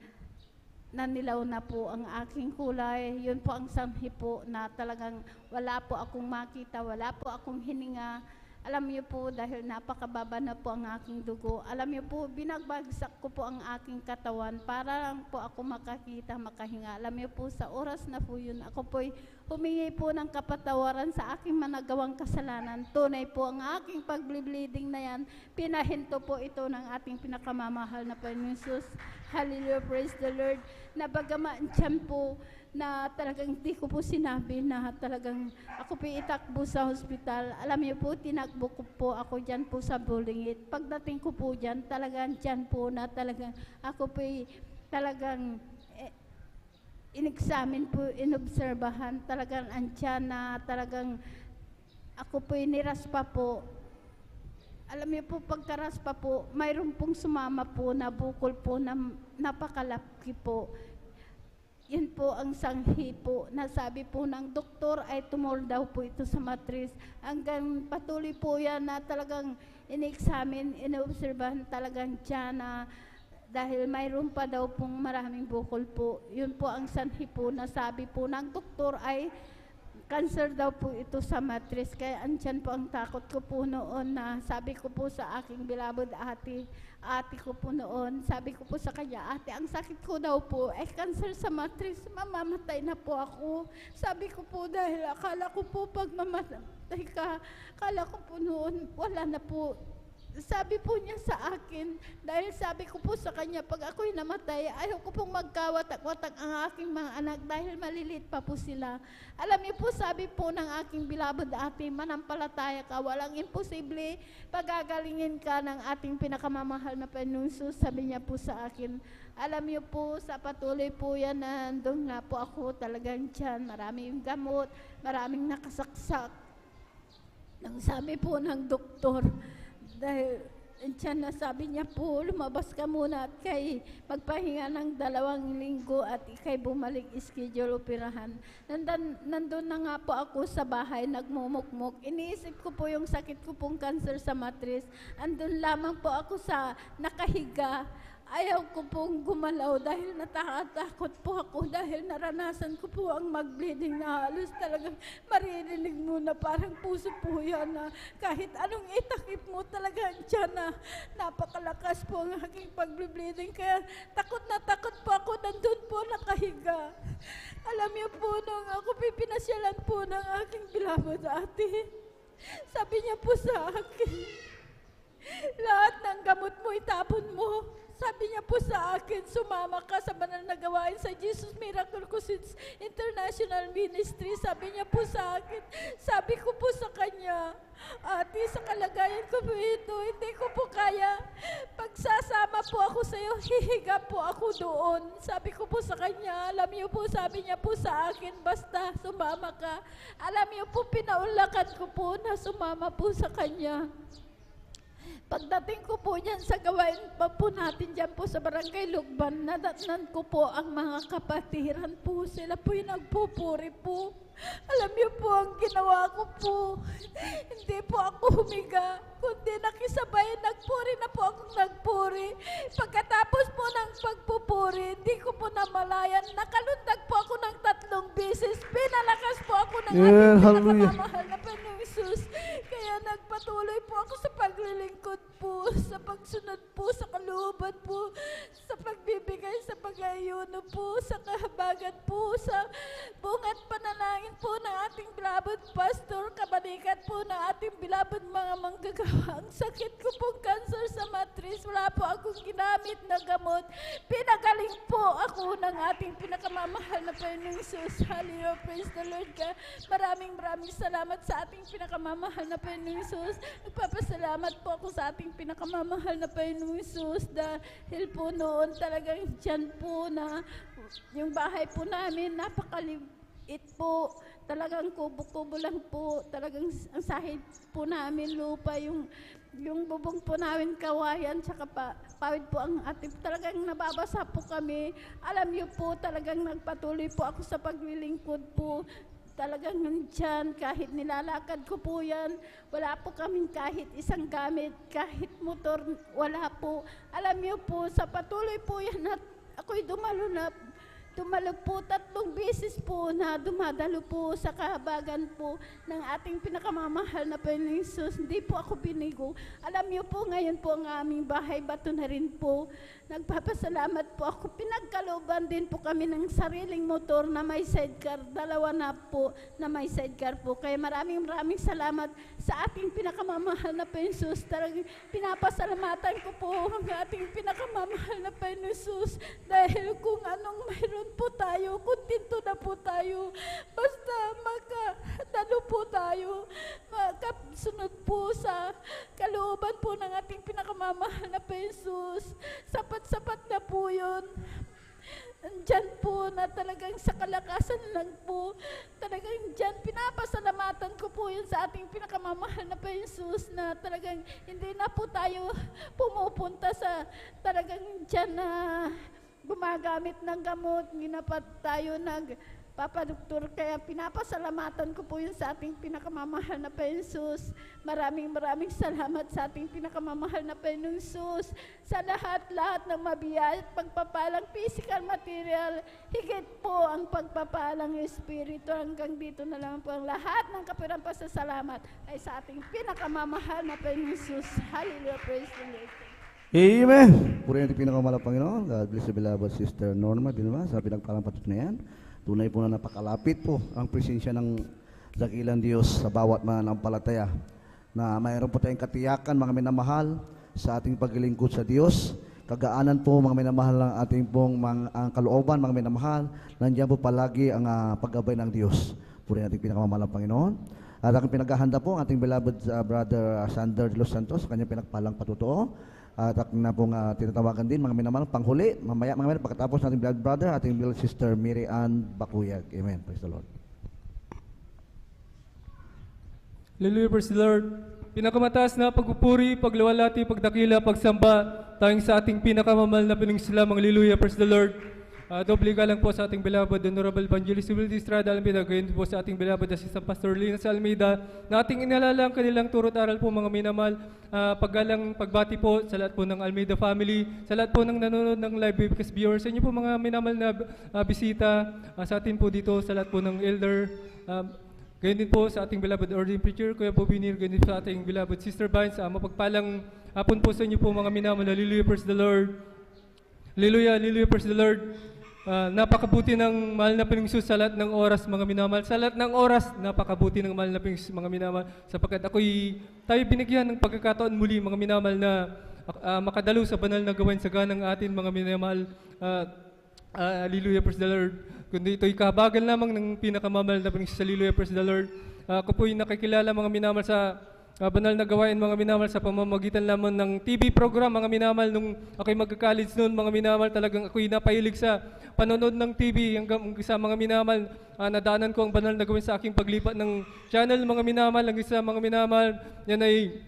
E: nanilaw na po ang aking kulay. Yun po ang sanhi po na talagang wala po akong makita, wala po akong hininga. Alam niyo po, dahil napakababa na po ang aking dugo, alam niyo po, binagbagsak ko po ang aking katawan para lang po ako makakita, makahinga. Alam niyo po, sa oras na po yun, ako po'y humingi po ng kapatawaran sa aking managawang kasalanan. Tunay po ang aking pag-bleeding na yan. Pinahinto po ito ng ating pinakamamahal na Panginoon Jesus. Hallelujah, praise the Lord. Na bagaman dyan po, na talagang hindi ko po sinabi na talagang ako po itakbo sa hospital. Alam niyo po, tinakbo ko po ako dyan po sa Bulingit. Pagdating ko po dyan, talagang dyan po na talagang ako po talagang in-examine po, inobserbahan. Talagang andyan na talagang ako po niraspa po. Alam niyo po, pagkaraspa po, mayroon pong sumama po na bukol po na napakalaki po. Yan po ang sanghi po. Nasabi po ng doktor ay tumor daw po ito sa matris. Hanggang patuloy po yan na talagang in-examine, in-obserbahan talagang dyan na dahil mayroon pa daw pong maraming bukol po. Yun po ang sanhi po. Nasabi po ng doktor ay cancer daw po ito sa matris. Kaya andyan po ang takot ko po noon na sabi ko po sa aking beloved ate ko po noon, sabi ko po sa kanya, ate, ang sakit ko daw po ay cancer sa matris, mamamatay na po ako. Sabi ko po dahil akala ko po pag mamatay ka, akala ko po noon wala na po. Sabi po niya sa akin, dahil sabi ko po sa kanya, pag ako'y namatay, ayaw ko pong magkawatak-watak ang aking mga anak dahil malilit pa po sila. Alam niyo po, sabi po ng aking beloved ate, manampalataya ka, walang imposible, pagagalingin ka ng ating pinakamamahal na Panginoon Jesus, sabi niya po sa akin. Alam niyo po, sa patuloy po yan, nandun nga po ako talagang dyan, maraming gamot, maraming nakasaksak. Nang sabi po ng doktor, dahil tiyan na sabi niya po, lumabas ka muna at kay magpahinga ng 2 linggo at ikay bumalik schedule operahan. Nandun na nga po ako sa bahay, nagmumukmuk. Iniisip ko po yung sakit ko pong cancer sa matris. Andun lamang po ako sa nakahiga. Ayaw ko pong gumalaw dahil natatakot po ako dahil naranasan ko po ang mag-bleeding na halos talagang maririnig mo na parang puso po yan na kahit anong itakip mo talaga dyan na napakalakas po ang aking pag-bleeding. Kaya takot na takot po ako, nandun po nakahiga. Alam niyo po, nung ako pinasyalan po ng aking beloved ate, sabi niya po sa akin, lahat ng gamot mo itapon mo. Sabi niya po sa akin, sumama ka sa banal na gawain sa Jesus Miracle Crusades International Ministry. Sabi niya po sa akin, sabi ko po sa kanya, ate, sa kalagayan ko po ito, hindi ko po kaya. Pagsasama po ako sa iyo, hihiga po ako doon. Sabi ko po sa kanya, alam niyo po, sabi niya po sa akin, basta sumama ka. Alam niyo po, pinaulakan ko po na sumama po sa kanya. Pagdating ko po dyan sa gawain pa po natin dyan po sa Barangay Lugban, nadatnan ko po ang mga kapatiran po. Sila po yung nagpupuri po. Alam niyo po ang ginawa ko po. Hindi po ako humiga, kundi nakisabay, nagpuri na po akong nagpuri. Pagkatapos po ng pagpupuri, hindi ko po namalayan, nakalundag po ako ng 3 beses. Pinalakas po ako ng ating pinakamamahal na Panginoong Jesus. Kaya nagpatuloy po ako sa paglilingkod po, sa pagsunod po, sa kalooban po, sa pagbibigay, sa pag-ayuno po, sa kahabagan po, sa bungat panalangin po ng ating beloved pastor, kabalikat po ng ating beloved mga manggagawa. Ang sakit ko pong cancer sa matris, wala po akong ginamit na gamot. Pinagaling po ako ng ating pinakamamahal na Panginoong Jesus. Hallelujah, praise the Lord ka. Maraming salamat sa ating pinakamamahal na Panginoong Jesus. Nagpapasalamat po ako sa ating pinakamamahal na Panginoong Jesus dahil po noon talagang dyan po na yung bahay po namin napakaliit po, talagang kubo-kubo lang po, talagang ang sahid po namin lupa, yung bubong po namin kawayan, tsaka pawid po ang ating, talagang nababasa po kami. Alam niyo po, talagang nagpatuloy po ako sa paglilingkod po. Talagang nandyan, kahit nilalakad ko po yan, wala po kaming kahit isang gamit, kahit motor, wala po. Alam niyo po, sa patuloy po yan at ako'y dumalo na Dumalo po 3 beses po na dumadalo po sa kahabagan po ng ating pinakamamahal na Panginoong Hesus. Hindi po ako binigo. Alam niyo po, ngayon po ang aming bahay, bato na rin po. Nagpapasalamat po ako. Pinagkalooban din po kami ng sariling motor na may sidecar. 2 na po na may sidecar po. Kaya maraming salamat sa ating pinakamamahal na Panginoong Hesus. Talagang pinapasalamatan ko po ang ating pinakamamahal na Panginoong Hesus. Dahil kung anong mayroon po tayo, kontento na po tayo. Basta makadalo po tayo. Makasunod po sa kalooban po ng ating pinakamamahal na Panginoong Hesus. Sapat na po yun. Diyan po na talagang sa kalakasan lang po. Talagang diyan, pinapasalamatan ko po yun sa ating pinakamamahal na Panginoong Hesus na talagang hindi na po tayo pumupunta sa talagang diyan na gumagamit ng gamot, ginapat tayo nagpapadoktor. Kaya pinapasalamatan ko po yun sa ating pinakamamahal na Panginoong Hesus. Maraming salamat sa ating pinakamamahal na Panginoong Hesus. Sa lahat ng mabiyayat, pagpapalang physical, material, higit po ang pagpapalang espiritu. Hanggang dito na lang po ang lahat ng kapirang pasasalamat ay sa ating pinakamamahal na Panginoong Hesus. Hallelujah, praise the Lord.
C: Amen. Purihin natin pinakamalap Panginoon. God bless you, beloved Sister Norma. Diba? Sa pinagpalang patot na yan. Tunay po na napakalapit po ang presensya ng dakilang Diyos sa bawat mananampalataya. Na mayroon po tayong katiyakan, mga minamahal, sa ating paglilingkod sa Diyos. Kagaanan po, mga minamahal, ng ating pong ang kalooban, mga minamahal. Nandiyan po palagi ang paggabay ng Diyos. Purihin natin pinakamamal ang Panginoon. At aking pinaghahanda po ang ating beloved brother Sander de Los Santos, kanyang pinagpalang patutuo. At aking na pong tinatawagan din, mga minamahal, panghuli, mamaya, mga minamahal, pagkatapos ng ating beloved brother, ating beloved sister Mary Ann Bakuyag. Amen. Praise the Lord.
B: Hallelujah, praise the Lord. Pinakamataas na pagpupuri, pagluwalhati, pagdakila, pagsamba, tayong sa ating pinakamamahal na Panginoon. Hallelujah, praise the Lord. Doble galang po sa ating beloved Honorable Evangelist Wildy Estrada Almeida, gayon po sa ating beloved Assistant Pastor Lina Almeida, na ating inalala ang kanilang turot aral po, mga minamahal. Paggalang pagbati po sa lahat po ng Almeida family, sa lahat po ng nanonood ng live webcast viewers, sa inyo po mga minamahal na bisita, sa atin po dito, sa lahat po ng elder, gayon din po sa ating beloved ordained preacher, Kuya Bobby Nir, gayon din sa ating beloved Sister Vines. Mapagpalang hapon po sa inyo po, mga minamahal. Hallelujah, praise the Lord. Hallelujah, hallelujah, praise the Lord. Napakabuti ng mahal na Panginoong Hesus sa lahat ng oras, mga minamahal. Sa lahat ng oras, napakabuti ng mahal na Panginoong Hesus, mga minamahal. Sapagkat tayo binigyan ng pagkakataon muli, mga minamahal, na makadalo sa banal na gawain sa ganang atin, mga minamahal. Hallelujah, praise the Lord. Kundi ito'y kahabagan lamang ng pinakamamahal na Panginoong Hesus. Hallelujah, praise the Lord. Ako po'y nakikilala, mga minamahal, sa banal na gawain, mga minamahal, sa pamamagitan lamang ng TV program, mga minamahal. Nung ako'y magka-college noon, mga minamahal, talagang ako'y napahilig sa panonood ng TV. Hanggang sa mga minamahal, nadaanan ko ang banal na gawain sa aking paglipat ng channel, mga minamahal. Hanggang sa mga minamahal, yan ay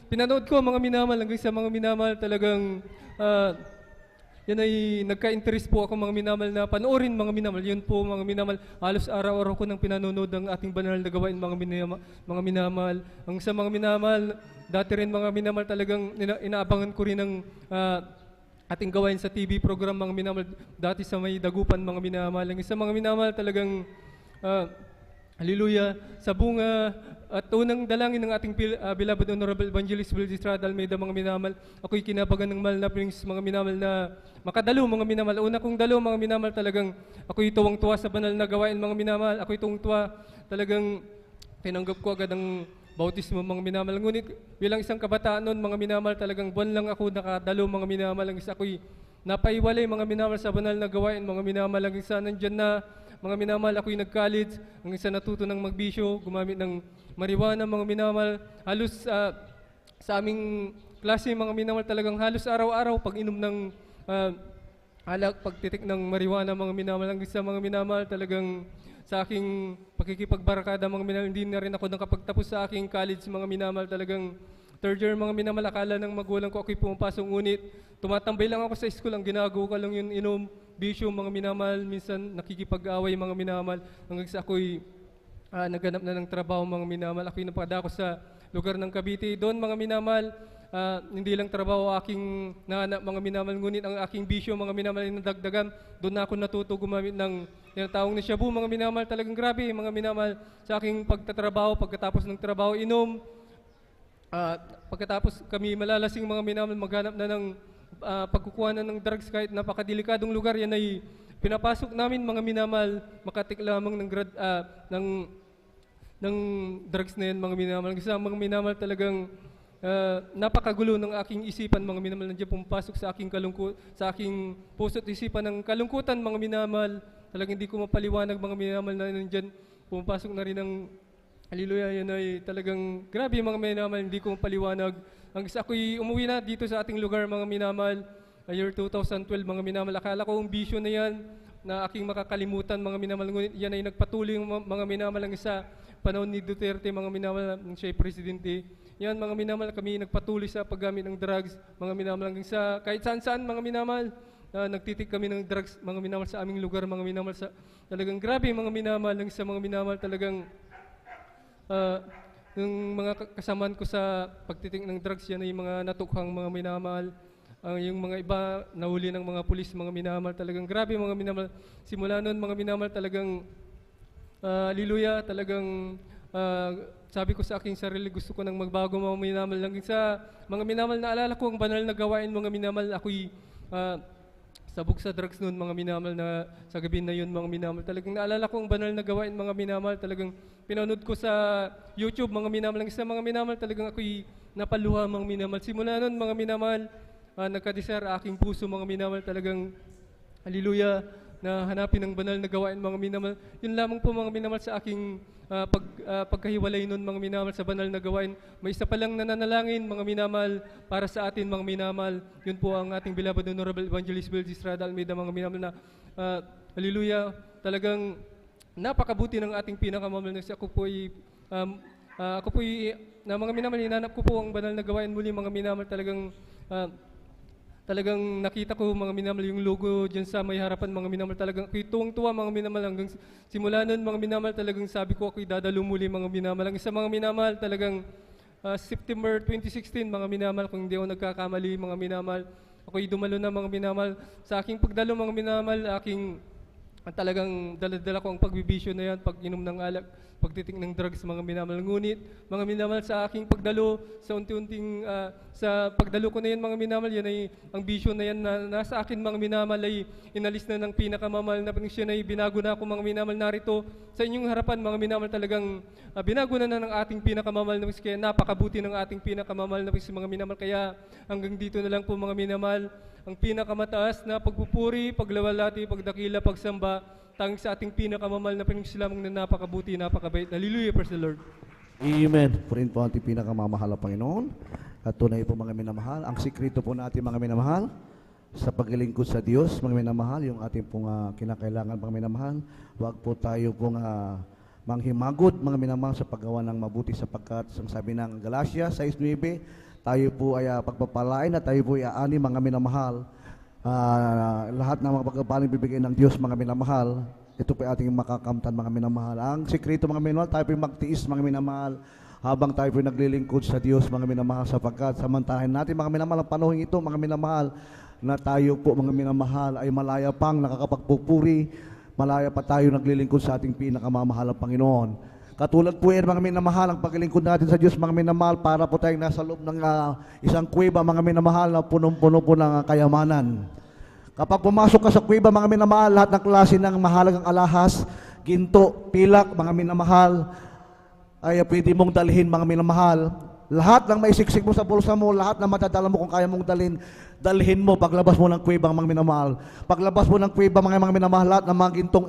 B: pinanood ko, mga minamahal. Hanggang sa mga minamahal, talagang yan ay nagka-interest po ako, mga minamahal, na panoorin, mga minamahal. Yun po, mga minamahal, halos araw-araw ko nang pinanonood ng ating banal na gawain, mga minamahal. Ang sa mga minamahal, dati rin, mga minamahal, talagang inaabangan ko rin ng ating gawain sa TV program, mga minamahal, dati sa may dagupan, mga minamahal. Ang sa mga minamahal, talagang hallelujah, sa bunga at unang dalangin ng ating beloved Honorable Evangelist Wildy Estrada Almeida, mga minamahal, ako'y kinabagan ng mahal na Panginoon, mga minamahal, na makadalo, mga minamahal. Una kong dalo, mga minamahal, talagang ako'y tuwang-tuwa sa banal na gawain, mga minamahal. Ako'y tuwang-tuwa, talagang tinanggap ko agad ang bautismo, mga minamahal. Ngunit bilang isang kabataan noon, mga minamahal, talagang buwan lang ako nakadalo, mga minamahal. Ang isa ako'y napaiwalay, mga minamahal, sa banal na gawain, mga minamahal. Ang isa nandyan na, mga minamahal, ako'y nag-college. Ang isa natuto ng magbisyo, gumamit ng marijuana, mga minamahal. Halos sa aming klase, mga minamahal, talagang halos araw-araw pag-inom ng alak, pagtitik ng marijuana, mga minamahal. Ang isa, mga minamahal, talagang sa aking pakikipagbarakada, mga minamahal, hindi na rin ako nakapagtapos sa aking college, mga minamahal. Talagang third year, mga minamahal, akala ng magulang ko ako'y pumapasok, ngunit tumatambay lang ako sa school. Ang ginagawa ko lang yun, inom, bisyo, mga minamahal. Minsan nakikipag-away, mga minamahal. Hanggang sa ako'y naghanap na ng trabaho, mga minamahal. Ako'y napadako sa lugar ng Cavite. Doon, mga minamahal, hindi lang trabaho aking nahanap mga minamahal, ngunit ang aking bisyo mga minamahal ay nadagdagan. Doon na ako natuto gumamit ng tinatawag na shabu mga minamahal. Talagang grabe mga minamahal sa aking pagtatrabaho, pagkatapos ng trabaho inom. Pagkatapos kami malalasing mga minamahal, maghanap na ng pagkukuha na ng drugs kahit napakadelikadong lugar. Yan ay pinapasok namin mga minamahal, makatik lamang ng drugs na yan mga minamahal. Kasi mga minamahal talagang napakagulo ng aking isipan mga minamahal. Nandiyan pumapasok sa aking sa aking puso at isipan ng kalungkutan mga minamahal. Talagang hindi ko mapaliwanag mga minamahal na nandiyan pumapasok na rin ng hallelujah. Yan ay talagang grabe mga minamahal, hindi ko mapaliwanag. Ang isa ako'y umuwi na dito sa ating lugar mga minamahal, year 2012 mga minamahal. Akala ko ang bisyo na yan na aking makakalimutan mga minamahal. Ngunit yan ay nagpatuloy mga minamahal. Ang isa panahon ni Duterte mga minamahal, nung siya ay presidente. Yan mga minamahal, kami nagpatuloy sa paggamit ng drugs mga minamahal. Hanggang sa kahit saan-saan mga minamahal, nagtitik kami ng drugs mga minamahal sa aming lugar mga minamahal. Talagang grabe mga minamahal. Hanggang sa mga minamahal talagang yung mga kasamaan ko sa pagtitik ng drugs, yan ay mga natukhang mga minamahal. Yung mga iba nahuli ng mga pulis mga minamahal. Talagang grabe mga minamahal. Simula noon mga minamahal talagang hallelujah, talagang sabi ko sa aking sarili, gusto ko nang magbago mga minamahal. Hanggang sa mga minamahal, naalala ko ang banal na gawain mga minamahal. Ako'y sabog sa drugs noon mga minamahal, na sa gabi na yun mga minamahal. Talagang naalala ko ang banal na gawain mga minamahal. Talagang pinanood ko sa YouTube mga minamahal. Hanggang sa mga minamahal, talagang ako'y napaluha mga minamahal. Simula noon mga minamahal, nagkadesire aking puso mga minamahal. Talagang hallelujah, na hanapin ang banal na gawain mga minamahal. Yun lamang po mga minamahal sa aking pagkahiwalay nun mga minamahal sa banal na gawain. May isa pa lang nananalangin mga minamahal para sa atin mga minamahal. Yun po ang ating beloved Honorable Evangelist Bill Estrada Almeida mga minamahal, na hallelujah, talagang napakabuti ng ating pinakamamahal. Ako po na mga minamahal, hinanap ko po ang banal na gawain muli mga minamahal. Talagang nakita ko mga minamahal yung logo dyan sa may harapan mga minamahal. Talagang ako'y tuwang-tuwa mga minamahal. Hanggang simula nun mga minamahal, talagang sabi ko ako'y dadalo muli mga minamahal. Hanggang sa mga minamahal, talagang September 2016 mga minamahal, kung hindi ako nagkakamali mga minamahal, ako'y dumalo na mga minamahal. Sa aking pagdalo mga minamahal, talagang dala-dala ko ang pagbibisyo na yan, pag-inom ng alak, pagtitik ng drugs mga minamahal. Ngunit mga minamahal, sa aking pagdalo, sa unti-unting sa pagdalo ko na yan mga minamahal, yan ay ang bisyo na yan na nasa akin mga minamahal ay inalis na ng pinakamamahal na Panginoon. Ay binago na ako mga minamahal. Narito sa inyong harapan mga minamahal, talagang binago na ng ating pinakamamahal na Panginoon. Kaya napakabuti ng ating pinakamamahal na Panginoon mga minamahal. Kaya hanggang dito na lang po mga minamahal, ang pinakamataas na pagpupuri, paglawalhati, pagdakila, pagsamba, tanging sa ating pinakamamahal na Panginoon lamang na napakabuti, napakabait. Hallelujah, praise the Lord.
C: Amen. Purin po ating pinakamamahal na Panginoon. At tunay po mga minamahal, ang sikreto po natin mga minamahal, sa paglilingkod sa Diyos mga minamahal, yung ating pong kinakailangan mga minamahal, huwag po tayo pong manghimagod mga minamahal sa paggawa ng mabuti, sapagkat ang sabi ng Galatia 6:9, tayo po ay pagpapalain at tayo po ay aani mga minamahal. Lahat ng mga pagpapaling bibigay ng Diyos mga minamahal, ito po ating makakamtan mga minamahal. Ang sikreto mga minamahal, tayo po magtiis mga minamahal habang tayo po naglilingkod sa Diyos mga minamahal, sapagkat samantalahin natin mga minamahal ang panahon ito mga minamahal, na tayo po mga minamahal ay malaya pang nakakapagpupuri, malaya pa tayo naglilingkod sa ating pinakamamahal na Panginoon. Katulad po yan mga minamahal, ang paglilingkod natin sa Diyos mga minamahal, para po tayong nasa loob ng isang kuweba mga minamahal na punong-puno po ng kayamanan. Kapag pumasok ka sa kuweba mga minamahal, lahat ng klase ng mahalagang alahas, ginto, pilak mga minamahal, ay pwede mong dalhin mga minamahal. Lahat ng maisiksik mo sa bulsa mo, lahat ng matadala mo kung kaya mong dalhin mo paglabas mo ng kuweba mga minamahal. Paglabas mo ng kuweba mga minamahal, lahat ng mga gintong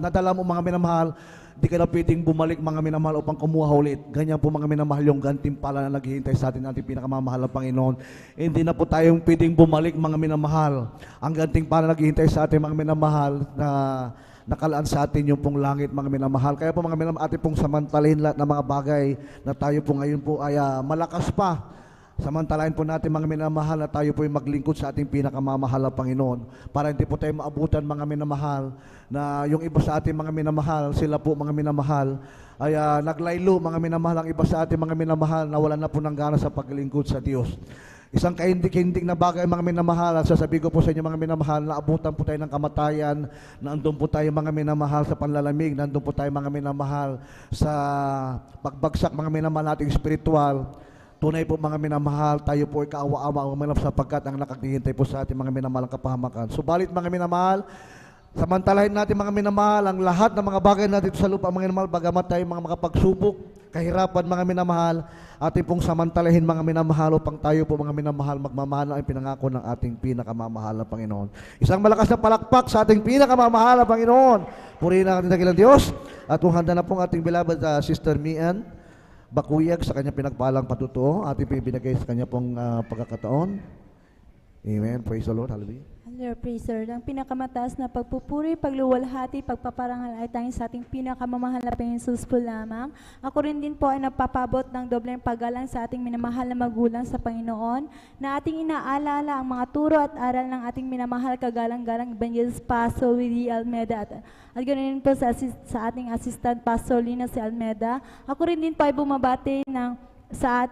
C: nadala mo mga minamahal, di ka na pwedeng bumalik mga minamahal upang kumuha ulit. Ganyan po mga minamahal yung gantimpala na naghihintay sa atin ating pinakamamahal na Panginoon. Hindi na po tayong pwedeng bumalik mga minamahal. Ang gantimpala na naghihintay sa atin mga minamahal, na nakalaan sa atin yung pong langit mga minamahal. Kaya po mga minamahal, atin pong samantalin lahat ng mga bagay na tayo po ngayon po ay malakas pa. Samantalahin po natin mga minamahal na tayo po ay maglingkod sa ating pinakamamahal na Panginoon para hindi po tayo maabutan mga minamahal na yung iba sa ating mga minamahal, sila po mga minamahal ay naglaylo mga minamahal ang iba sa ating mga minamahal na wala na po ng gana sa paglingkod sa Diyos. Isang kahindik-hindik na bagay mga minamahal, sasabihin ko po sa inyo mga minamahal, na abutan po tayo ng kamatayan, na andun po tayo mga minamahal sa panlalamig, na andun po tayo mga minamahal sa pagbagsak mga minamahal nating espiritual. Tunay po mga minamahal, tayo po ay kaawa-awa sapagkat ang nakaghihintay po sa ating mga minamahal ang kapahamakan. Subalit mga minamahal, samantalahin natin mga minamahal ang lahat ng mga bagay natin sa lupa mga minamahal, bagamat tayo mga makapagsubok, kahirapan mga minamahal, ating pong samantalahin mga minamahal upang tayo po mga minamahal magmamahal ang pinangako ng ating pinakamamahal na Panginoon. Isang malakas na palakpak sa ating pinakamamahal na Panginoon. Purihin ang ating dakilang Diyos at kung handa na pong ating beloved Sister Mian Bakuyag sa kanyang pinagpalang patutuo, ating pinibinigay sa kanya pong pagkakataon. Amen. Praise the Lord. Hallelujah.
F: Hallelujah, praise the Lord. Ang pinakamataas na pagpupuri, pagluwalhati, pagpaparangal ay tanging sa ating pinakamamahal na Panginoon Jesus po lamang. Ako rin din po ay napapabot ng dobleng paggalang sa ating minamahal na magulang sa Panginoon, na ating inaalala ang mga turo at aral ng ating minamahal kagalang-galang Evangelist Pastor Willie Almeda at ganoon din po sa ating assistant Pastor Lina si Almeda. Ako rin din po ay bumabati sa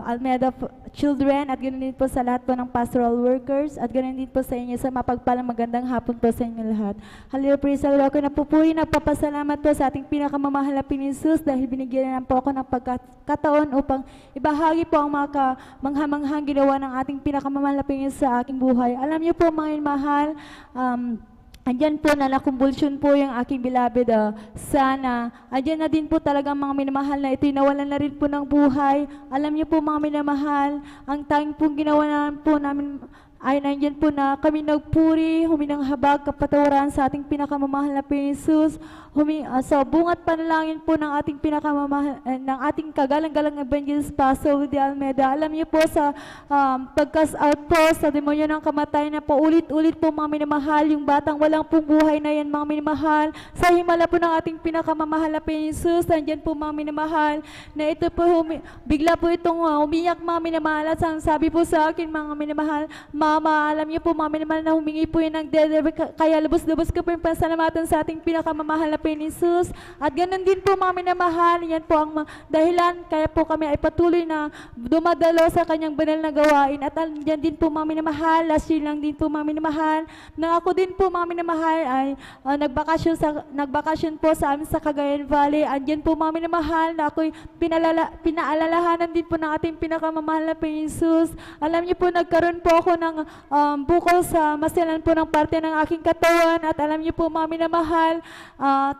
F: Almeda Children at ganoon din po sa lahat po ng pastoral workers at ganoon din po sa inyo sa mapagpalang magandang hapon po sa inyo lahat. Hallelujah, praise the Lord. Ako napupuri, nagpapasalamat po sa ating pinakamamahal na Panginoon dahil binigyan na po ako ng pagkataon upang ibahagi po ang mga manghamanghang ginawa ng ating pinakamamahal na Panginoon sa aking buhay. Alam niyo po mga mahal, andyan po na nakumbulsyon po yung aking beloved sana. Andyan na din po talaga mga minamahal na ito'y nawalan na rin po ng buhay. Alam niyo po mga minamahal, ang tanging pong ginawa na po namin ay nandyan po na kami nagpuri, huminang habag kapatawaran sa ating pinakamamahal na Jesus, sa bungat panalangin po ng ating pinakamamahal, ng ating kagalang-galang Evangelist Pastor Willie Almeda. Alam niyo po sa pag-cast out po sa demonyo ng kamatayan na paulit-ulit po mga minamahal, yung batang walang pong buhay na yan mga minamahal, sa himala po ng ating pinakamamahal na Jesus, nandyan po mga minamahal, na ito po bigla po itong umiyak mga minamahal at sabi po sa akin mga minamahal, Mama, alam niyo po mga minamahal na humingi po yun ng delivery, kaya lubos-lubos ko po yung pasalamatan sa ating pinakamamahal na Jesus. At ganun din po mga minamahal, yan po ang dahilan kaya po kami ay patuloy na dumadalo sa kanyang banal na gawain. At yan din po mga minamahal, last year lang din po mga minamahal, na ako din po mga minamahal ay nagbakasyon po sa amin sa Cagayan Valley. Andyan po mga minamahal na ako'y pinaalalahanan din po ng ating pinakamamahal na Jesus. Alam niyo po, nagkaroon po ako ng bukol sa masilan po ng parte ng aking katawan at alam niyo po mga minamahal,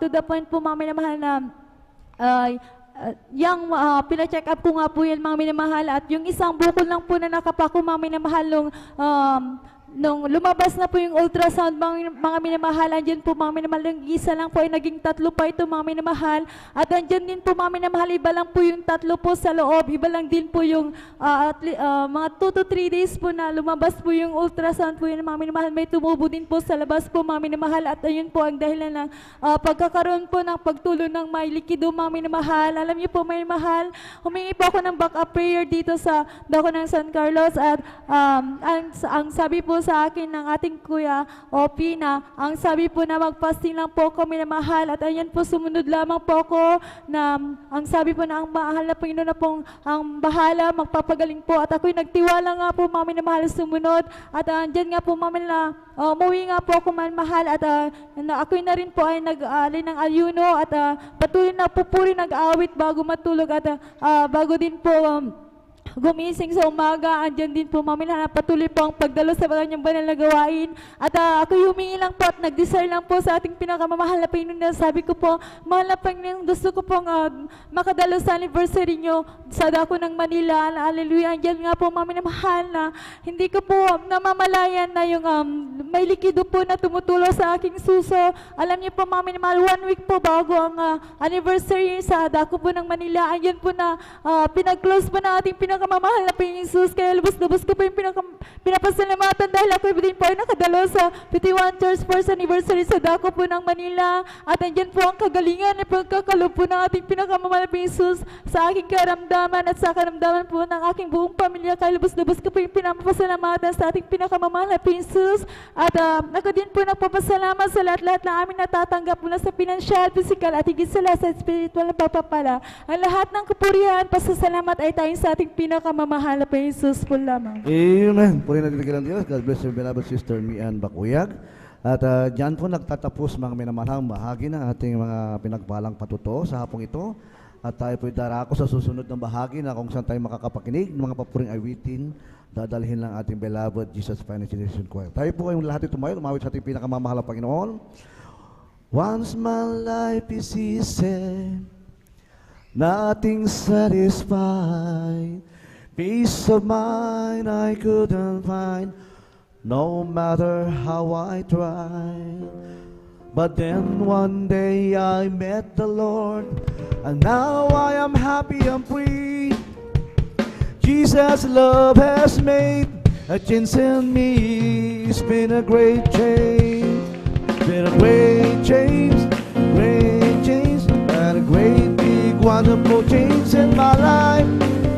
F: to the point po mga minamahal na yung pina-check up ko nga po yan mga minamahal at yung isang bukol lang po na nakapako mga minamahal nung lumabas na po yung ultrasound mga minamahal, andyan po mga minamahal, yung isa lang po ay naging 3 pa ito mga minamahal at andyan din po mga minamahal, iba lang po yung 3 po sa loob, iba lang din po yung mga 2 to 3 days po na lumabas po yung ultrasound po yun mga minamahal, may tumubo din po sa labas po mga minamahal at ayun po ang dahilan ng pagkakaroon po ng pagtulo ng may likido mga minamahal. Alam niyo po mga minamahal, humingi po ako ng backup prayer dito sa dako ng San Carlos at ang sabi po sa akin ng ating kuya Opi na ang sabi po na mag-fasting lang po ako minamahal at ayan po sumunod lamang po ako na ang sabi po na ang mahal na Panginoon na pong ang bahala magpapagaling po at ako'y nagtiwala nga po mga minamahal sumunod at andyan nga po mga na umuwi nga po ako minamahal at ako'y na rin po ay nag-alin ng ayuno at patuloy na pupuri nag-awit bago matulog at bago din po gumising sa umaga, andyan din po mami na patuloy po ang pagdalo sa kanyang banal na gawain. At ako humingi lang po at nag-desire lang po sa ating pinakamamahal na Panginoon na sabi ko po, mahal na Panginoon, gusto ko pong makadalo sa anniversary nyo sa dako ng Manila. Hallelujah. Andyan nga po mami na mahal na hindi ko po namamalayan na yung may likido po na tumutulo sa aking suso. Alam niyo po mami na mahal, 1 week po bago ang anniversary sa dako po ng Manila. Andyan po na pinag-close po na ating pinakamamahal pinakamamahal na Panginoong Jesus. Kaya lubos-lubos ko po yung pinapasalamatan dahil ako din po ay nakadalo sa 51 Church First Anniversary sa Daco po ng Manila. At andyan po ang kagalingan at pagkakalob po ng ating pinakamamahal na Panginoong Jesus sa aking karamdaman at sa karamdaman po ng aking buong pamilya. Kaya lubos-lubos ko po yung pinapasalamatan sa ating pinakamamahal na Panginoong Jesus. At ako din po nagpapasalamat sa lahat-lahat na aming natatanggap mula sa financial, physical at higit sa lahat sa spiritual na pagpapala. Ang lahat ng kapurihan, pasasalamat ay tayong sa ating pinakamamahal na Panginoong Jesus po lamang.
C: Amen. Puri natin ang Diyos. God bless you, beloved sister Mian Bakuyag. At dyan po nagtatapos mga minamahal bahagi ng ating mga pinagpalang patuto sa hapong ito. At tayo po'y darako sa susunod ng bahagi na kung saan tayo makakapakinig ng mga papuring awitin, dadalhin lang ating beloved Jesus Finest Generation Choir. Tayo po kayong lahat tumayo, umawit sa ating pinakamamahal na Panginoon. Once my life is easy, nothing satisfied, peace of mind I couldn't find, no matter how I tried. But then one day I met the Lord, and now I am happy and free. Jesus' love has made a change in me. It's been a great change, been a great change, and a great big wonderful change in my life.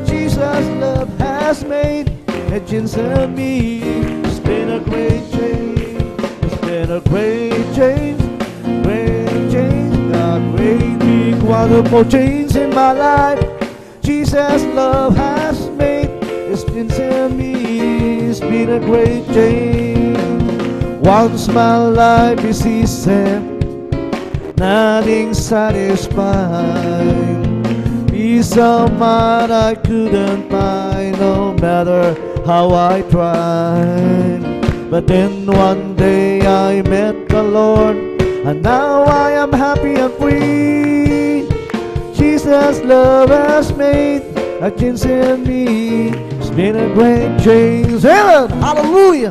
C: Jesus' love has made a change in me. It's been a great change, it's been a great change, a great big wonderful change in my life. Jesus' love has made a change in me. It's been a great change. Once my life is easy, nothing satisfied. Peace of mind I couldn't find, no matter how I tried. But then one day I met the Lord, and now I am happy and free. Jesus' love has made a change in me. It's been a great change. Hallelujah!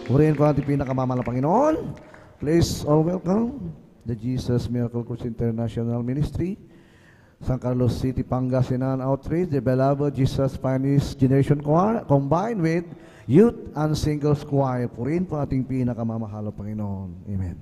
C: Purihin ko natin pinakamamahal na Panginoon. Please all welcome the Jesus Miracle Course International Ministry, San Carlos City, Pangasinan Outreach, the beloved Jesus Finest Generation Choir, combined with Youth and Singles Choir. Purihin po ating pinakamamahal na Panginoon. Amen.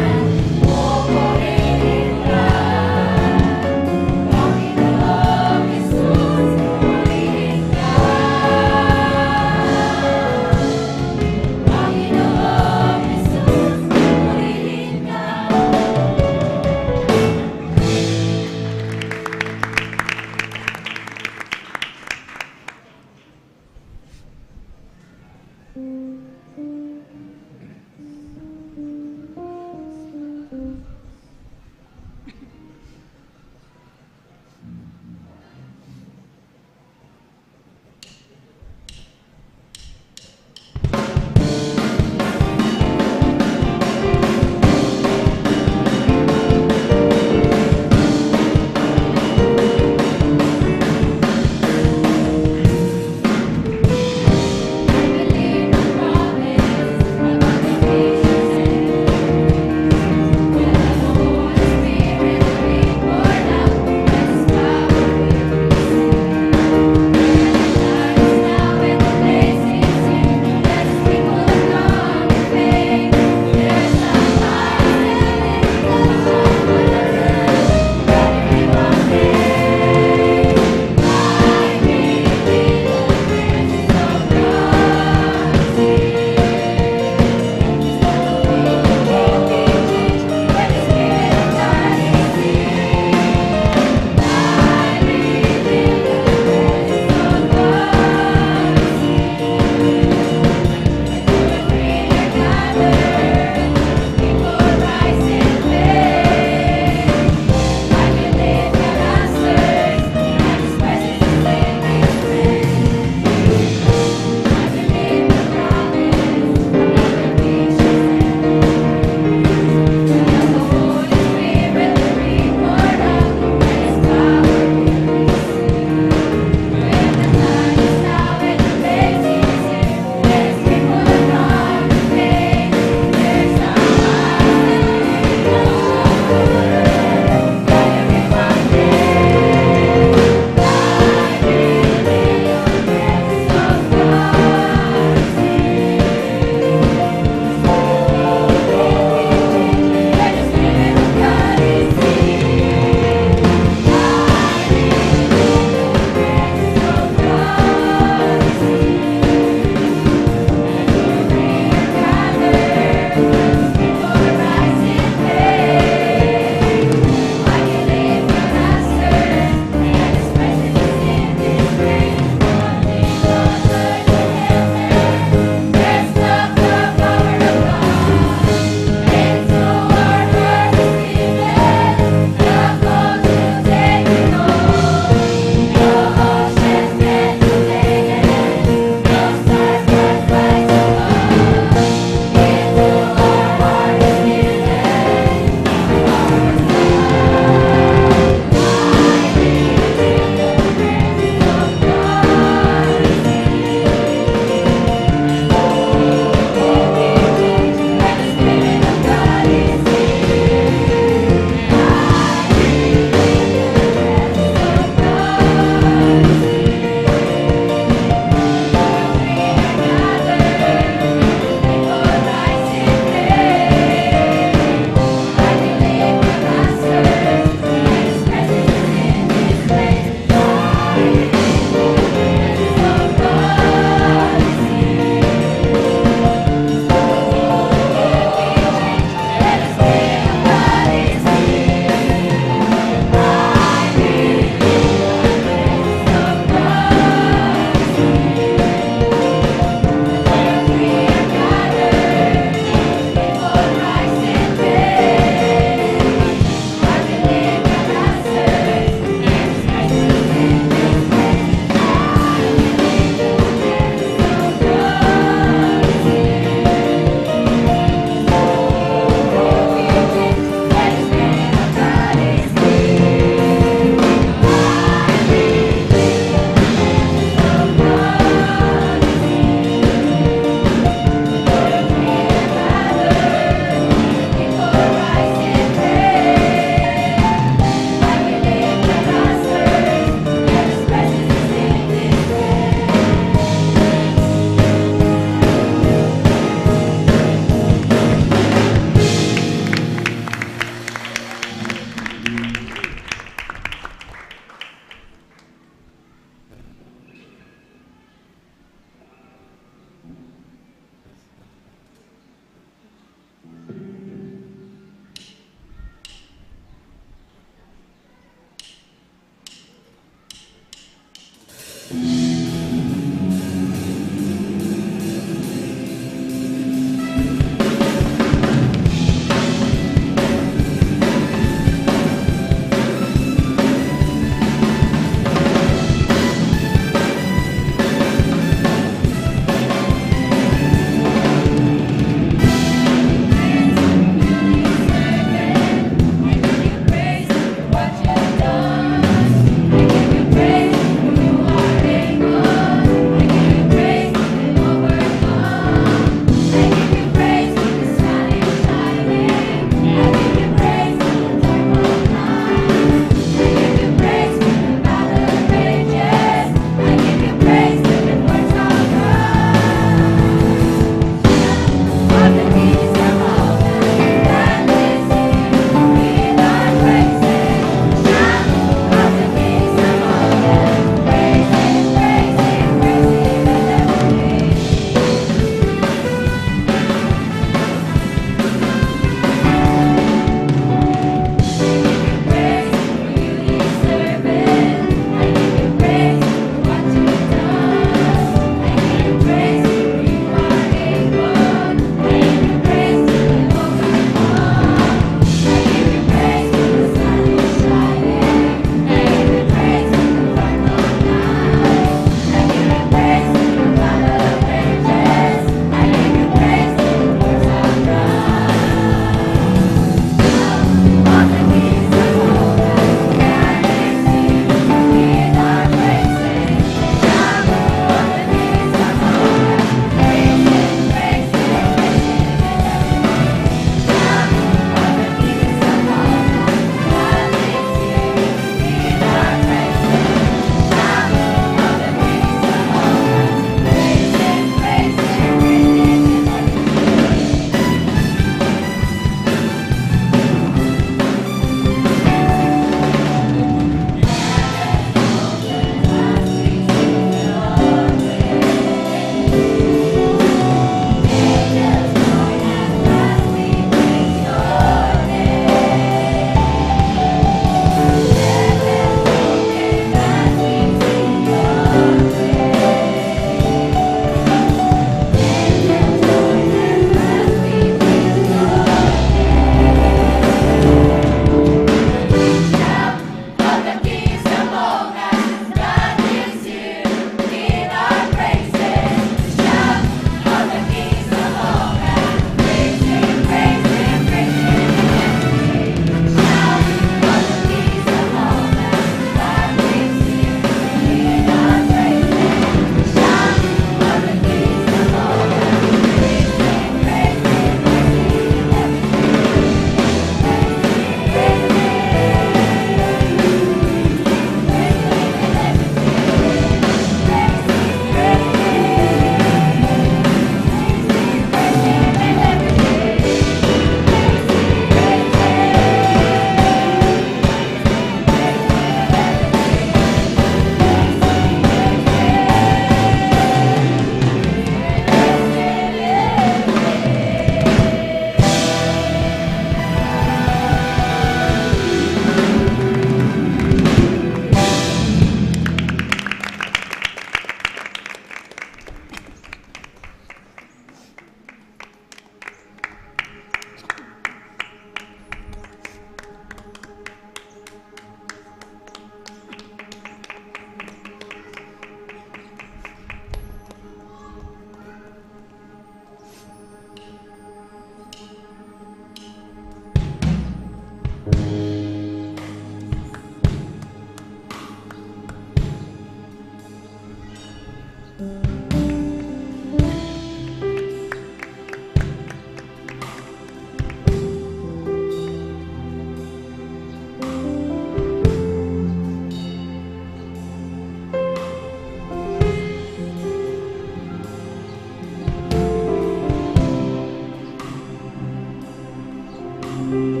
G: For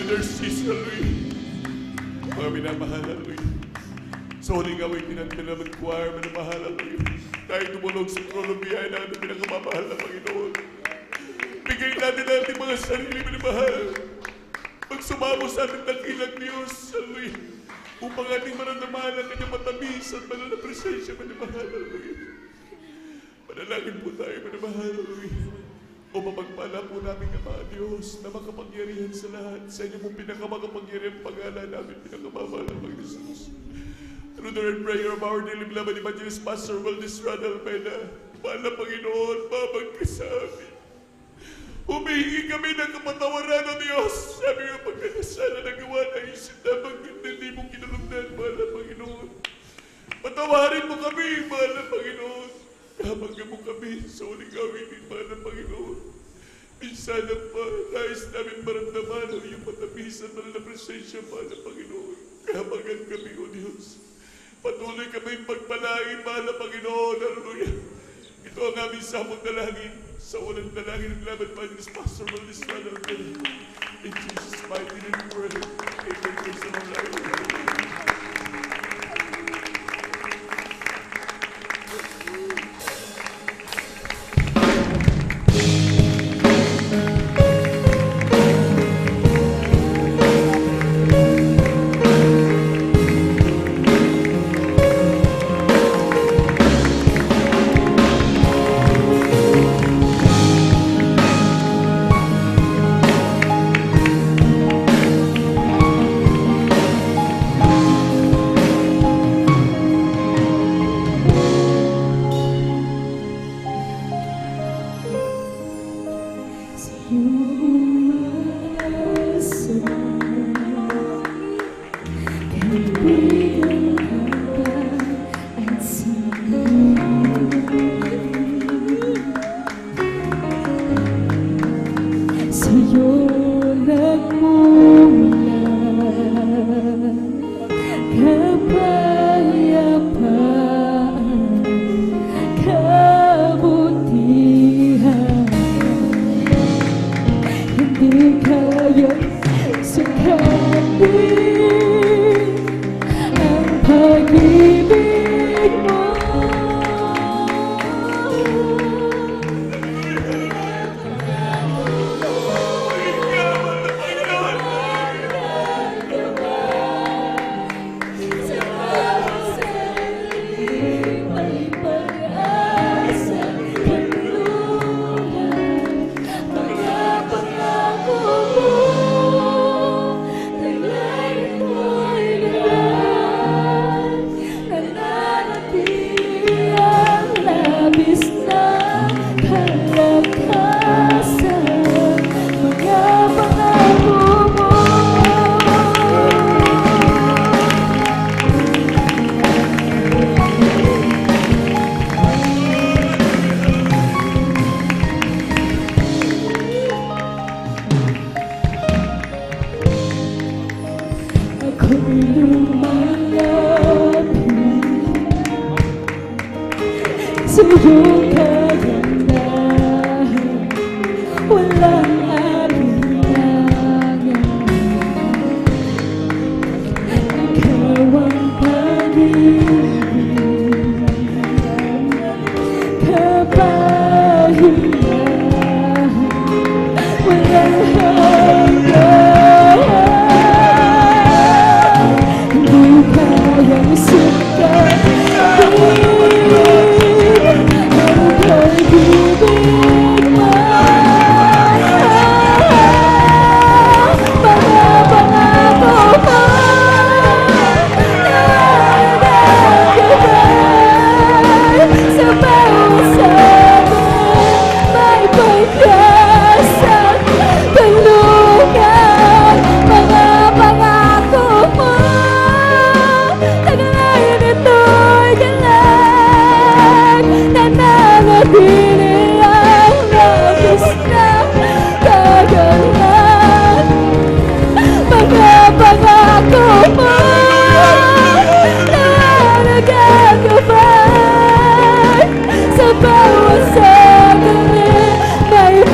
G: nurses, Hallelujah. Mga minamahal, Hallelujah. Sa huling away, tinantilaman choir, minamahal, Hallelujah. Tayo tumulong sa Columbia natin, pinakamamahal na Panginoon. Bigay natin natin mga sarili, minamahal. Magsumamo sa ating dakilang Diyos, Hallelujah. Upang ating maramdaman ang kanyang matamis at banal na presensya, minamahal, Hallelujah. Manalangin po tayo, minamahal, Hallelujah. O mapagpala po namin ang mga Diyos na makapangyarihan sa lahat. Sa inyo pong pinakamakapangyarihan pangalan namin, pinakamamahal ng Panginoon Jesus. Through the red prayer of our daily beloved evangelist, Pastor Valdez Rada Almeida, mahal na Panginoon, babag ka sa amin. Humihingi kami ng kapatawaran ng Diyos. Sabi nga pagkakasala na gawa ng isip na hindi mong kinalugdan, mahal na Panginoon. Patawarin mo kami, mahal na Panginoon. Habang mo kami sa uling gawin, mahal na Panginoon. Minsan ang nais namin maramdaman ang iyong matamis at mahal na presensya, mahal na Panginoon. Kahabagan kami, O Diyos. Patuloy kami pagpalain, mahal na Panginoon. Hallelujah. Ito ang aming samong dalangin sa unang dalangin ng Laban Evangelist Pastor Valdez Rada Almeida. In Jesus' mighty name we pray. Amen. Praise the Lord.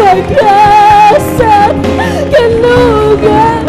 F: Pag-asa, kalugan,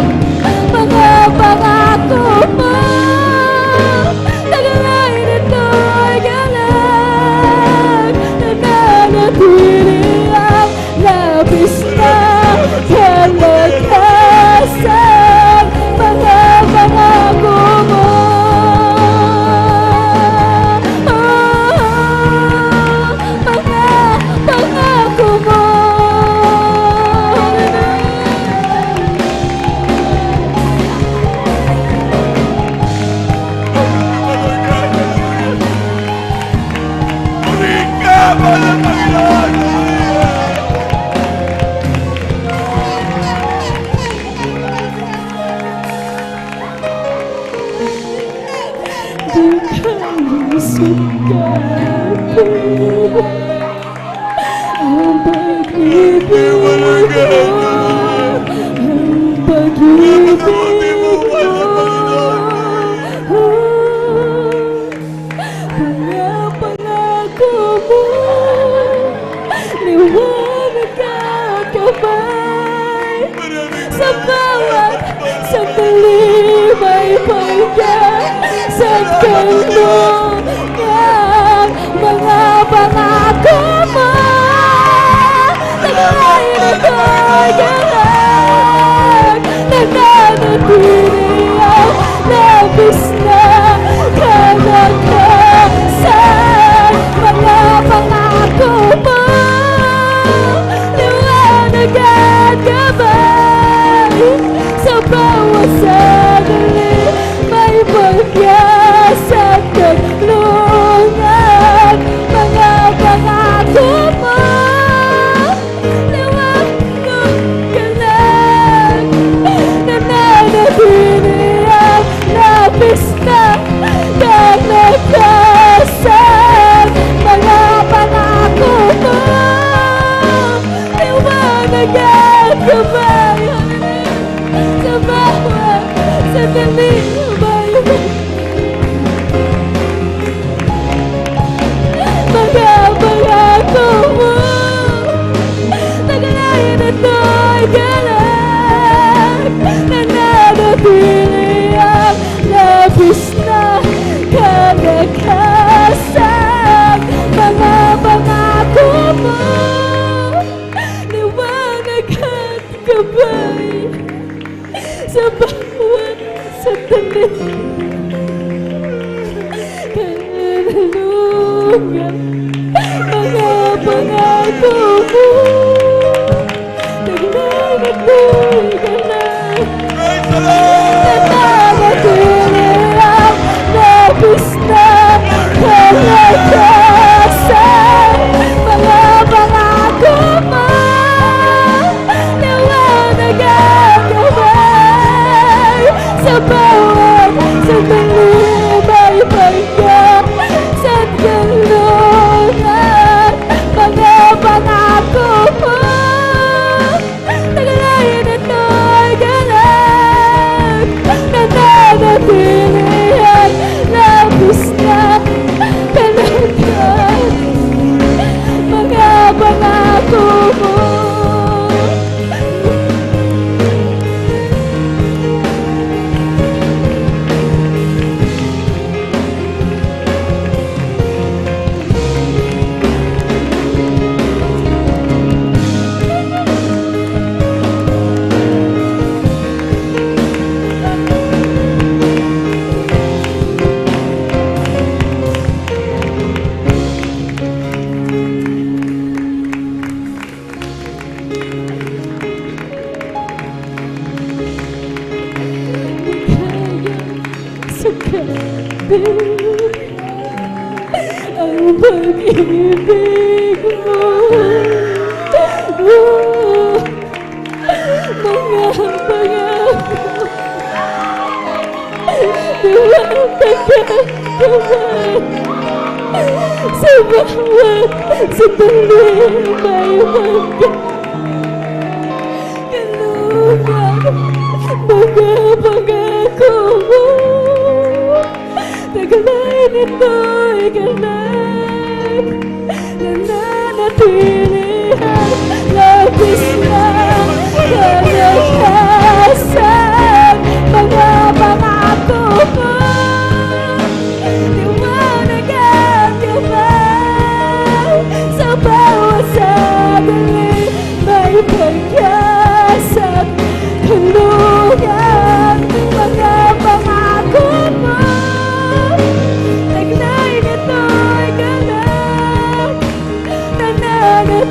F: Ang pag-ibig mo, ang pag-ibig mo, pangako mo, liwanag at gabay. Sa bawat sandali may pag-asat kalungan, mga pangako mo, nagay na kagalag, nananatili ang labis na kalakasan. Mga pangako mo, liwanag at gabay. Sa bawat sandali may pag-asat kalungan, mga pangako mo, liwanag ka lang, nananatili ang labis na kalakasan. Mga pangako mo, liwanag at gabay. Sa bawat sandali may mga pangako mo, nagalayan ito'y galang, nananatili ang labis na kalakasan. Mga pangako mo, liwanag at gabay. Sa bawat sandali kalulungan, mga pangako mo, naglalagay ka lang, nananatili ang labis na kalakasan. Mga pangako mo, liwanag at gabay. Sa bawat sandali may pag-asat kalungan, mga pangako mo, nagalayan ito'y galang, nananatili ang labis na kalagayan. Mga pangako mo, sa kabila ang pag-ibig mo, mga pangako, liwanag at gabay. Sa bawat sandali may pagkalungan, mga pangako mo, nagalayan ito'y galang, nananatili ang labis na kalakasan. Mga pangako mo, liwanag at gabay. Sa bawat sandali may pag-asat kalungan, mga pangako mo, naglayan ito'y galang, nananatili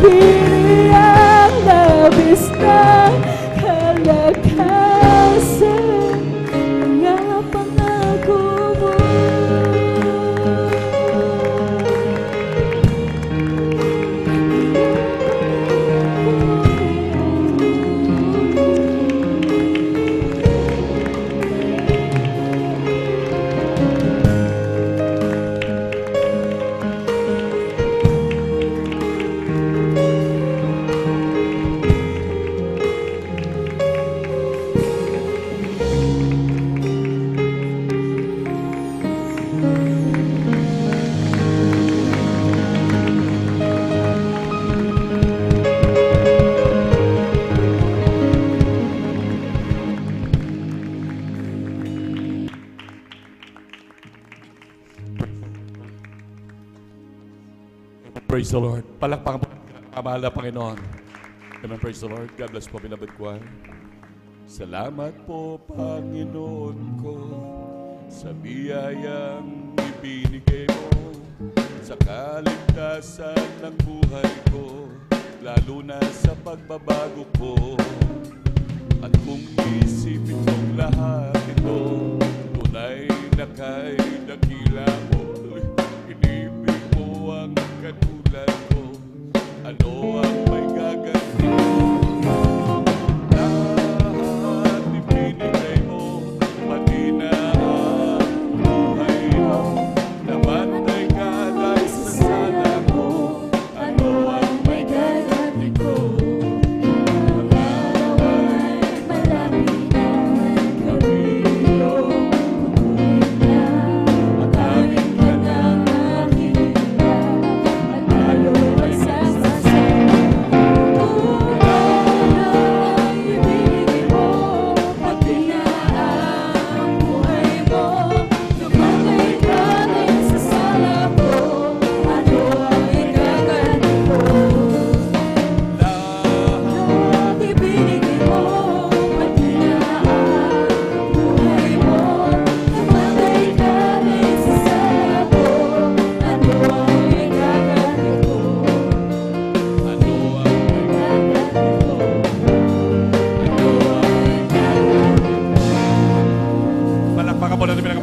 G: praise the Lord. Palakpakan po ang mahal na Panginoon. Amen, praise the Lord. God bless po, beloved choir. Salamat po, Panginoon ko, sa biyayang ibinigay mo, sa kaligtasan ng buhay ko, lalo na sa pagbabago ko. At kung isipin mong lahat ito, tunay na kay dakila mo, inibig mo ang katulad ko, ano ang may gaganti ko? Lahat ibinigay mo, pati na ang buhay mo, namatay ka dahil sa sala ko, ano ang may gaganti ko?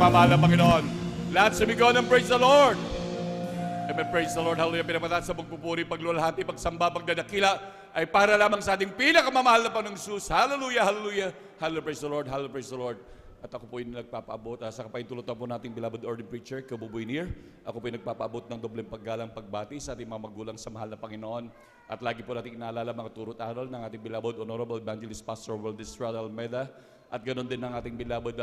G: Mahal ng Panginoon. Lahat sumigaw ng praise the Lord. Amen, praise the Lord. Hallelujah. Pinapataas sa pagpupuri, paglulahati, pagsamba, pagdadakila ay para lamang sa ating pinakamamahal na Panginoong Jesus. Hallelujah, hallelujah. Hallelujah, praise the Lord. Hallelujah, praise the Lord. At ako po yung nagpapaabot sa kapaintulutan po nating beloved ordained preacher, Kabuboy Near. Ako po yung nagpapaabot ng dobleng paggalang pagbati sa ating mga magulang sa mahal na Panginoon. At lagi po natin inaalala mga turot aral ng ating beloved Honorable Evangelist Pastor Valdez Estrada Almeida. At ganoon din ng ating beloved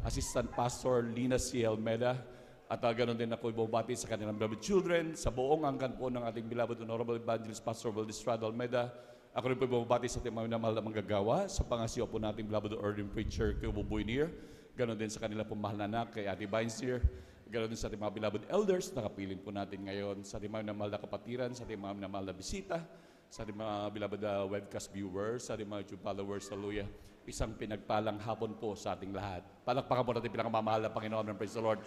G: Assistant Pastor Lina C. Almeida. At ganoon din ako ibabati sa kanilang beloved children, sa buong angkan po ng ating beloved Honorable Evangelist Pastor Valdez Estrada Almeida. Ako rin po ibabati sa ating mga mahal na manggagawa, sa pangasiwa po nating beloved ordained preacher, Kabuboy Near. Ganoon din sa kanilang pong mahal na anak, kay Ate Vines Near. Ganoon din sa ating mga beloved elders, nakapiling po natin ngayon, sa ating mga mahal na kapatiran, sa ating mga mahal na bisita, sa ating mga beloved webcast viewers, sa ating mga YouTube followers, hallelujah. Isang pinagpalang hapon po sa ating lahat. Palakpakan po natin pinakamamahal na Panginoon, praise the Lord.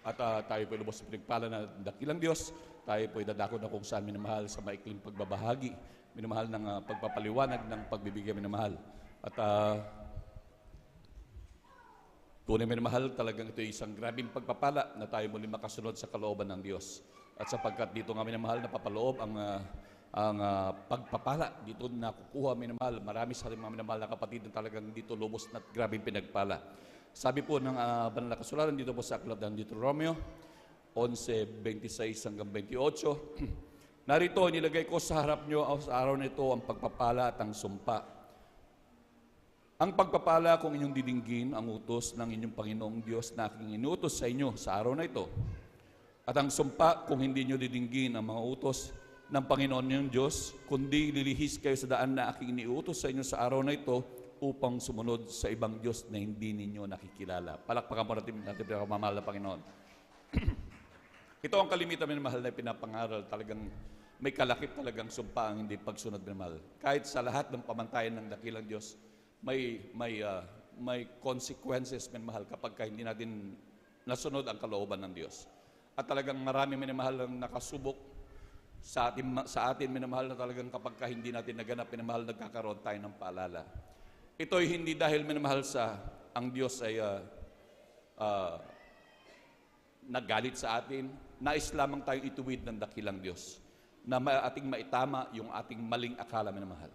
G: At tayo po lubos sa pinagpala na dakilang Diyos. Tayo po idadako na kung saan minamahal sa maikling pagbabahagi, minamahal ng pagpapaliwanag ng pagbibigay minamahal. At tunay minamahal, talagang ito isang grabing pagpapala na tayo muli makasunod sa kalooban ng Diyos. At sapagkat dito nga minamahal na papaloob ang pagpapala, dito nakukuha minamahal. Marami sa ating mga minamahal na kapatid na talagang dito lubos na grabing pinagpala. Sabi po ng banal na kasulatan dito po sa aklat ng Deuteronomio 11:26 hanggang 28. Narito, nilagay ko sa harap nyo sa araw na ito ang pagpapala at ang sumpa. Ang pagpapala kung inyong didinggin ang utos ng inyong Panginoong Diyos na aking inutos sa inyo sa araw na ito. At ang sumpa kung hindi nyo didinggin ang mga utos ng Panginoon niyong Diyos, kundi lilihis kayo sa daan na aking iniutos sa inyo sa araw na ito upang sumunod sa ibang Diyos na hindi ninyo nakikilala. Palakpakan po natin pinakamamahal na Panginoon. Ito ang kalimitan minamahal na pinapangaral. Talagang may kalakip talagang sumpa ang hindi pagsunod minamahal. Kahit sa lahat ng pamantayan ng dakilang Diyos, may consequences minamahal kapag hindi natin nasunod ang kalooban ng Diyos. At talagang marami minamahal ang nakasubok sa atin minamahal na talagang kapag hindi natin naganap minamahal, nagkakaroon tayo ng paalala. Ito'y hindi dahil minamahal sa ang Diyos ay nagalit sa atin, nais lamang tayong ituwid ng dakilang Diyos na ating maitama yung ating maling akala minamahal.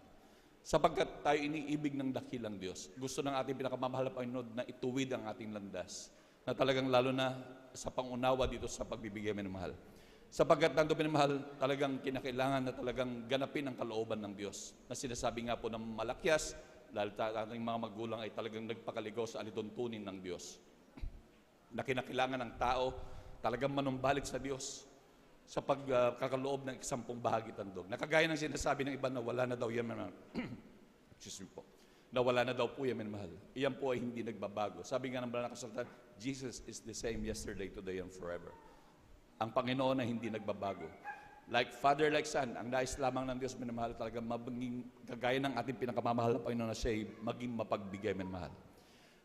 G: Sapagkat tayo iniibig ng dakilang Diyos, gusto ng ating pinakamamahal na Panginoon na ituwid ang ating landas, na talagang lalo na sa pangunawa dito sa pagbibigay minamahal. Sapagkat nandun minamahal, talagang kinakailangan na talagang ganapin ang kalooban ng Diyos. Na sinasabi nga po ng Malakyas, dahil ating mga magulang ay talagang nagpakaligaw sa alituntunin ng Diyos. Na kinakailangan ng tao talagang manumbalik sa Diyos sa pagkakaloob ng 10 bahagi tandog. Nakagaya ng sinasabi ng iba na wala na daw yan minamahal. Excuse me po. Na wala na daw po yan minamahal. Iyan po ay hindi nagbabago. Sabi nga ng banal na kasulatan, Jesus is the same yesterday, today, and forever. Ang Panginoon ay hindi nagbabago.
H: Like father, like son, ang nais lamang ng Diyos, minamahal, talaga maging kagaya ng ating pinakamamahal na Panginoon na siya, maging mapagbigay, minamahal.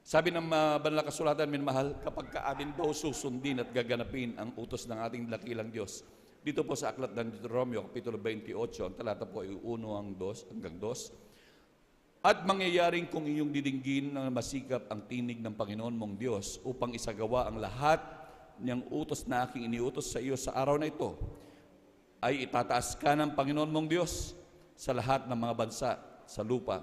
H: Sabi ng banal na kasulatan, minamahal, kapag atin daw susundin at gaganapin ang utos ng ating dakilang Diyos. Dito po sa aklat ng Deuteronomio, Kapitulo 28, ang talata po ay 1 hanggang 2. At mangyayaring kung iyong didinggin na masikap ang tinig ng Panginoon mong Diyos upang isagawa ang lahat niyang utos na aking iniutos sa iyo sa araw na ito, ay itataas ka ng Panginoon mong Diyos sa lahat ng mga bansa sa lupa.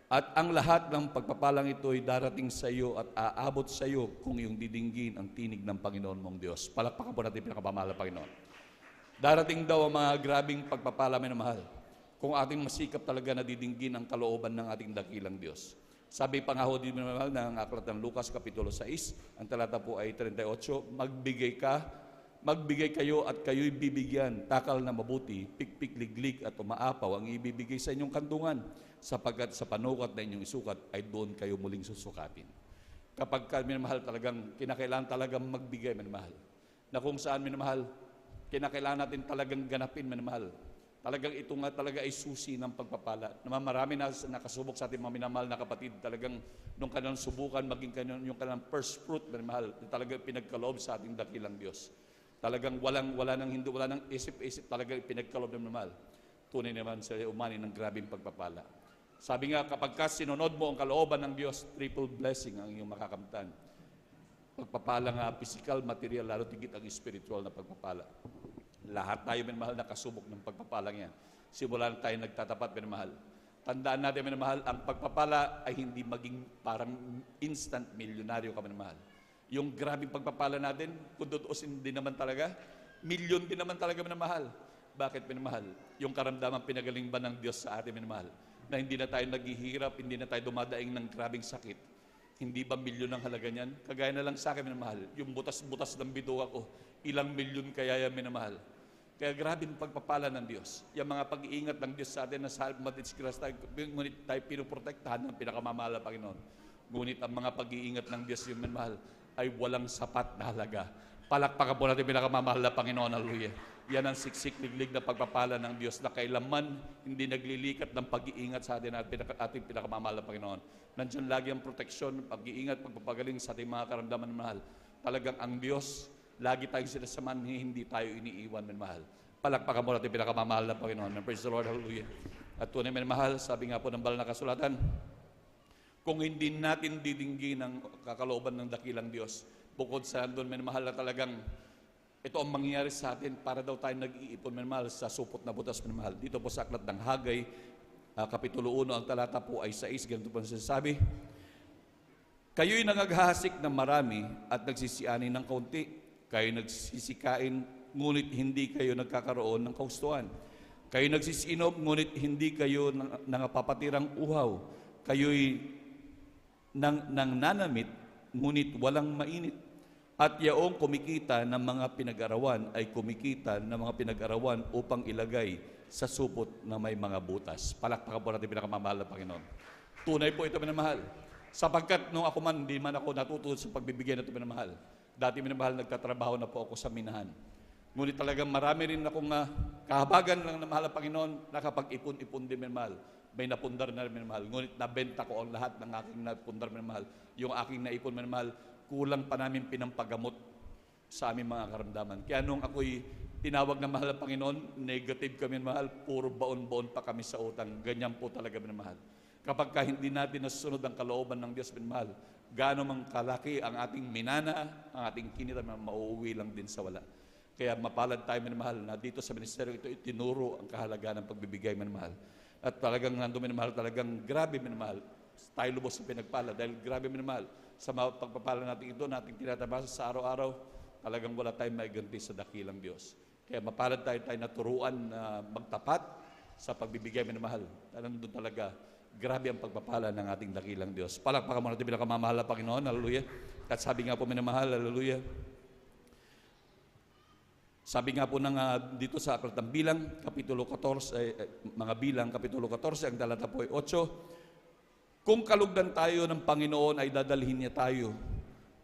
H: At ang lahat ng pagpapalang ito ay darating sa iyo at aabot sa iyo kung iyong didinggin ang tinig ng Panginoon mong Diyos. Palakpakan po natin pinakapamahal na Panginoon. Darating daw ang mga grabing pagpapala, minamahal, kung ating masikap talaga na didinggin ang kalooban ng ating dakilang Diyos. Sabi pa nga ho din, minamahal, ng aklat ng Lucas Kapitulo 6, ang talata po ay 38, magbigay kayo at kayo'y bibigyan, takal na mabuti, pikpik, liglig at umaapaw ang ibibigay sa inyong kantungan, sapagkat sa panukat na inyong isukat ay doon kayo muling susukatin. Kapag minamahal, talagang kinakailangan talagang magbigay, minamahal, na kung saan, minamahal, kinakailangan natin talagang ganapin, minamahal. Talagang ito nga talaga ay susi ng pagpapala. Naman marami na nakasubok sa ating mga minamahal na kapatid, talagang nung kanilang subukan, maging yung kanilang first fruit, minamahal, talagang pinagkaloob sa ating dakilang Diyos. Talagang wala nang isip-isip, talaga pinagkaloob ng mahal. Tunay naman sa umani ng grabing pagpapala. Sabi nga, kapag sinunod mo ang kalooban ng Diyos, triple blessing ang iyong makakamtan. Pagpapala nga, physical, material, lalo tigit ang spiritual na pagpapala. Lahat tayo, minamahal, nakasubok ng pagpapalang yan. Simulan tayo nagtatapat, minamahal. Tandaan natin, minamahal, ang pagpapala ay hindi maging parang instant milyonaryo ka, minamahal. Yung grabing pagpapala natin, kung tutuusin din naman talaga, milyon din naman talaga minamahal. Bakit minamahal? Yung karamdaman pinagaling ba ng Diyos sa atin minamahal? Na hindi na tayo naghihirap, hindi na tayo dumadaing ng grabing sakit. Hindi ba milyon ang halaga niyan? Kagaya na lang sa akin minamahal. Yung butas-butas ng bituka ko, ilang milyon kaya yan minamahal? Kaya grabing pagpapala ng Diyos. Yung mga pag-iingat ng Diyos sa atin na sa matitsikras tayo, ngunit tayo pinuprotektahan ng pinakamamahal na Panginoon. Ngunit ang mga pag-iingat ng Diyos yung minamahal, ay walang sapat na halaga. Palakpakan po natin pinakamamahal na Panginoon. Hallelujah. Yan ang siksik-liglig na pagpapala ng Diyos na kailanman hindi naglilikat ng pag-iingat sa atin at ating pinakamamahal na Panginoon. Nandiyan lagi ang proteksyon, pag-iingat, pagpapagaling sa ating mga karamdaman ng mahal. Talagang ang Diyos, lagi tayong sinasamahan, hindi tayo iniiwan ng mahal. Palakpakan po natin pinakamamahal na Panginoon. Praise the Lord. Hallelujah. At tunay man mahal, sabi nga po ng banal na kasulatan, kung hindi natin didinggin ang kakalooban ng dakilang Diyos, bukod sa doon, minamahal na talagang ito ang mangyayari sa atin para daw tayo nag-iipon, minamahal, sa supot na butas, minamahal. Dito po sa aklat ng Hagay, Kapitulo 1, ang talata po ay 6, ganito po nasasabi, kayo'y nangaghasik ng marami at nagsisiani ng kaunti. Kayo'y nagsisikain, ngunit hindi kayo nagkakaroon ng kaustuhan. Kayo'y nagsisinom, ngunit hindi kayo nangapapatirang uhaw. Kayo'y nang nanamit, ngunit walang mainit. At yaong kumikita ng mga pinag-arawan ay kumikita ng mga pinag-arawan upang ilagay sa supot na may mga butas. Palakpakan po natin pinakamamahal na Panginoon. Tunay po ito, minamahal. Sapagkat nung ako man, hindi man ako natututo sa pagbibigay na ito, minamahal. Dati, minamahal, nagtatrabaho na po ako sa minahan. Ngunit talagang marami rin akong kahabagan ng mahal na Panginoon, nakapag-ipon-ipon din, minamahal. May napundar na rin, mahal. Ngunit nabenta ko ang lahat ng aking napundar, mahal. Yung aking naipon, mahal, kulang pa namin pinampagamot sa aming mga karamdaman. Kaya nung ako'y tinawag na mahal na Panginoon, negative kami, mahal. Puro baon-baon pa kami sa utang. Ganyan po talaga, mahal. Kapag hindi natin nasunod ang kalooban ng Diyos, mahal, gaano mang kalaki ang ating minana, ang ating kinita, mauuwi lang din sa wala. Kaya mapalad tayo, mahal, na dito sa ministeryo ito, itinuro ang kahalagaan ng pagbibigay, mahal. At talagang nandun, minamahal, talagang grabe, minamahal. Tayo lubos sa pinagpala dahil grabe, minamahal. Sa mga pagpapala natin ito, nating tinatabasa sa araw-araw, talagang wala tayong maiganti sa dakilang Diyos. Kaya mapalad tayo naturuan na magtapat sa pagbibigay, minamahal. Nandun talaga, grabe ang pagpapala ng ating dakilang Diyos. Palakpakan mo natin pinakamamahal na Panginoon. Hallelujah. At sabi nga po, minamahal, hallelujah. Sabi nga po dito sa aklat ng Bilang, Kapitulo 14, mga Bilang, Kapitulo 14, ang talata po ay 8, kung kalugdan tayo ng Panginoon ay dadalhin niya tayo.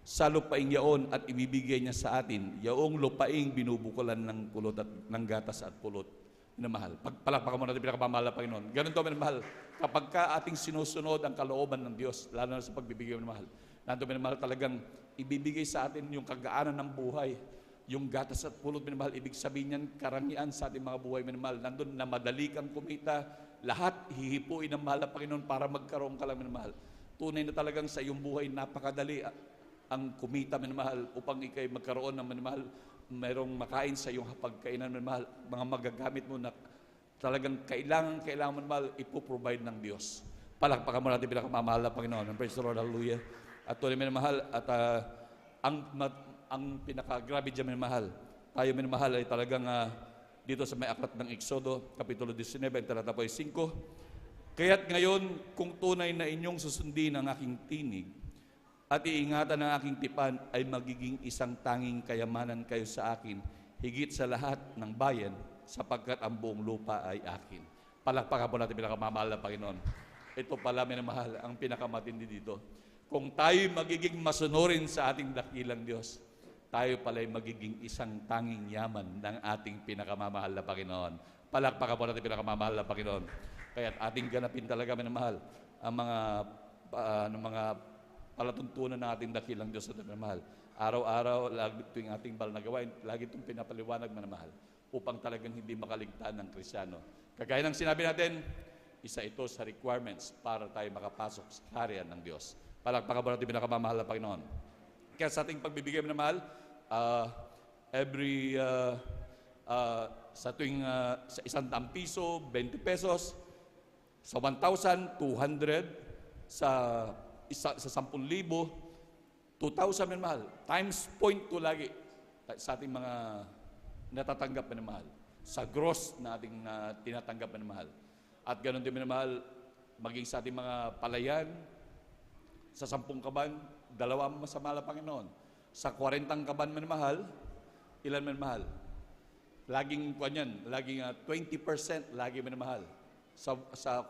H: sa lupaing yaon at ibibigay niya sa atin, yaong lupaing binubukulan ng kulot at ng gatas at pulot. Minamahal. Palakpakan mo natin pinakamamahal na Panginoon. Ganun to, minamahal. Kapag ka ating sinusunod ang kalooban ng Diyos, lalo na sa pagbibigay, minamahal, nandun, minamahal, talagang ibibigay sa atin yung kagaanan ng buhay. Yung gatas at pulot, minamahal, ibig sabihin yan, karangian sa ating mga buhay, minamahal. Nandun na madali kang kumita, lahat hihipuin ng mahal na Panginoon para magkaroon ka lang, minamahal. Tunay na talagang sa iyong buhay, napakadali ang kumita, minamahal, upang ikay magkaroon ng, minamahal, mayroong makain sa iyong hapagkainan, minamahal, mga magagamit mo na talagang kailangan minamahal, ipoprovide ng Diyos. Palakpakan mo natin pinakamamahal na Panginoon. Praise the Lord, hallelujah. At tuloy, minamahal, at ang pinakagrabe dyan, minamahal, tayo, minamahal, ay talagang dito sa may aklat ng Exodo, Kapitulo 19, talata 5, kaya't ngayon, kung tunay na inyong susundin ang aking tinig, at iingatan ng aking tipan, ay magiging isang tanging kayamanan kayo sa akin, higit sa lahat ng bayan, sapagkat ang buong lupa ay akin. Palakpakan po natin pinakamamahal na Panginoon. Ito pala, minamahal, ang pinakamatindi dito. Kung tayo magiging masunurin sa ating dakilang Diyos, tayo pala ay magiging isang tanging yaman ng ating pinakamamahal na Panginoon. Palakpakan po natin pinakamamahal na Panginoon. Kaya ating ganapin talaga, minamahal, ang mga palatuntunan ng ating dakilang Diyos at minamahal. Araw-araw, lagi tuwing ating bal na gawain, lagi itong pinapaliwanag, minamahal, upang talagang hindi makaligtaan ng Kristiyano. Kagaya ng sinabi natin, isa ito sa requirements para tayo makapasok sa kaharian ng Diyos. Palakpakan po natin pinakamamahal na Panginoon. Kaya sa ating pagbibigay, minamahal, sa tuwing sa 100 piso, 20 pesos, sa 1,200, sa 10,000, 2,000, minamahal. Times 0.2 lagi sa ating mga natatanggap, minamahal. Sa gross na ating tinatanggap, minamahal. At ganoon din, minamahal, maging sa ating mga palayan, sa 10 kaban, 2 masama na Panginoon. Sa 40 kaban, minamahal, ilan, minamahal? Laging, laging 20%, lagi, minamahal. Sa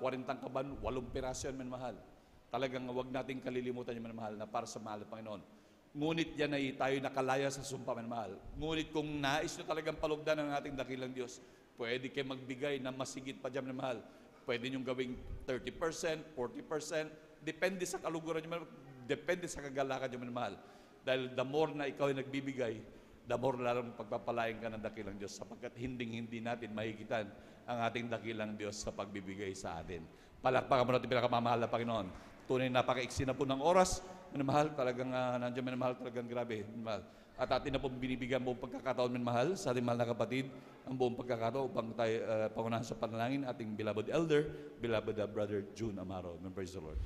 H: 40 kaban, 8 piraso yan, minamahal. Talagang huwag nating kalilimutan yung minamahal na para sa mahal na Panginoon. Ngunit yan ay tayo nakalaya sa sumpa, minamahal. Ngunit kung nais nyo talagang palugdan ng ating dakilang Diyos, pwede kayo magbigay na masigit pa dyan, minamahal. Pwede nyo gawing 30%, 40%, depende sa kaluguran nyo, depende sa kagalakan nyo, minamahal. Dahil the more na ikaw ay nagbibigay, the more lalong pagpapalain ka ng dakilang Diyos, sapagkat hindi natin mahigitan ang ating dakilang Diyos sa pagbibigay sa atin. Palakpakan mo natin pinakamamahal na Panginoon. Tunay napaka-iksi na po ng oras, minamahal, talagang nandiyan, minamahal, talagang grabe, minamahal. At atin na po binibigyan buong pagkakataon, minamahal, sa ating mahal na kapatid, ang buong pagkakataon upang tayo pangunahan sa panalangin, ating beloved elder, beloved brother June Amaro. Praise the Lord.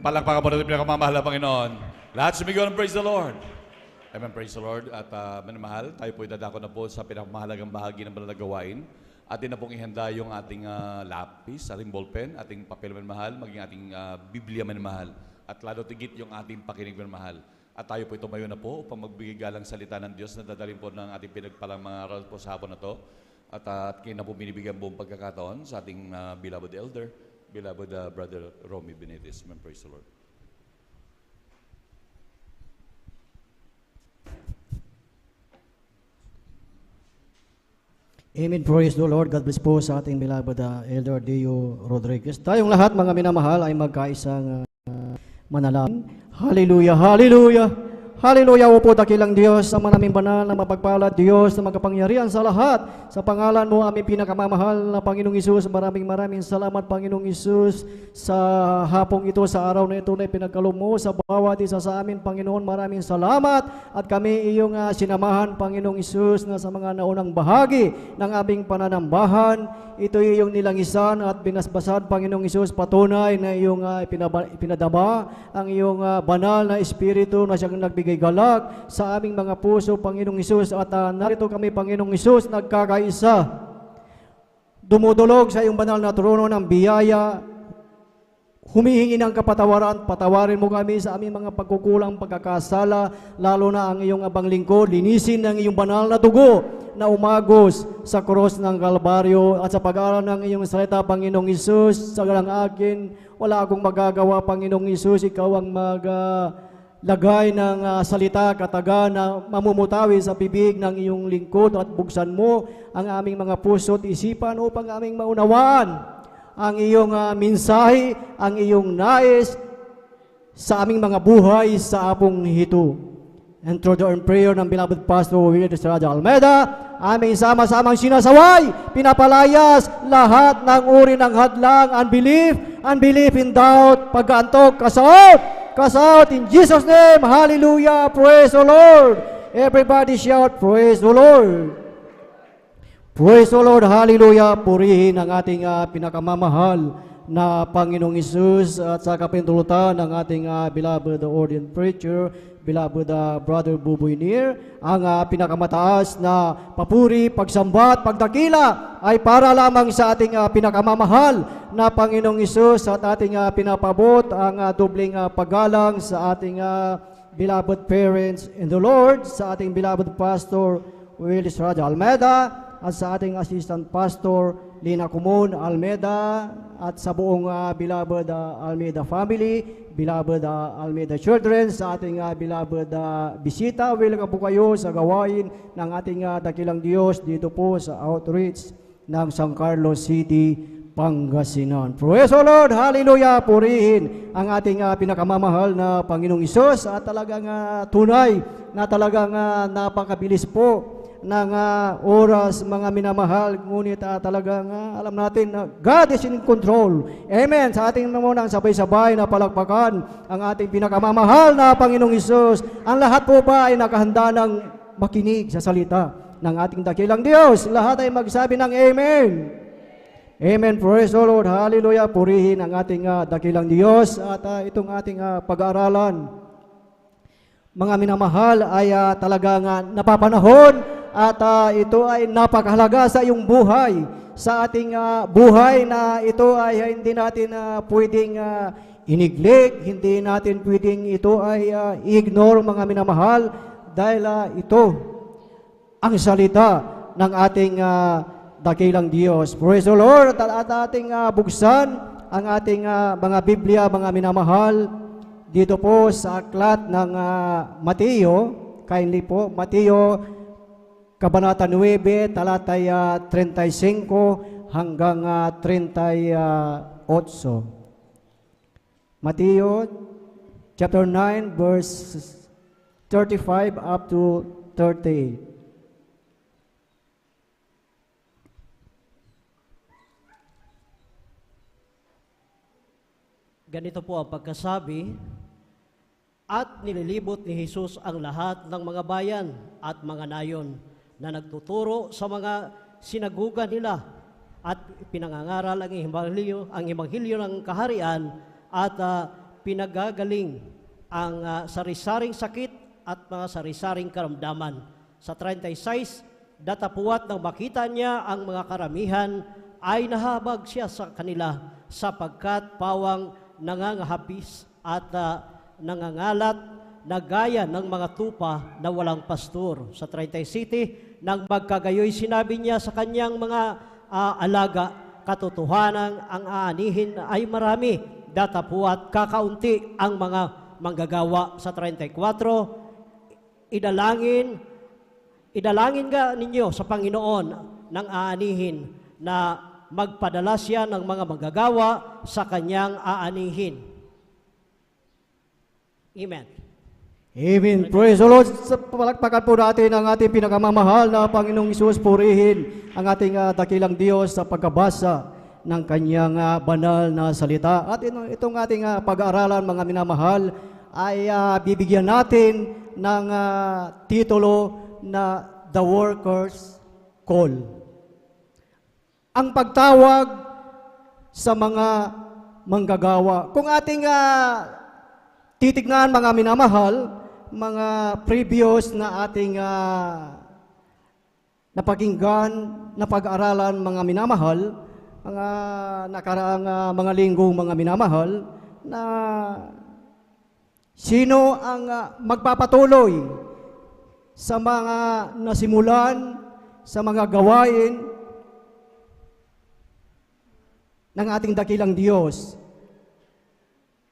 H: Palakpakan mo natin pinakamamahal na Panginoon. Lahat sumigaw ng praise the Lord. Amen, praise the Lord. At manamahal, tayo po idadako na po sa pinakamahalagang bahagi ng banal na gawain. Atin na pong ihanda yung ating lapis, ating ballpen, ating papel manamahal, maging ating Biblia manamahal. At lalo tigit yung ating pakinig manamahal. At tayo po tumayo na po upang magbigay galang salita ng Diyos na dadalhin po ng ating pinagpalang mga aral po sa hapon na to. At kayo na po binibigyan buong pagkakataon sa ating beloved elder, beloved Brother Romy Benitez. Amen, praise the Lord.
I: Amen. Praise the Lord. God bless po sa ating beloved Elder Dio Rodriguez. Tayong lahat, mga minamahal, ay magkaisang manalangin. Hallelujah, hallelujah, hallelujah. Opo, dakilang Diyos, sa manaming banal na mapagpalad, Diyos na magkapangyarihan sa lahat. Sa pangalan mo, aming pinakamamahal na Panginoong Isus, maraming salamat, Panginoong Isus, sa hapong ito, sa araw na ito na pinagkaloob mo sa bawat isa sa amin, Panginoon. Maraming salamat at kami iyong sinamahan, Panginoong Isus, na sa mga naunang bahagi ng aming pananambahan. Ito iyong nilangisan at binasbasan, Panginoong Isus. Patunay na iyong pinadama ang iyong banal na Espiritu na siyang nagbigay galak sa aming mga puso, Panginoong Isus. At narito kami, Panginoong Isus, nagkakaisa, dumudulog sa iyong banal na trono ng biyaya, humihingi ng kapatawaran. Patawarin mo kami sa aming mga pagkukulang, pagkakasala, lalo na ang iyong abang lingkod. Linisin ng iyong banal na dugo na umagos sa krus ng Kalbaryo. At sa pag-aaral ng iyong salita, Panginoong Isus, sa galang akin, wala akong magagawa, Panginoong Isus. Ikaw ang lagay ng salita, kataga na mamumutawi sa bibig ng iyong lingkod at buksan mo ang aming mga puso at isipan upang aming maunawaan ang iyong mensahe, ang iyong nais sa aming mga buhay sa apong hito. And through the prayer ng beloved Pastor Willie Estrada Almeida, aming sama-samang sinasaway, pinapalayas lahat ng uri ng hadlang, unbelief in doubt, pag-aantok, kasaot in Jesus' name. Hallelujah, praise the Lord. Everybody shout, praise the Lord. Praise the Lord, hallelujah. Purihin ang ating pinakamamahal na Panginoong Isus at sa kapintulutan ng ating beloved ordained preacher, beloved Brother Buboy Nir. Ang pinakamataas na papuri, pagsambat, pagdakila ay para lamang sa ating pinakamamahal na Panginoong Isus at ating pinapabot ang dobling paggalang sa ating beloved parents in the Lord, sa ating beloved Pastor Willis Raja Almeida, at sa ating assistant pastor Lina Kumon Almeida, at sa buong beloved Almeida family, beloved Almeida children, sa ating beloved bisita. Welcome po kayo sa gawain ng ating dakilang Diyos dito po sa outreach ng San Carlos City, Pangasinan. Praise the Lord, hallelujah. Purihin ang ating pinakamamahal na Panginoong Isus at talagang tunay na talagang napakabilis po ng oras, mga minamahal, ngunit talagang alam natin na God is in control. Amen. Sa ating namunang sabay-sabay na palakpakan ang ating pinakamamahal na Panginoong Isus. Ang lahat po ba ay nakahanda ng makinig sa salita ng ating dakilang Diyos? Lahat ay magsabi ng Amen. Amen. Praise the Lord. Hallelujah. Purihin ang ating dakilang Diyos at itong ating pag-aaralan, mga minamahal, ay talagang napapanahon at ito ay napakahalaga sa iyong buhay, sa ating buhay na ito ay hindi natin pwedeng i-neglect, hindi natin pwedeng ito ay i-ignore, mga minamahal, dahil ito ang salita ng ating dakilang Diyos. Praise the Lord. At ating buksan ang ating mga Biblia, mga minamahal, dito po sa aklat ng Mateo. Kindly po, Mateo Kabanata 9, talatay 35 hanggang 38. Mateo chapter 9 verse 35 up to 38.
J: Ganito po ang pagkasabi, at nililibot ni Jesus ang lahat ng mga bayan at mga nayon na nagtuturo sa mga sinaguga nila at pinangangaral ang ebanghelyo ng kaharian at pinagagaling ang sari-saring sakit at mga sari-saring karamdaman. Sa 36, datapuat nang makita niya ang mga karamihan, ay nahabag siya sa kanila sapagkat pawang nangangahapis at nangangalat na gaya ng mga tupa na walang pastor. Sa 37, nang magkagayoy sinabi niya sa kanyang mga alaga, katotohanan ang aanihin ay marami, datapuat kakaunti ang mga manggagawa. Sa 34, idalangin nga ninyo sa Panginoon ng aanihin na magpadala siya ng mga manggagawa sa kanyang aanihin. Amen.
I: Amen. Praise the Lord. Sa palakpakan po natin ang ating pinakamamahal na Panginoong Hesus. Purihin ang ating dakilang Diyos sa pagkabasa ng kanyang banal na salita. At itong ating pag-aaralan, mga minamahal, ay bibigyan natin ng titulo na The Workers' Call. Ang pagtawag sa mga manggagawa. Kung ating titignan, mga minamahal, mga previous na ating napakinggan, na pag-aralan, mga minamahal, mga nakaraang mga linggong mga minamahal, na sino ang magpapatuloy sa mga nasimulan, sa mga gawain ng ating dakilang Diyos,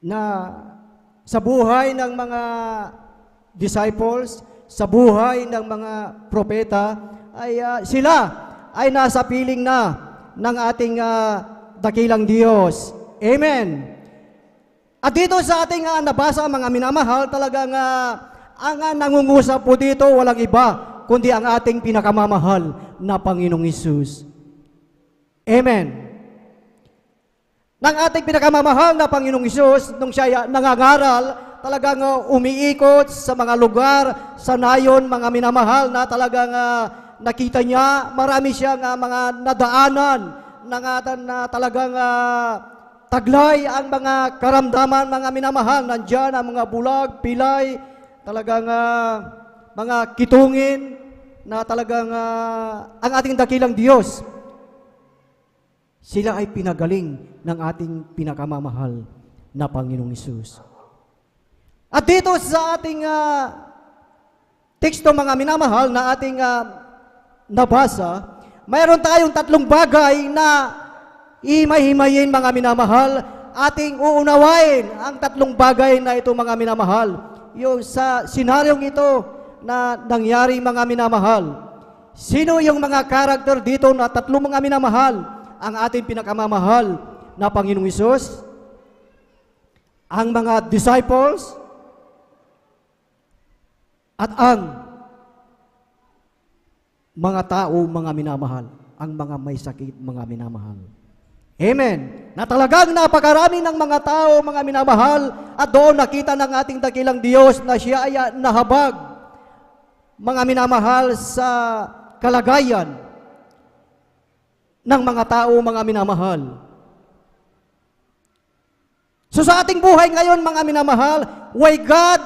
I: na sa buhay ng mga disciples, sa buhay ng mga propeta, ay sila ay nasa piling na ng ating dakilang Diyos. Amen. At dito sa ating nabasa, mga minamahal, talagang ang nangungusap po dito, walang iba, kundi ang ating pinakamamahal na Panginoong Hesus. Amen. Ng ating pinakamamahal na Panginoong Hesus, nung siya nangangaral, talagang umiikot sa mga lugar, sa nayon, mga minamahal, na talagang nakita niya, marami siyang mga nadaanan, na talagang taglay ang mga karamdaman, mga minamahal. Nandyan ang mga bulag, pilay, talagang mga kitungin, na talagang ang ating dakilang Diyos, sila ay pinagaling ng ating pinakamamahal na Panginoong Hesus. At dito sa ating teksto, mga minamahal, na ating nabasa, mayroon tayong tatlong bagay na himay-himayin, mga minamahal. Ating uunawain ang tatlong bagay na ito, mga minamahal. Yung sa senaryong ito na nangyari, mga minamahal. Sino yung mga karakter dito na tatlong, mga minamahal? Ang ating pinakamamahal na Panginoong Hesus, ang mga disciples, at ang mga tao, mga minamahal, ang mga may sakit, mga minamahal. Amen. Na talagang napakarami ng mga tao, mga minamahal, at doon nakita ng ating dakilang Diyos na siya ay nahabag, mga minamahal, sa kalagayan ng mga tao, mga minamahal. So sa ating buhay ngayon, mga minamahal, why God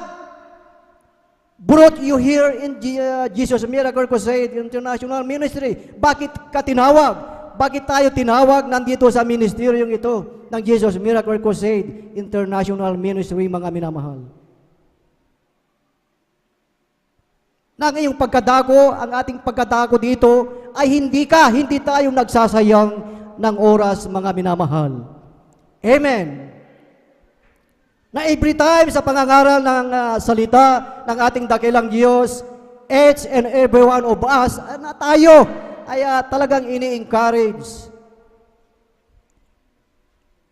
I: brought you here in Jesus Miracle Crusade International Ministry? Bakit ka tinawag? Bakit tayo tinawag nandito sa ministeryong ito ng Jesus Miracle Crusade International Ministry, mga minamahal? Na ngayong pagkadako, ang ating pagkadako dito ay hindi tayo nagsasayang ng oras, mga minamahal. Amen. Na every time sa pangangaral ng salita ng ating dakilang Diyos, each and every one of us, na tayo ay talagang ini-encourage.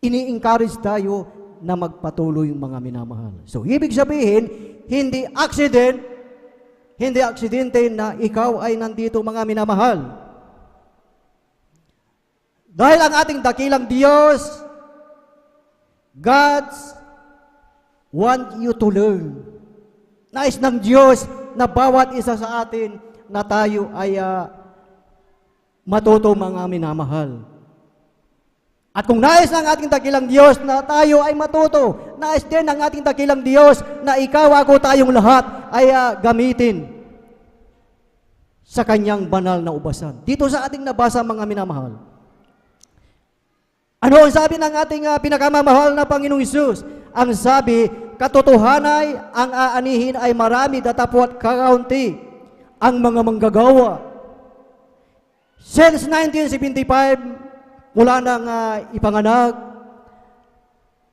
I: Ini-encourage tayo na magpatuloy, mga minamahal. So, ibig sabihin, hindi aksidente na ikaw ay nandito, mga minamahal. Dahil ang ating dakilang Diyos, God's want you to learn. Nais ng Diyos na bawat isa sa atin na tayo ay matuto, mga minamahal. At kung nais ng ating dakilang Diyos na tayo ay matuto, nais din ng ating dakilang Diyos na ikaw, ako, tayong lahat ay gamitin sa kanyang banal na ubasan. Dito sa ating nabasa, mga minamahal, ano ang sabi ng ating pinakamamahal na Panginoong Hesus? Ang sabi, katotohanay, ang aanihin ay marami, datapwat kakaunti ang mga manggagawa. Since 1975, mula nang ipanganak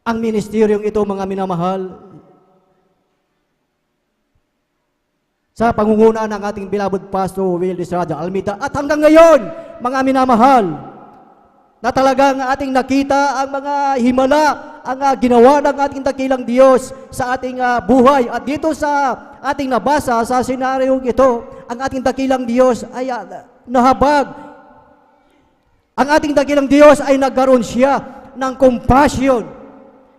I: ang ministeryong ito, mga minamahal, sa pangunguna ng ating beloved Pastor Will Estrada Almida, at hanggang ngayon, mga minamahal, na talagang ating nakita ang mga himala, ang ginawa ng ating dakilang Diyos sa ating buhay. At dito sa ating nabasa, sa senaryong ito, ang ating dakilang Diyos ay nahabag. Ang ating dakilang Diyos ay nagkaroon siya ng compassion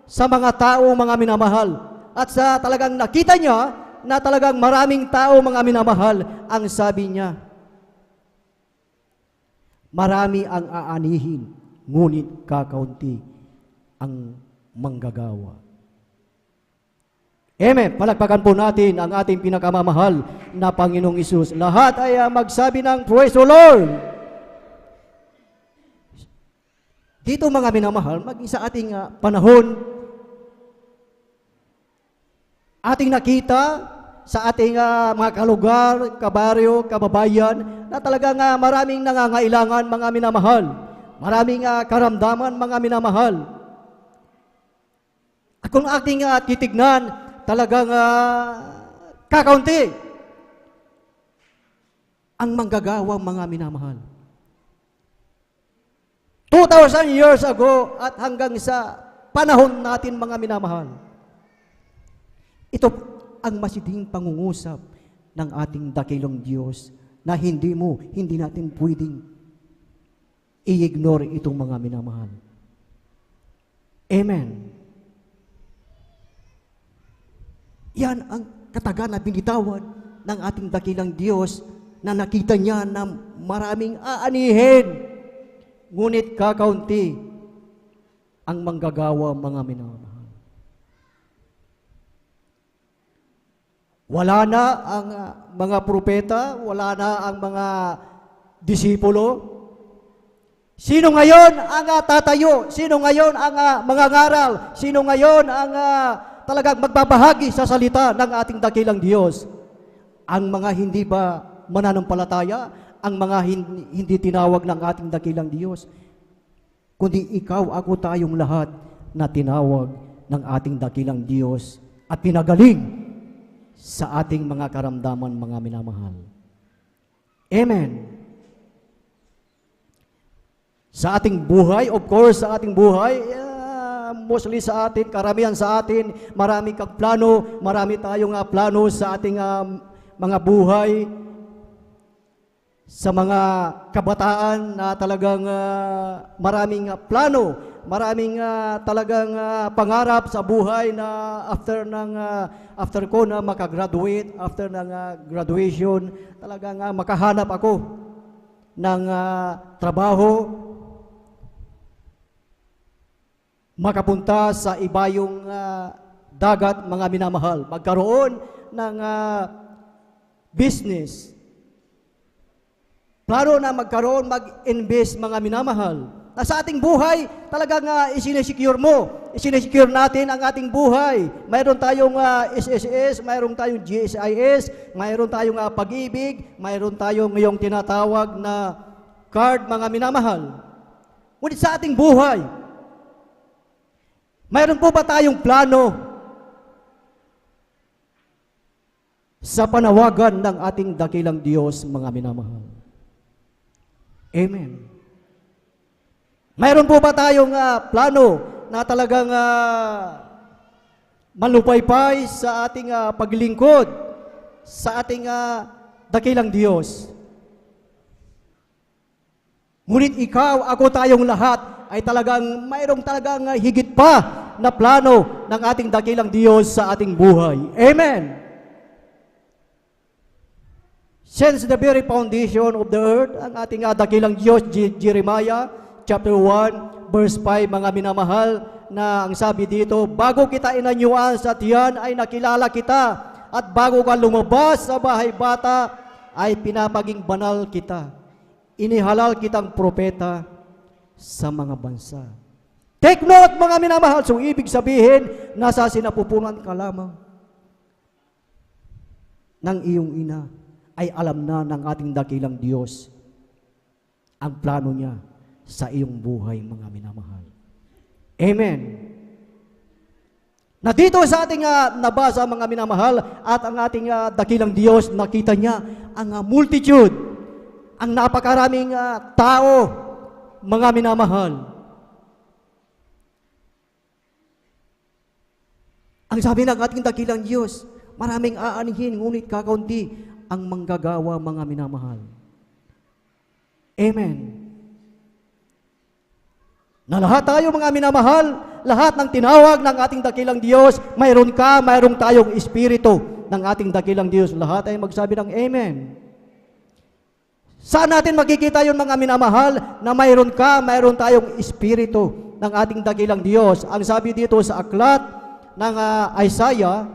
I: sa mga tao, mga minamahal. At sa talagang nakita niya na talagang maraming tao, mga minamahal, ang sabi niya, marami ang aanihin, ngunit kakaunti ang manggagawa. Amen. Palakpakan po natin ang ating pinakamamahal na Panginoong Hesus. Lahat ay magsabi ng praise the Lord. Dito, mga minamahal, maging sa ating panahon, ating nakita sa ating mga kalugar, kabaryo, kababayan, na talagang maraming nangangailangan, mga minamahal. Maraming karamdaman, mga minamahal. At kung ating titignan, talagang kakaunti ang manggagawang, mga minamahal. 2,000 years ago at hanggang sa panahon natin, mga minamahal, ito ang masiding pangungusap ng ating dakilang Diyos na hindi natin pwedeng i-ignore itong mga minamahal. Amen. Yan ang katagan na binitawan ng ating dakilang Diyos na nakita niya na maraming aanihin, ngunit kakaunti ang manggagawa, mga minamahal. Wala na ang mga propeta, wala na ang mga disipulo. Sino ngayon ang tatayo? Sino ngayon ang mangangaral? Sino ngayon ang talagang magbabahagi sa salita ng ating dakilang Diyos? Ang mga hindi ba mananampalataya? Ang mga hindi tinawag ng ating dakilang Diyos? Kundi ikaw, ako, tayong lahat na tinawag ng ating dakilang Diyos at pinagaling sa ating mga karamdaman, mga minamahal. Amen. Sa ating buhay, of course, sa ating buhay, mostly sa atin, karamihan sa atin, marami kang plano, marami tayong plano sa ating mga buhay, sa mga kabataan na talagang maraming plano, maraming talagang pangarap sa buhay na after ko na makagraduate, after ng graduation, talagang makahanap ako ng trabaho, makapunta sa iba yung dagat, mga minamahal, magkaroon ng business. Plano na magkaroon, mag-invest, mga minamahal. Sa ating buhay, talagang isinesecure mo. Isinesecure natin ang ating buhay. Mayroon tayong SSS, mayroon tayong GSIS, mayroon tayong pag-ibig, mayroon tayong ngayong tinatawag na card, mga minamahal. Ngunit sa ating buhay, mayroon po ba tayong plano sa panawagan ng ating dakilang Diyos, mga minamahal? Amen. Mayroon po ba tayong plano na talagang malupaypay sa ating paglingkod sa ating dakilang Diyos? Ngunit ikaw, ako, tayong lahat ay talagang mayroong talagang higit pa na plano ng ating dakilang Diyos sa ating buhay. Amen. Since the very foundation of the earth, ang ating dakilang Diyos, Jeremiah chapter 1, verse 5, mga minamahal, na ang sabi dito, bago kita inanyuan sa tiyan ay nakilala kita, at bago ka lumabas sa bahay bata ay pinapaging banal kita. Inihalal kitang propeta sa mga bansa. Take note, mga minamahal, so ibig sabihin, nasa sinapupunan ka lamang ng iyong ina ay alam na ng ating dakilang Diyos ang plano niya sa iyong buhay, mga minamahal. Amen. Na dito sa ating nabasa, mga minamahal, at ang ating dakilang Diyos, nakita niya ang multitude, ang napakaraming tao, mga minamahal. Ang sabi ng ating dakilang Diyos, maraming aanihin, ngunit kakaunti ang manggagawa, mga minamahal. Amen. Na lahat tayo, mga minamahal, lahat ng tinawag ng ating dakilang Diyos, mayroon tayong espiritu ng ating dakilang Diyos. Lahat ay magsabi ng Amen. Saan natin makikita yun, mga minamahal, na mayroon tayong espiritu ng ating dakilang Diyos? Ang sabi dito sa aklat ng Isaiah,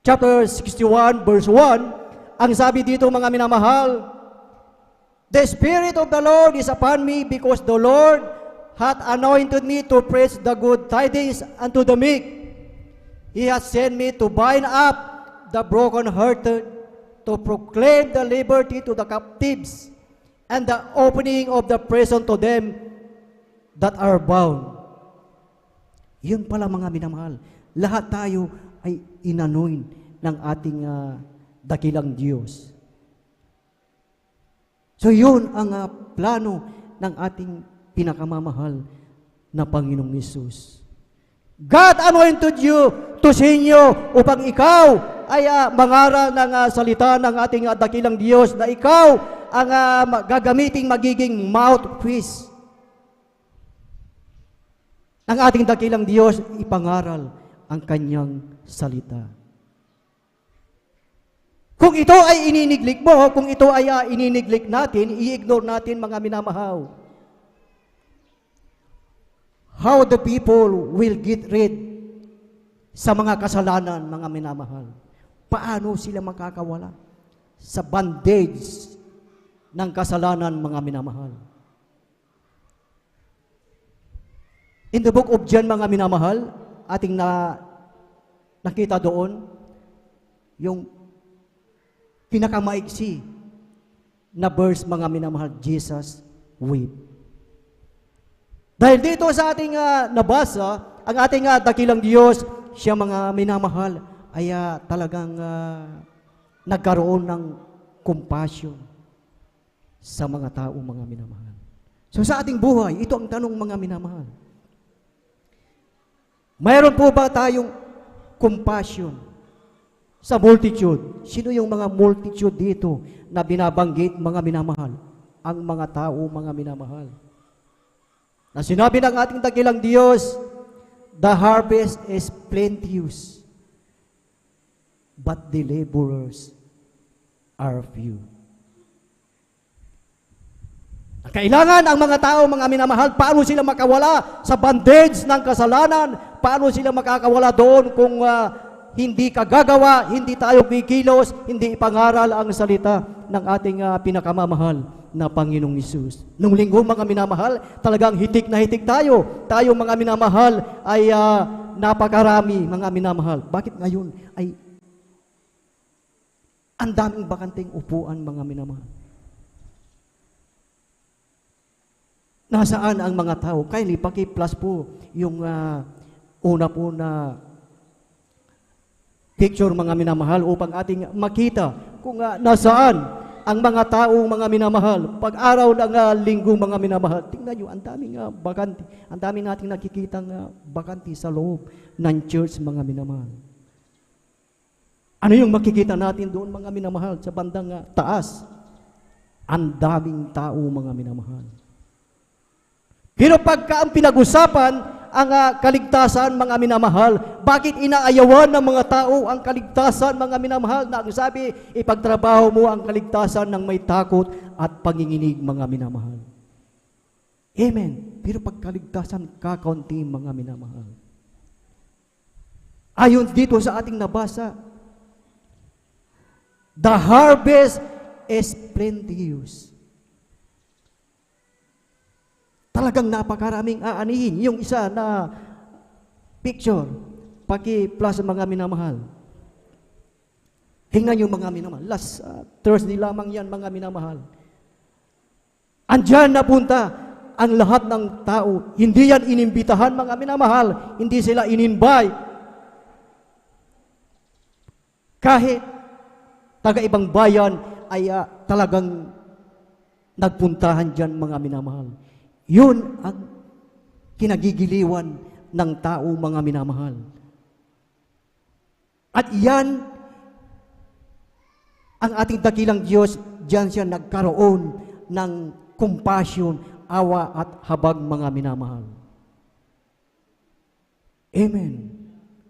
I: chapter 61, verse 1, ang sabi dito, mga minamahal, the Spirit of the Lord is upon me, because the Lord hath anointed me to preach the good tidings unto the meek. He hath sent me to bind up the brokenhearted, to proclaim the liberty to the captives, and the opening of the prison to them that are bound. Yun pala, mga minamahal. Lahat tayo ay inanoin ng ating dakilang Diyos. So yun ang plano ng ating pinakamamahal na Panginoong Hesus. God anointed you to send you upang ikaw ay mangaral ng salita ng ating dakilang Diyos, na ikaw ang gagamiting magiging mouthpiece ng ating dakilang Diyos, ipangaral ang kanyang salita. Kung ito ay ininiglik mo, kung ito ay ininiglik natin, i-ignore natin, mga minamahal, how the people will get rid sa mga kasalanan, mga minamahal? Paano sila makakawala sa bandage ng kasalanan, mga minamahal? In the book of John, mga minamahal, ating nakita doon, yung pinakamaiksi na verse, mga minamahal, Jesus wept. Dahil dito sa ating nabasa, ang ating dakilang Diyos, siya, mga minamahal, ay talagang nagkaroon ng compassion sa mga tao, mga minamahal. So sa ating buhay, ito ang tanong, mga minamahal. Mayroon po ba tayong compassion sa multitude? Sino yung mga multitude dito na binabanggit, mga minamahal? Ang mga tao, mga minamahal. Na sinabi ng ating dakilang Diyos, the harvest is plenteous, but the laborers are few. Kailangan ang mga tao, mga minamahal, paano sila makawala sa bandage ng kasalanan? Paano sila makakawala doon kung hindi kagagawa, hindi tayo kikilos, hindi ipangaral ang salita ng ating pinakamamahal na Panginoong Hesus? Nung linggo, mga minamahal, talagang hitik na hitik tayo. Tayo, mga minamahal, ay napakarami, mga minamahal. Bakit ngayon ay ang daming bakanting upuan, mga minamahal? Nasaan ang mga tao? Kylie, paki-plus po yung una po na picture, mga minamahal, upang ating makita kung nasaan ang mga tao, mga minamahal. Pag-araw ng linggo, mga minamahal, tingnan nyo, ang daming bakanti. Ang daming nating nakikitang bakanti sa loob ng church, mga minamahal. Ano yung makikita natin doon, mga minamahal, sa bandang taas? Ang daming tao, mga minamahal. Pero pagka ang pinag-usapan ang kaligtasan, mga minamahal, bakit inaayawan ng mga tao ang kaligtasan, mga minamahal, na ang sabi, ipagtrabaho mo ang kaligtasan ng may takot at panginginig, mga minamahal. Amen. Pero pagkaligtasan, kakaunti mga minamahal. Ayon dito sa ating nabasa, the harvest is plenteous. Talagang napakaraming aanihin. Yung isa na picture, paki-plus mga minamahal. Hingnan yung mga minamahal. Last Thursday lamang yan, mga minamahal. Andyan napunta ang lahat ng tao. Hindi yan inimbitahan, mga minamahal. Hindi sila in-invite. Kahit taga-ibang bayan ay talagang nagpuntahan dyan, mga minamahal. Yun ang kinagigiliwan ng tao, mga minamahal. At yan, ang ating dakilang Diyos, diyan siya nagkaroon ng compassion, awa at habag, mga minamahal. Amen.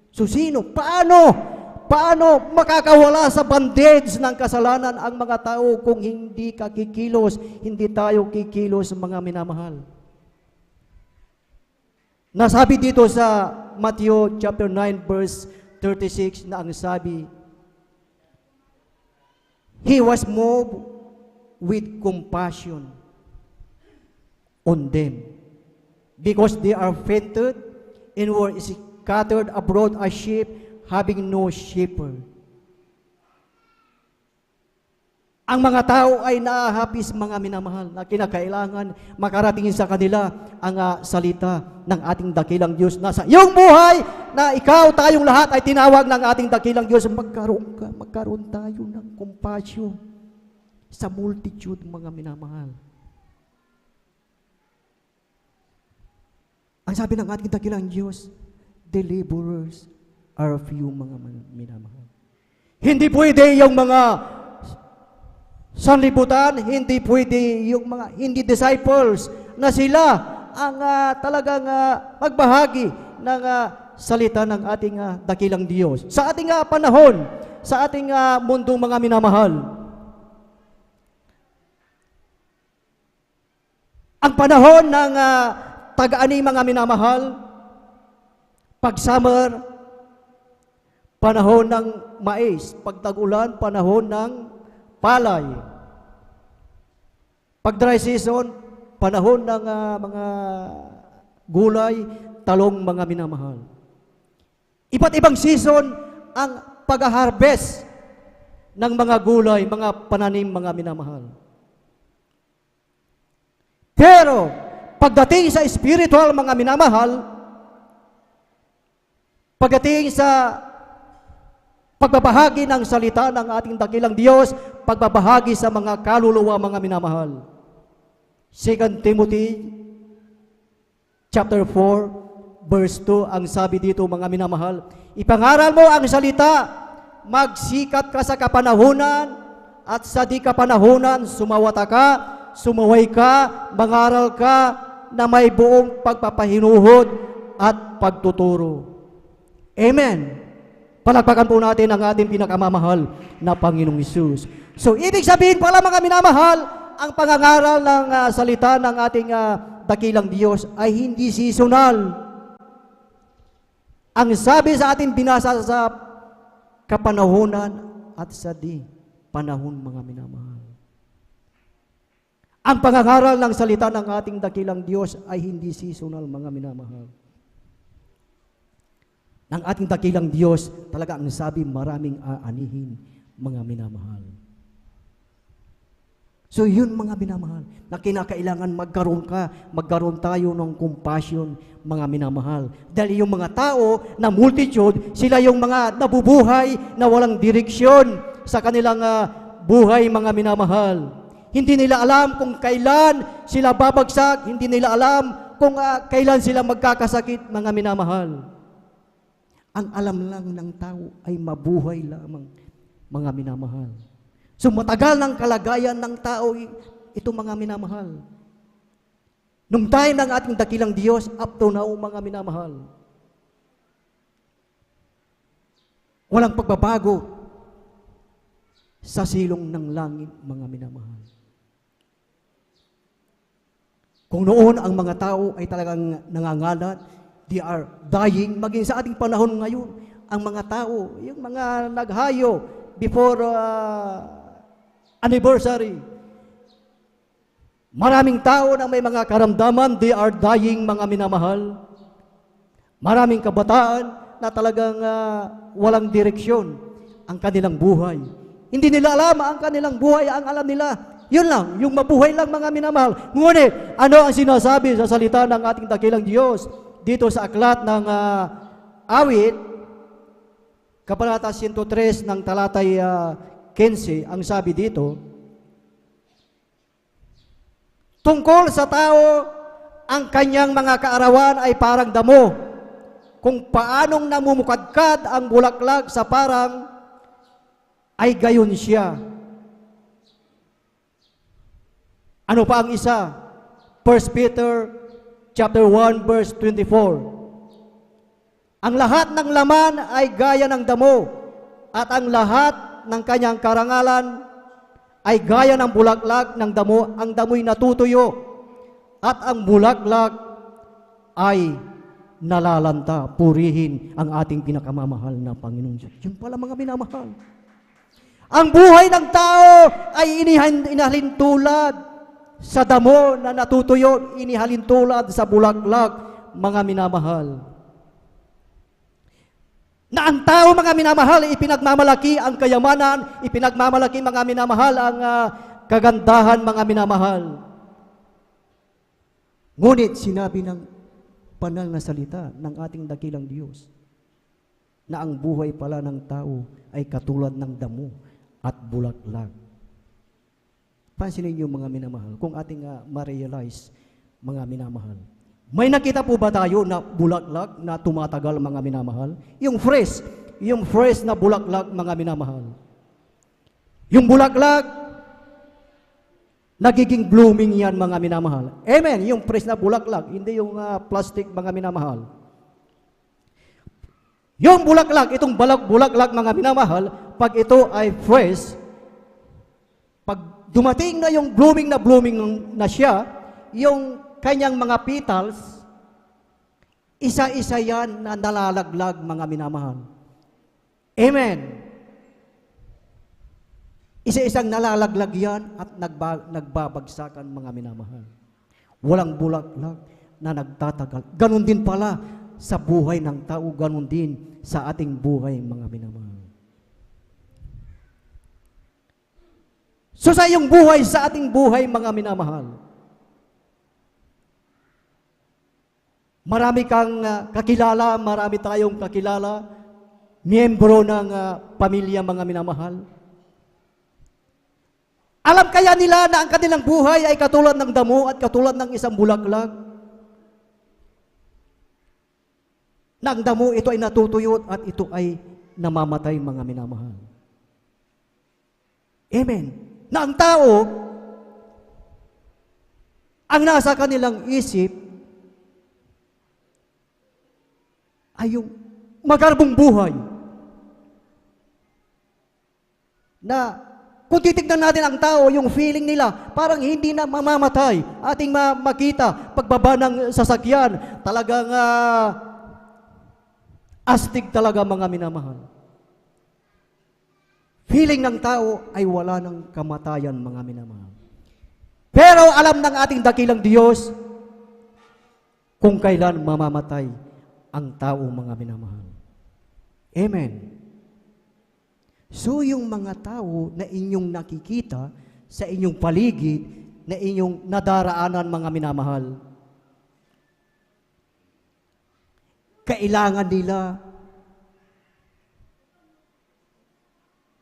I: So sino? Paano makakawala sa bondage ng kasalanan ang mga tao kung hindi ka kikilos, hindi tayo kikilos, mga minamahal? Nasabi dito sa Matthew chapter 9 verse 36 na ang sabi, He was moved with compassion on them because they are fainted and were scattered abroad as sheep having no shepherd. Ang mga tao ay naahapis, mga minamahal, na kinakailangan makarating sa kanila ang salita ng ating dakilang Diyos na sa iyong buhay, na ikaw, tayong lahat ay tinawag ng ating dakilang Diyos, magkaroon tayo ng compassion sa multitude, mga minamahal. Ang sabi ng ating dakilang Diyos, the laborers are few, mga minamahal. Hindi pwede yung mga sanlibutan, hindi pwede yung mga hindi disciples na sila ang talagang magbahagi ng salita ng ating dakilang Diyos. Sa ating panahon, sa ating mundong, mga minamahal, ang panahon ng tag-ani, mga minamahal, pag summer, panahon ng mais, pag tag-ulan, panahon ng palay. Pag dry season, panahon ng mga gulay, talong, mga minamahal. Iba't ibang season ang pag-harvest ng mga gulay, mga pananim, mga minamahal. Pero, pagdating sa spiritual, mga minamahal, pagdating sa pagbabahagi ng salita ng ating dakilang Diyos, pagbabahagi sa mga kaluluwa, mga minamahal. 2 Timothy chapter 4 verse 2, ang sabi dito, mga minamahal, ipangaral mo ang salita, magsikat ka sa kapanahunan, at sa di kapanahunan, sumawata ka, sumaway ka, mangaral ka, na may buong pagpapahinuhod at pagtuturo. Amen. Palakpakan po natin ang ating pinakamamahal na Panginoong Hesus. So, ibig sabihin pala, mga minamahal, ang pangangaral ng salita ng ating dakilang Diyos ay hindi seasonal. Ang sabi sa ating binasa sa kapanahunan at sa di panahon, mga minamahal. Ang pangangaral ng salita ng ating dakilang Diyos ay hindi seasonal, mga minamahal. Ng ating dakilang Diyos, talaga ang sabi, maraming aanihin, mga minamahal. So yun, mga minamahal, na kinakailangan magkaroon tayo ng compassion, mga minamahal. Dahil yung mga tao na multitude, sila yung mga nabubuhay na walang direksyon sa kanilang buhay, mga minamahal. Hindi nila alam kung kailan sila babagsak, hindi nila alam kung kailan sila magkakasakit, mga minamahal. Ang alam lang ng tao ay mabuhay lamang, mga minamahal. So matagal ng kalagayan ng tao ito, mga minamahal. Nung time ng ating dakilang Diyos, up to now, mga minamahal. Walang pagbabago sa silong ng langit, mga minamahal.
C: Kung noon ang mga tao ay talagang nangangalat, they are dying, maging sa ating panahon ngayon, ang mga tao, yung mga naghayo before anniversary, maraming tao na may mga karamdaman, they are dying, mga minamahal. Maraming kabataan na talagang walang direksyon ang kanilang buhay. Hindi nila alam ang kanilang buhay, ang alam nila, yun lang, yung mabuhay lang, mga minamahal. Ngunit, ano ang sinasabi sa salita ng ating dakilang Diyos dito sa aklat ng awit, Kabanata 103 ng talatay 15, ang sabi dito, tungkol sa tao, ang kanyang mga kaarawan ay parang damo, kung paanong namumukadkad ang bulaklak sa parang, ay gayon siya. Ano pa ang isa? 1 Peter chapter 1 verse 24. Ang lahat ng laman ay gaya ng damo, at ang lahat ng kanyang karangalan ay gaya ng bulaklak ng damo. Ang damo'y natutuyo, at ang bulaklak ay nalalanta. Purihin ang ating pinakamamahal na Panginoong Diyos. Yun pala, mga minamahal. Ang buhay ng tao ay inihalin tulad sa damo na natutuyo, inihalin tulad sa bulaklak, mga minamahal. Na ang tao, mga minamahal, ipinagmamalaki ang kayamanan, ipinagmamalaki, mga minamahal, ang kagandahan, mga minamahal. Ngunit sinabi ng banal na salita ng ating dakilang Diyos na ang buhay pala ng tao ay katulad ng damo at bulaklak. Pansinin niyo, mga minamahal, kung ating ma-realize, mga minamahal. May nakita po ba tayo na bulaklak na tumatagal, mga minamahal? Yung fresh na bulaklak, mga minamahal. Yung bulaklak, nagiging blooming yan, mga minamahal. Amen, yung fresh na bulaklak, hindi yung plastic, mga minamahal. Yung bulaklak, itong bulaklak, mga minamahal, pag ito ay fresh, pag dumating na yung blooming na siya, yung kanyang mga petals, isa-isa yan na nalalaglag, mga minamahal. Amen. Isa-isang nalalaglag yan at nagbabagsakan, mga minamahal. Walang bulaklak na nagtatagal. Ganon din pala sa buhay ng tao, ganon din sa ating buhay, mga minamahal. So sa iyong buhay, sa ating buhay, mga minamahal, marami kang kakilala, marami tayong kakilala, miyembro ng pamilya, mga minamahal. Alam kaya nila na ang kanilang buhay ay katulad ng damo at katulad ng isang bulaklak? Na ang damo, ito ay natutuyot at ito ay namamatay, mga minamahal. Amen. Na ang tao, ang nasa kanilang isip ay yung magarbong buhay. Na kung titignan natin ang tao, yung feeling nila, parang hindi na mamamatay. Ating makita, pagbaba ng sasakyan, talagang astig talaga, mga minamahal. Feeling ng tao ay wala ng kamatayan, mga minamahal. Pero alam ng ating dakilang Diyos kung kailan mamamatay ang tao, mga minamahal. Amen. So yung mga tao na inyong nakikita sa inyong paligid, na inyong nadaraanan, mga minamahal, kailangan nila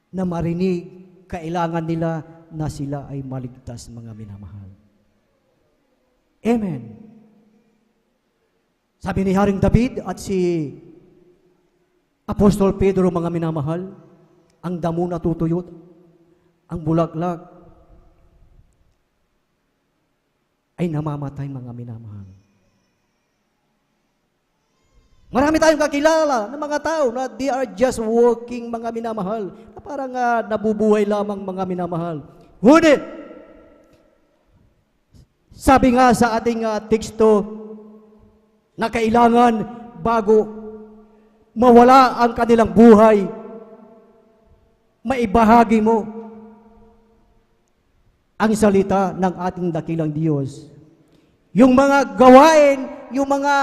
C: na marinig, kailangan nila na sila ay maligtas, mga minamahal. Amen. Sabi ni Haring David at si Apostol Pedro, mga minamahal, ang damo natutuyot, ang bulaklak ay namamatay, mga minamahal. Marami tayong kakilala ng mga tao na they are just walking, mga minamahal, na parang nabubuhay lamang, mga minamahal. Ngunit,
I: Sabi nga sa ating teksto na kailangan bago mawala ang kanilang buhay, maibahagi mo ang salita ng ating dakilang Diyos. Yung mga gawain, yung mga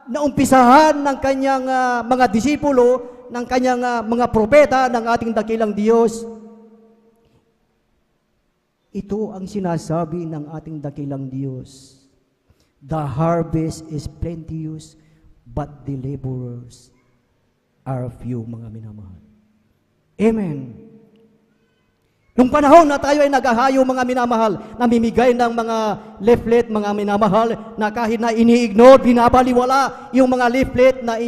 I: naumpisahan ng kanyang mga disipulo, ng kanyang mga propeta, ng ating dakilang Diyos, ito ang sinasabi ng ating dakilang Diyos. The harvest is plenteous, but the laborers are few, mga minamahal. Amen. Nung panahon na tayo ay naghahayo, mga minamahal, namimigay ng mga leaflet, mga minamahal, na kahit na ini-ignore, binabaliwala yung mga leaflet na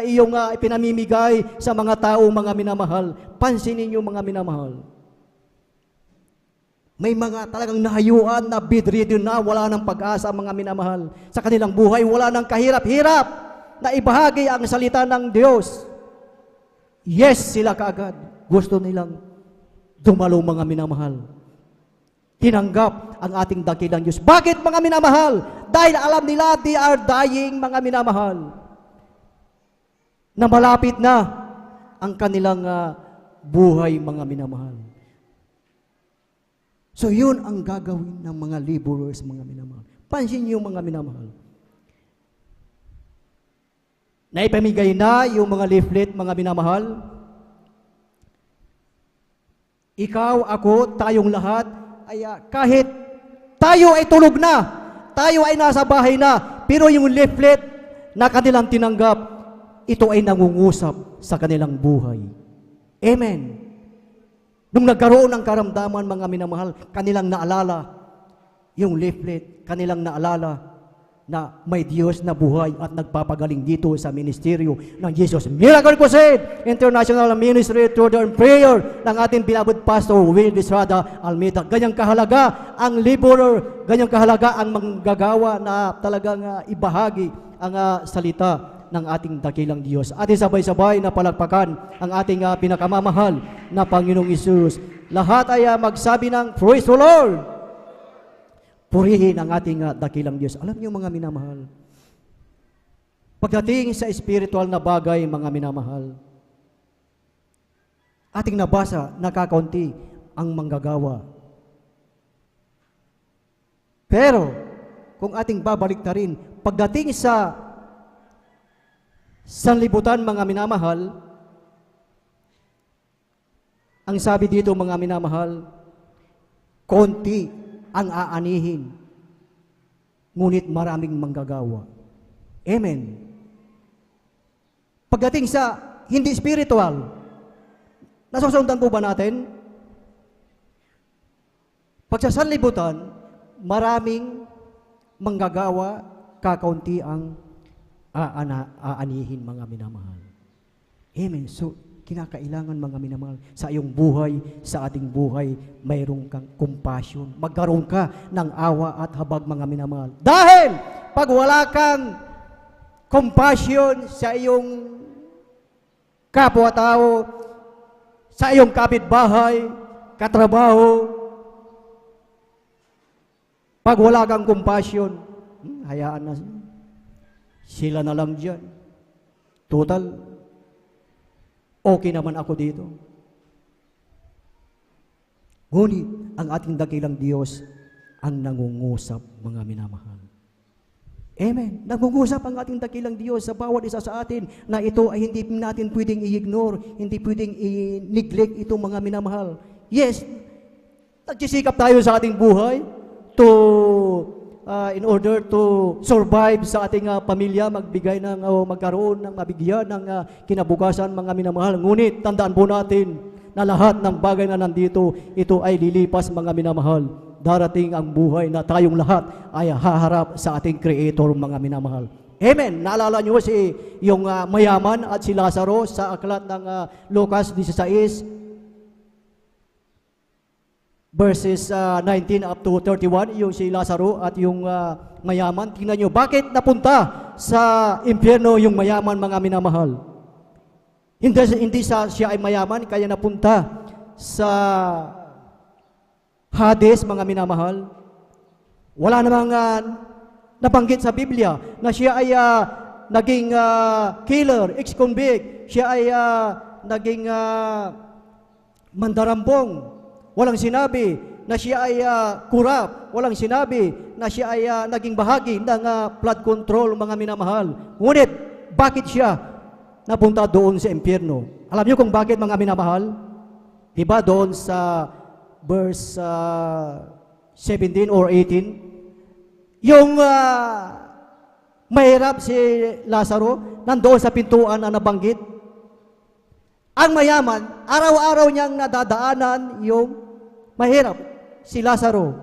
I: iyong ipinamimigay sa mga tao, mga minamahal. Pansinin niyo, mga minamahal. May mga talagang nahayuan na bedridden na, wala ng pag-asa, mga minamahal. Sa kanilang buhay, wala ng kahirap-hirap na ibahagi ang salita ng Diyos. Yes, sila kaagad. Gusto nilang dumalo, mga minamahal. Tinanggap ang ating dakilang Diyos. Bakit, mga minamahal? Dahil alam nila they are dying, mga minamahal. Na malapit na ang kanilang buhay, mga minamahal. So yun ang gagawin ng mga laborers, mga minamahal. Pansin niyo, mga minamahal. Naipamigay na yung mga leaflet, mga minamahal. Ikaw, ako, tayong lahat, ay kahit tayo ay tulog na, tayo ay nasa bahay na, pero yung leaflet na kanilang tinanggap, ito ay nangungusap sa kanilang buhay. Amen. Nung nagkaroon ng karamdaman, mga minamahal, kanilang naalala yung leaflet, kanilang naalala na may Diyos na buhay at nagpapagaling dito sa ministeryo ng Jesus Miracle Crusade International Ministry through the prayer ng ating beloved Pastor Will Estrada Almeida. Ganyang kahalaga ang laborer, ganyang kahalaga ang manggagawa na talagang ibahagi ang salita ng ating dakilang Diyos. Ating sabay-sabay na palakpakan ang ating pinakamamahal na Panginoong Isus. Lahat ay magsabi ng Praise the Lord! Purihin ang ating dakilang Diyos. Alam niyo, mga minamahal, pagdating sa spiritual na bagay, mga minamahal, ating nabasa, nakakaunti ang manggagawa. Pero, kung ating babaliktarin, pagdating sa sanlibutan, mga minamahal, ang sabi dito, mga minamahal, konti ang aanihin, ngunit maraming manggagawa. Amen. Pagdating sa hindi spiritual, nasusundan po ba natin? Pag sa sanlibutan, maraming manggagawa, kakaunti ang aanihin, mga minamahal. Amen. So, kinakailangan, mga minamahal, sa iyong buhay, sa ating buhay, mayroong kang compassion. Magkaroon ka ng awa at habag, mga minamahal. Dahil, pag wala kang compassion sa iyong kapwa-tao, sa iyong kapitbahay, katrabaho, pag wala kang compassion, hayaan na sila na lang dyan. Total, okay naman ako dito. Ngunit, ang ating dakilang Diyos ang nangungusap, mga minamahal. Amen. Nangungusap ang ating dakilang Diyos sa bawat isa sa atin na ito ay hindi natin pwedeng i-ignore, hindi pwedeng i-neglect ito, mga minamahal. Yes, nagsisikap tayo sa ating buhay to in order to survive sa ating pamilya, magbigay ng magkaroon ng mabigyan ng kinabukasan, mga minamahal. Ngunit tandaan po natin na lahat ng bagay na nandito, ito ay lilipas, mga minamahal. Darating ang buhay na tayong lahat ay haharap sa ating Creator, mga minamahal. Amen. Naalala niyo yung mayaman at si Lazaro sa aklat ng Lucas 16 verses 19 up to 31, yung si Lazaro at yung mayaman. Tingnan nyo, bakit napunta sa impyerno yung mayaman, mga minamahal? Hindi siya ay mayaman, kaya napunta sa Hades, mga minamahal. Wala namang nabanggit sa Biblia na siya ay naging killer, ex-convict. Siya ay naging mandarambong. Walang sinabi na siya ay kurap. Walang sinabi na siya ay naging bahagi ng flood control, mga minamahal. Ngunit, bakit siya napunta doon sa impyerno? Alam niyo kung bakit, mga minamahal? Diba doon sa verse 17 or 18? Yung mahirap si Lazaro, nandoon sa pintuan na nabanggit. Ang mayaman, araw-araw niyang nadadaanan yung mahirap, si Lazaro.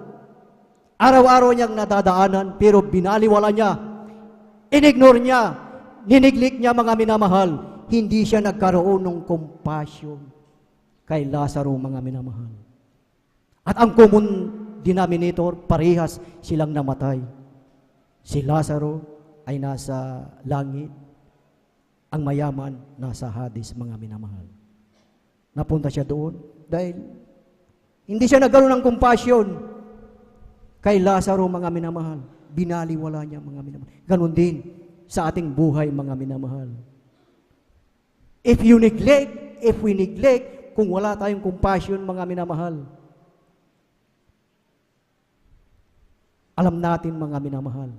I: Araw-araw niyang nadadaanan, pero binaliwala niya, inignore niya, niniglik niya, mga minamahal. Hindi siya nagkaroon ng compassion kay Lazaro, mga minamahal. At ang common denominator, parehas silang namatay. Si Lazaro ay nasa langit, ang mayaman nasa Hades, mga minamahal. Napunta siya doon dahil hindi siya nagkaroon ng compassion kay Lazaro, mga minamahal. Binaliwala niya, mga minamahal. Ganon din sa ating buhay, mga minamahal. If we neglect, kung wala tayong compassion, mga minamahal, alam natin, mga minamahal.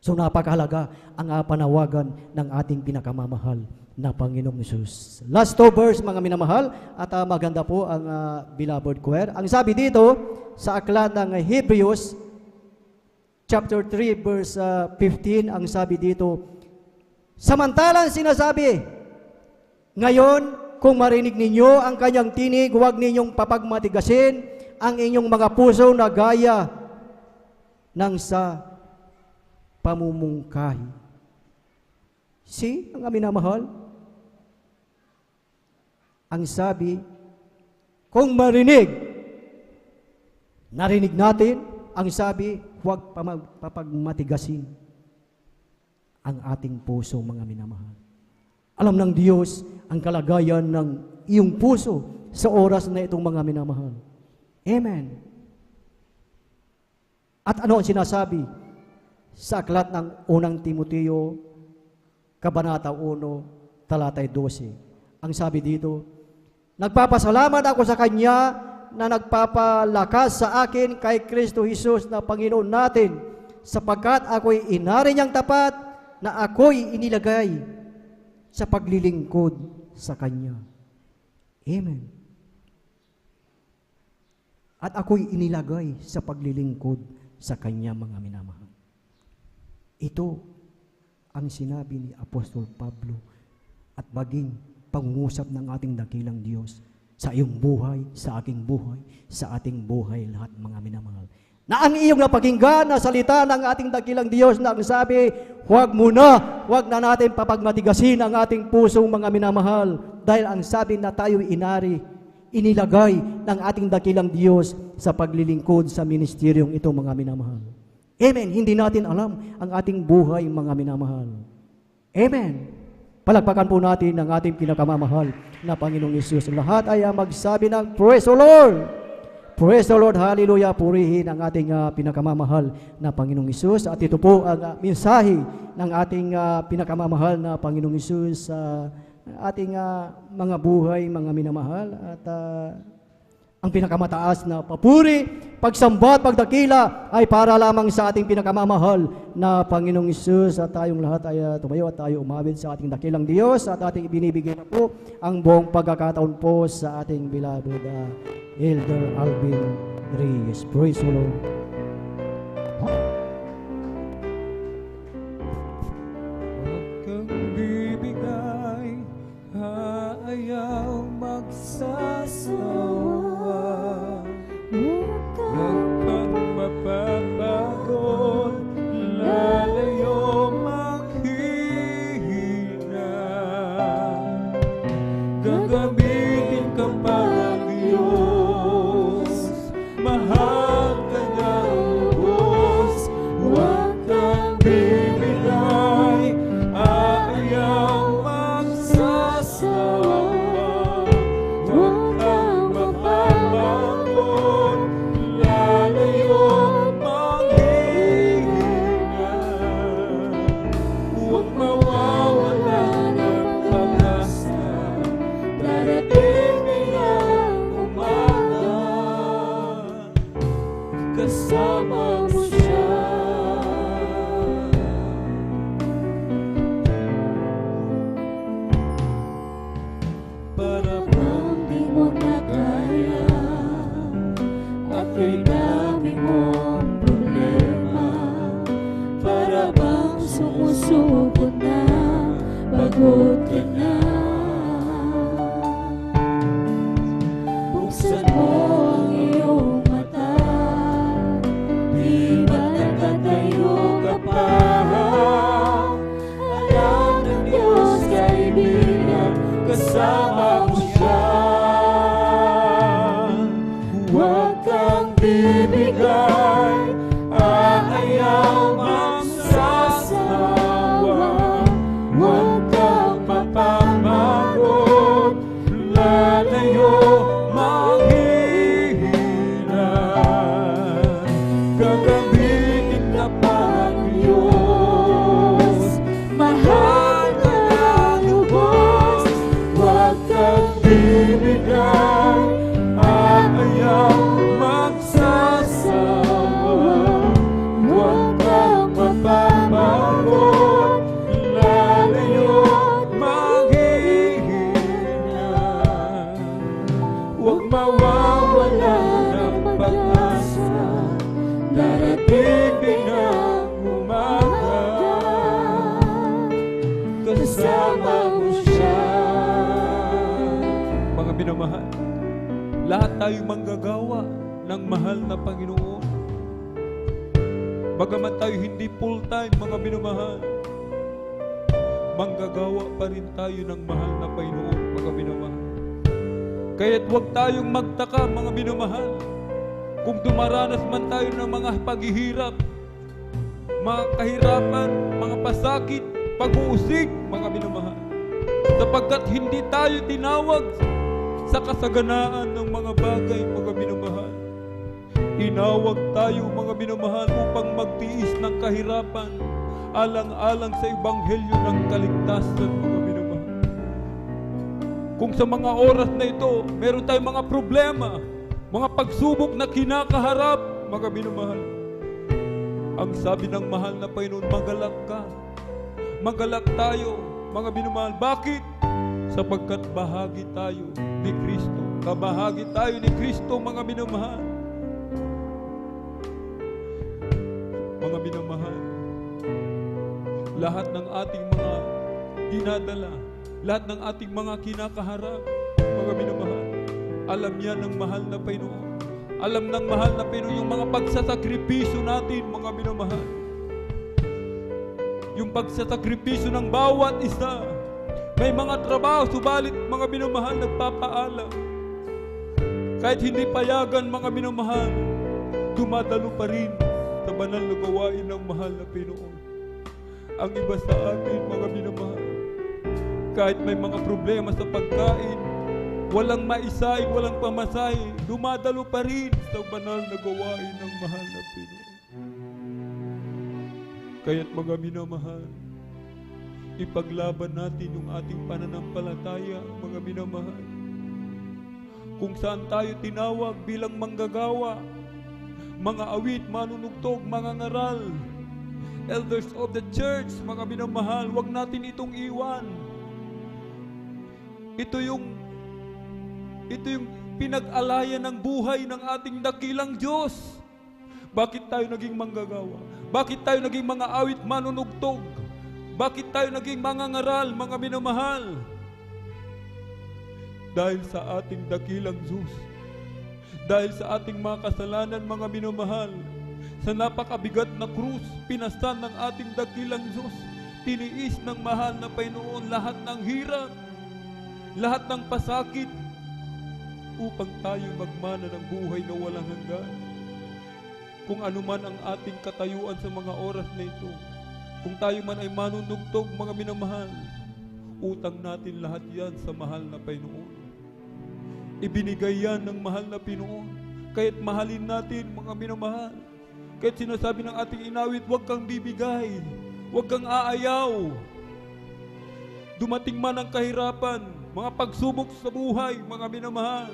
I: So napakahalaga ang panawagan ng ating pinakamamahal na Panginoong Hesus. Last two verse, mga minamahal, at maganda po ang beloved choir. Ang sabi dito sa aklat ng Hebrews chapter 3 verse 15, ang sabi dito, samantalang sinasabi, ngayon kung marinig ninyo ang kanyang tinig, huwag ninyong papagmatigasin ang inyong mga puso na gaya ng sa pamumungkahi. See, ang minamahal, ang sabi, kung narinig natin, ang sabi, huwag papagmatigasin ang ating puso, mga minamahal. Alam ng Diyos ang kalagayan ng iyong puso sa oras na itong, mga minamahal. Amen. At ano ang sinasabi sa aklat ng unang Timoteo, Kabanata 1, talatay 12. Ang sabi dito, nagpapasalamat ako sa Kanya na nagpapalakas sa akin kay Kristo Jesus na Panginoon natin, sapagkat ako'y inari niyang tapat na ako'y inilagay sa paglilingkod sa Kanya. Amen. At ako'y inilagay sa paglilingkod sa Kanya, mga minamahal. Ito ang sinabi ni Apostol Pablo at maging pangungusap ng ating dakilang Diyos sa iyong buhay, sa aking buhay, sa ating buhay lahat, mga minamahal. Na ang iyong napakinggan na salita ng ating dakilang Diyos na ang sabi, huwag na natin papagmatigasin ang ating pusong, mga minamahal, dahil ang sabi na tayo inilagay ng ating dakilang Diyos sa paglilingkod sa ministeryong ito, mga minamahal. Amen. Hindi natin alam ang ating buhay, mga minamahal. Amen. Palakpakan po natin ang ating pinakamamahal na Panginoong Hesus. Lahat ay magsabi ng Praise the Lord! Praise the Lord! Hallelujah! Purihin ang ating pinakamamahal na Panginoong Hesus. At ito po ang mensahe ng ating pinakamamahal na Panginoong Hesus sa ating mga buhay, mga minamahal. At ang pinakamataas na papuri, pagsamba at pagdakila ay para lamang sa ating pinakamamahal na Panginoong Hesus. At tayong lahat ay tumayo at tayo umawit sa ating dakilang Diyos at ating ibinibigay na po ang buong pagkakataon po sa ating beloved Elder Alvin Reyes. Praise the Lord.
B: Huwag kang bibigay, ayaw magsasawa. Huwag kang mapapagod, lalayo maghihina. Gagamitin ka para Diyos, mahal ka ng lubos. Huwag kang bibigay, ayaw magsasawa. Huwag kang mapapagod, lalayo
A: tayo manggagawa ng mahal na Panginoon. Bagaman tayo hindi full-time, mga minamahal, manggagawa pa rin tayo ng mahal na Panginoon, mga minamahal. Kaya't huwag tayong magtaka, mga minamahal, kung dumaranas man tayo ng mga paghihirap, mga kahirapan, mga pasakit, pag-uusig, mga minamahal. Sapagkat hindi tayo tinawag sa kasaganaan ng mga bagay, mga minamahal. Tinawag tayo, mga minamahal, upang magtiis ng kahirapan, alang-alang sa ebanghelyo ng kaligtasan, mga minamahal. Kung sa mga oras na ito, meron tayong mga problema, mga pagsubok na kinakaharap, mga minamahal, ang sabi ng mahal na Panginoon, magalak ka. Magalak tayo, mga minamahal. Bakit? Sapagkat bahagi tayo ni Kristo. Kabahagi tayo ni Kristo, mga minamahal. Mga minamahal, lahat ng ating mga dinadala, lahat ng ating mga kinakaharap, mga minamahal, alam yan ng mahal na Panginoon. Alam ng mahal na Panginoon yung mga pagsasakripisyo natin, mga minamahal. Yung pagsasakripisyo ng bawat isa. May mga trabaho, subalit mga minamahal, nagpapaalam. Kahit hindi payagan, mga minamahal, dumadalo pa rin sa banal na gawain ng mahal na Panginoon. Ang iba sa atin, mga minamahal, kahit may mga problema sa pagkain, walang maisahin, walang pamasahe, dumadalo pa rin sa banal na gawain ng mahal na Panginoon. Kaya't mga minamahal, ipaglaban natin yung ating pananampalataya, mga minamahal. Kung saan tayo tinawag bilang manggagawa, mga awit, manunugtog, mga ngaral, elders of the church, mga minamahal, wag natin itong iwan. Ito yung pinag-alayan ng buhay ng ating dakilang Diyos. Bakit tayo naging manggagawa? Bakit tayo naging mga awit, manunugtog? Bakit tayo naging mga ngaral, mga minamahal? Dahil sa ating dakilang Diyos. Dahil sa ating mga kasalanan, mga minamahal. Sa napakabigat na krus, pinastan ng ating dakilang Diyos. Tiniis ng mahal na Panginoon lahat ng hirap, lahat ng pasakit, upang tayo magmana ng buhay na walang hanggan. Kung ano man ang ating katayuan sa mga oras na ito, kung tayo man ay manunugtog, mga minamahal, utang natin lahat yan sa mahal na Panginoon. Ibinigay yan ng mahal na Panginoon. Kaya't mahalin natin, mga minamahal. Kaya't sinasabi ng ating inawit, huwag kang bibigay, huwag kang aayaw. Dumating man ang kahirapan, mga pagsubok sa buhay, mga minamahal,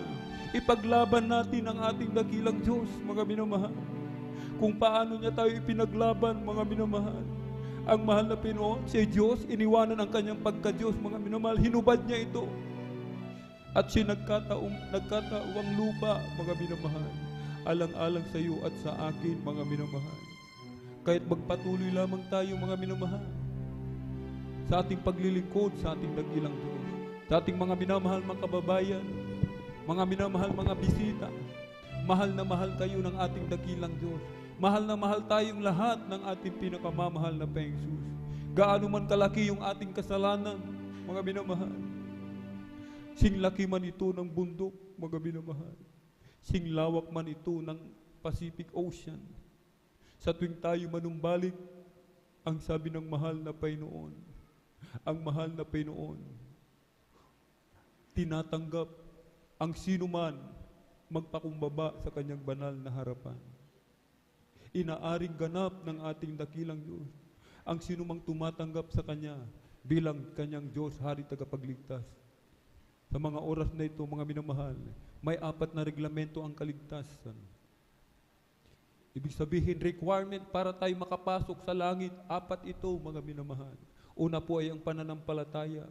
A: ipaglaban natin ang ating dakilang Diyos, mga minamahal. Kung paano niya tayo ipinaglaban, mga minamahal. Ang mahal na Panginoon, si Diyos, iniwanan ang kanyang pagka-Diyos, mga minamahal. Hinubad niya ito. At siya nagkataong lupa, mga minamahal. Alang-alang sa iyo at sa akin, mga minamahal. Kahit magpatuloy lamang tayo, mga minamahal, sa ating paglilingkod, sa ating dakilang Diyos. Sa ating mga minamahal, mga kababayan, mga minamahal, mga bisita, mahal na mahal kayo ng ating dakilang Diyos. Mahal na mahal tayong lahat ng ating pinakamamahal na Panginoong Jesus. Gaano man kalaki yung ating kasalanan, mga minamahal. Sing laki man ito ng bundok, mga minamahal. Sing lawak man ito ng Pacific Ocean. Sa tuwing tayo manumbalik, ang sabi ng mahal na Panginoon, ang mahal na Panginoon, tinatanggap ang sino man magpakumbaba sa kanyang banal na harapan. Inaaring ganap ng ating dakilang Diyos ang sino mang tumatanggap sa Kanya bilang Kanyang Diyos, Hari, Tagapagligtas. Sa mga oras na ito, mga minamahal, may 4 na reglamento ang kaligtasan. Ibig sabihin, requirement para tayo makapasok sa langit, 4 ito, mga minamahal. Una po ay ang pananampalataya.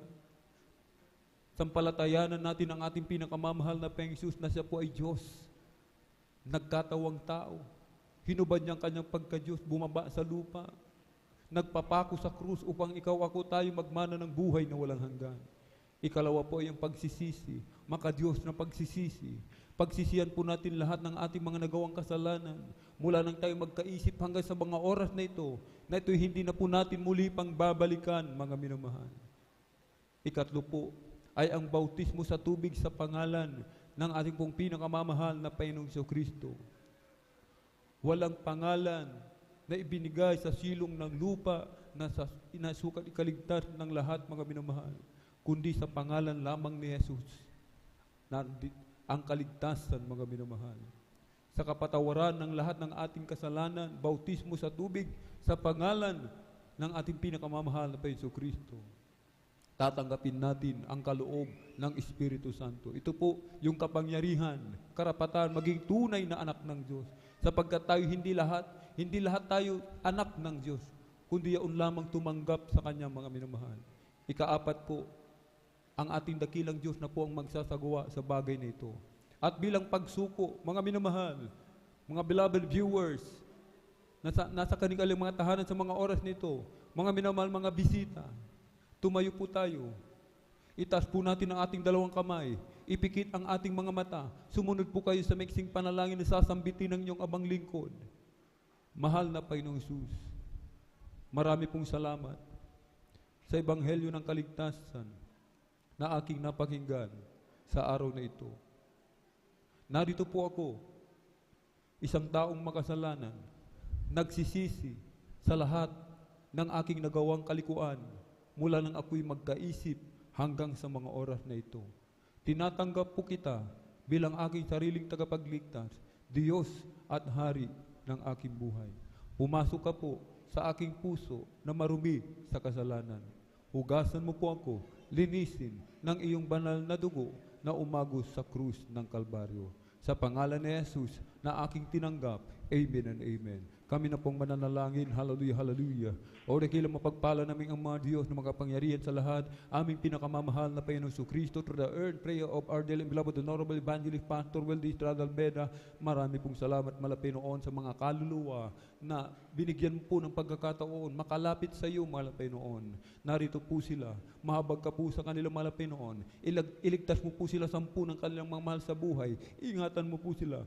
A: Sampalatayanan natin ang ating pinakamamahal na Panginoong Jesus na siya po ay Diyos. Nagkatawang tao. Hinubad niya ang kanyang pagka-Diyos, bumaba sa lupa. Nagpapako sa krus upang ikaw ako tayo magmana ng buhay na walang hanggan. Ikalawa po ay yung pagsisisi, makadiyos na pagsisisi. Pagsisihan po natin lahat ng ating mga nagawang kasalanan mula nang tayo magkaisip hanggang sa mga oras na ito hindi na po natin muli pang babalikan, mga minamahal. Ikatlo po ay ang bautismo sa tubig sa pangalan ng ating pong pinakamamahal na Panginoong Jesucristo. Walang pangalan na ibinigay sa silong ng lupa na inasukat ikaligtas ng lahat, mga minamahal, kundi sa pangalan lamang ni Jesus na ang kaligtasan, mga minamahal. Sa kapatawaran ng lahat ng ating kasalanan, bautismo sa tubig sa pangalan ng ating pinakamamahal na Panginoong Jesucristo. Tatanggapin natin ang kaloob ng Espiritu Santo. Ito po yung kapangyarihan, karapatan, maging tunay na anak ng Diyos. Sapagkat tayo hindi lahat tayo anak ng Diyos, kundi yaon lamang tumanggap sa Kanya, mga minamahal. Ikaapat po, ang ating dakilang Diyos na po ang magsasagawa sa bagay na ito. At bilang pagsuko, mga minamahal, mga beloved viewers, nasa kanilang mga tahanan sa mga oras nito, mga minamahal, mga bisita, tumayo po tayo. Itaas po natin ang ating dalawang kamay, ipikit ang ating mga mata, sumunod po kayo sa maiksing panalangin na sasambitin ng inyong abang lingkod. Mahal na Panginoong Jesus, marami pong salamat sa Ebanghelyo ng Kaligtasan na aking napakinggan sa araw na ito. Narito po ako, isang taong makasalanan, nagsisisi sa lahat ng aking nagawang kalikuan mula nang ako'y magkaisip hanggang sa mga oras na ito. Tinatanggap po kita bilang aking sariling tagapagligtas, Diyos at Hari ng aking buhay. Pumasok ka po sa aking puso na marumi sa kasalanan. Hugasan mo po ako, linisin ng iyong banal na dugo na umagos sa krus ng Kalbaryo. Sa pangalan ni Jesus na aking tinanggap, Amen and Amen. Kami na pong mananalangin, hallelujah, hallelujah. O dakilang mapagpala namin ang mga Diyos na makapangyarihan sa lahat, aming pinakamamahal na Panginoong Jesucristo, through the earth, prayer of our dearly beloved Honorable Evangelist Pastor Weldy Estrada Albeda. Marami pong salamat, Malapinoon, sa mga kaluluwa na binigyan po ng pagkakataon, makalapit sa iyo, Malapinoon. Narito po sila, mahabag ka po sa kanilang Malapinoon. Iligtas mo po sila 10 ng kanilang mga mahal sa buhay. Ingatan mo po sila.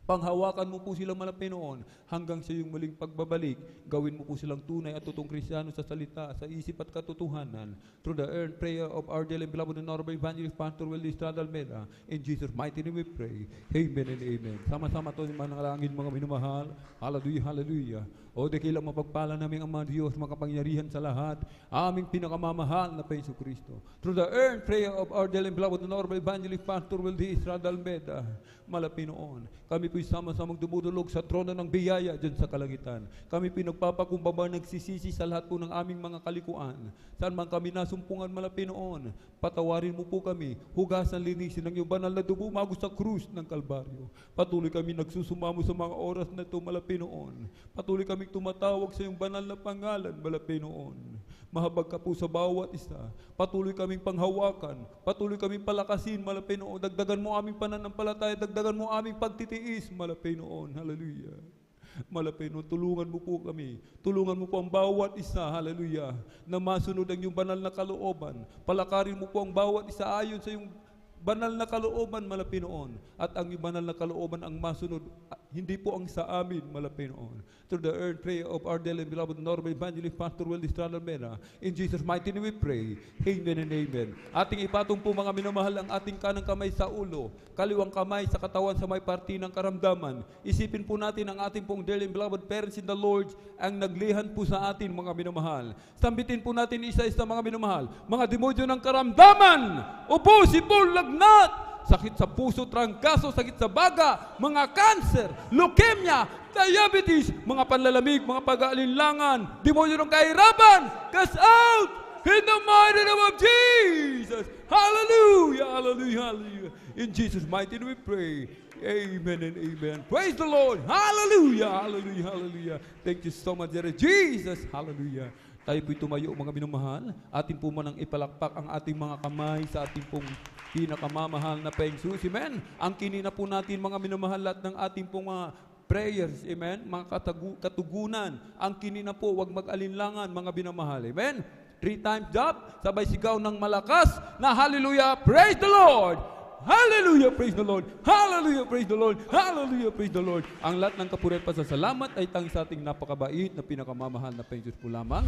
A: Panghawakan mo po silang Malapinoon hanggang sa iyong muling pagbabalik. Gawin mo po silang tunay at totoong Kristiyano sa salita, sa isip at katotohanan. Through the earned prayer of our dearly beloved and honorable Evangelist Pastor Weldy Estrada Albeda, in Jesus' mighty name we pray. Amen and Amen. Sama-sama ito yung mananalangin, mga minamahal. Hallelujah, hallelujah. O dakilang mapagpala namin ang mga Diyos, makapangyarihan sa lahat, aming pinakamamahal na Panginoong Kristo. Through the earned prayer of our dearly beloved and honorable Evangelist Pastor Weldy Estrada Albeda, Malapinoon, kami po'y sama-samang dumudulog sa trono ng biyaya dyan sa kalangitan. Kami po'y nagpapakumbaba, nagsisisi sa lahat po ng aming mga kalikuan. Saan man kami nasumpungan, Malapinoon, patawarin mo po kami, hugasan, linisin ng iyong banal na dugo, umagos sa krus ng Kalbaryo. Patuloy kami nagsusumamo sa mga oras na ito, Malapinoon. Patuloy kami tumatawag sa iyong banal na pangalan, Malapinoon. Mahabag ka po sa bawat isa. Patuloy kaming panghawakan. Patuloy kaming palakasin, Malapinoon. Dagdagan mo aming pananampalataya. Dagdagan mo aming pagtitiis, Malapinoon. Hallelujah. Malapinoon, tulungan mo po kami. Tulungan mo po ang bawat isa, hallelujah, na masunod ang iyong banal na kalooban. Palakarin mo po ang bawat isa ayon sa iyong banal na kalooban, Malapinoon. At ang banal na kalooban ang masunod, hindi po ang sa amin, Malapinoon. Through the earth prayer of our dearly beloved Honorable Evangelist Pastor Weldy Estrada Albeda, in Jesus' mighty name we pray. Amen and Amen. Ating ipatong po, mga minamahal, ang ating kanang kamay sa ulo, kaliwang kamay sa katawan sa may parti ng karamdaman. Isipin po natin ang ating pong dearly beloved parents in the Lord, ang naglihan po sa atin, mga minamahal. Sambitin po natin isa-isa, mga minamahal. Mga demonyo ng karamdaman, upo, sipol, lagnat, sakit sa puso, trangkaso, sakit sa baga, mga cancer, leukemia, diabetes, mga panlalamig, mga pag-aalinlangan, demonyo ng kahirapan, cast out in the mighty name of Jesus. Hallelujah, hallelujah, hallelujah. In Jesus' mighty name we pray. Amen and Amen. Praise the Lord. Hallelujah, hallelujah, hallelujah. Thank you so much, Dear Jesus. Hallelujah. Tayo po'y tumayo, mga minamahal. Atin po manang ipalakpak ang ating mga kamay sa ating pong pinakamamahal na Panginoon. Amen. Ang kinina po natin, mga minamahal, lahat ng ating pong mga prayers, amen, mga katugunan. Ang kinina po, wag mag-alinlangan, mga binamahal. Amen. 3 times up, sabay sigaw ng malakas na hallelujah, praise the Lord! Hallelujah, praise the Lord! Hallelujah, praise the Lord! Hallelujah, praise the Lord! Ang lahat ng kapuri at pasasalamat ay tanging sa ating napakabait na pinakamamahal na Panginoon po lamang.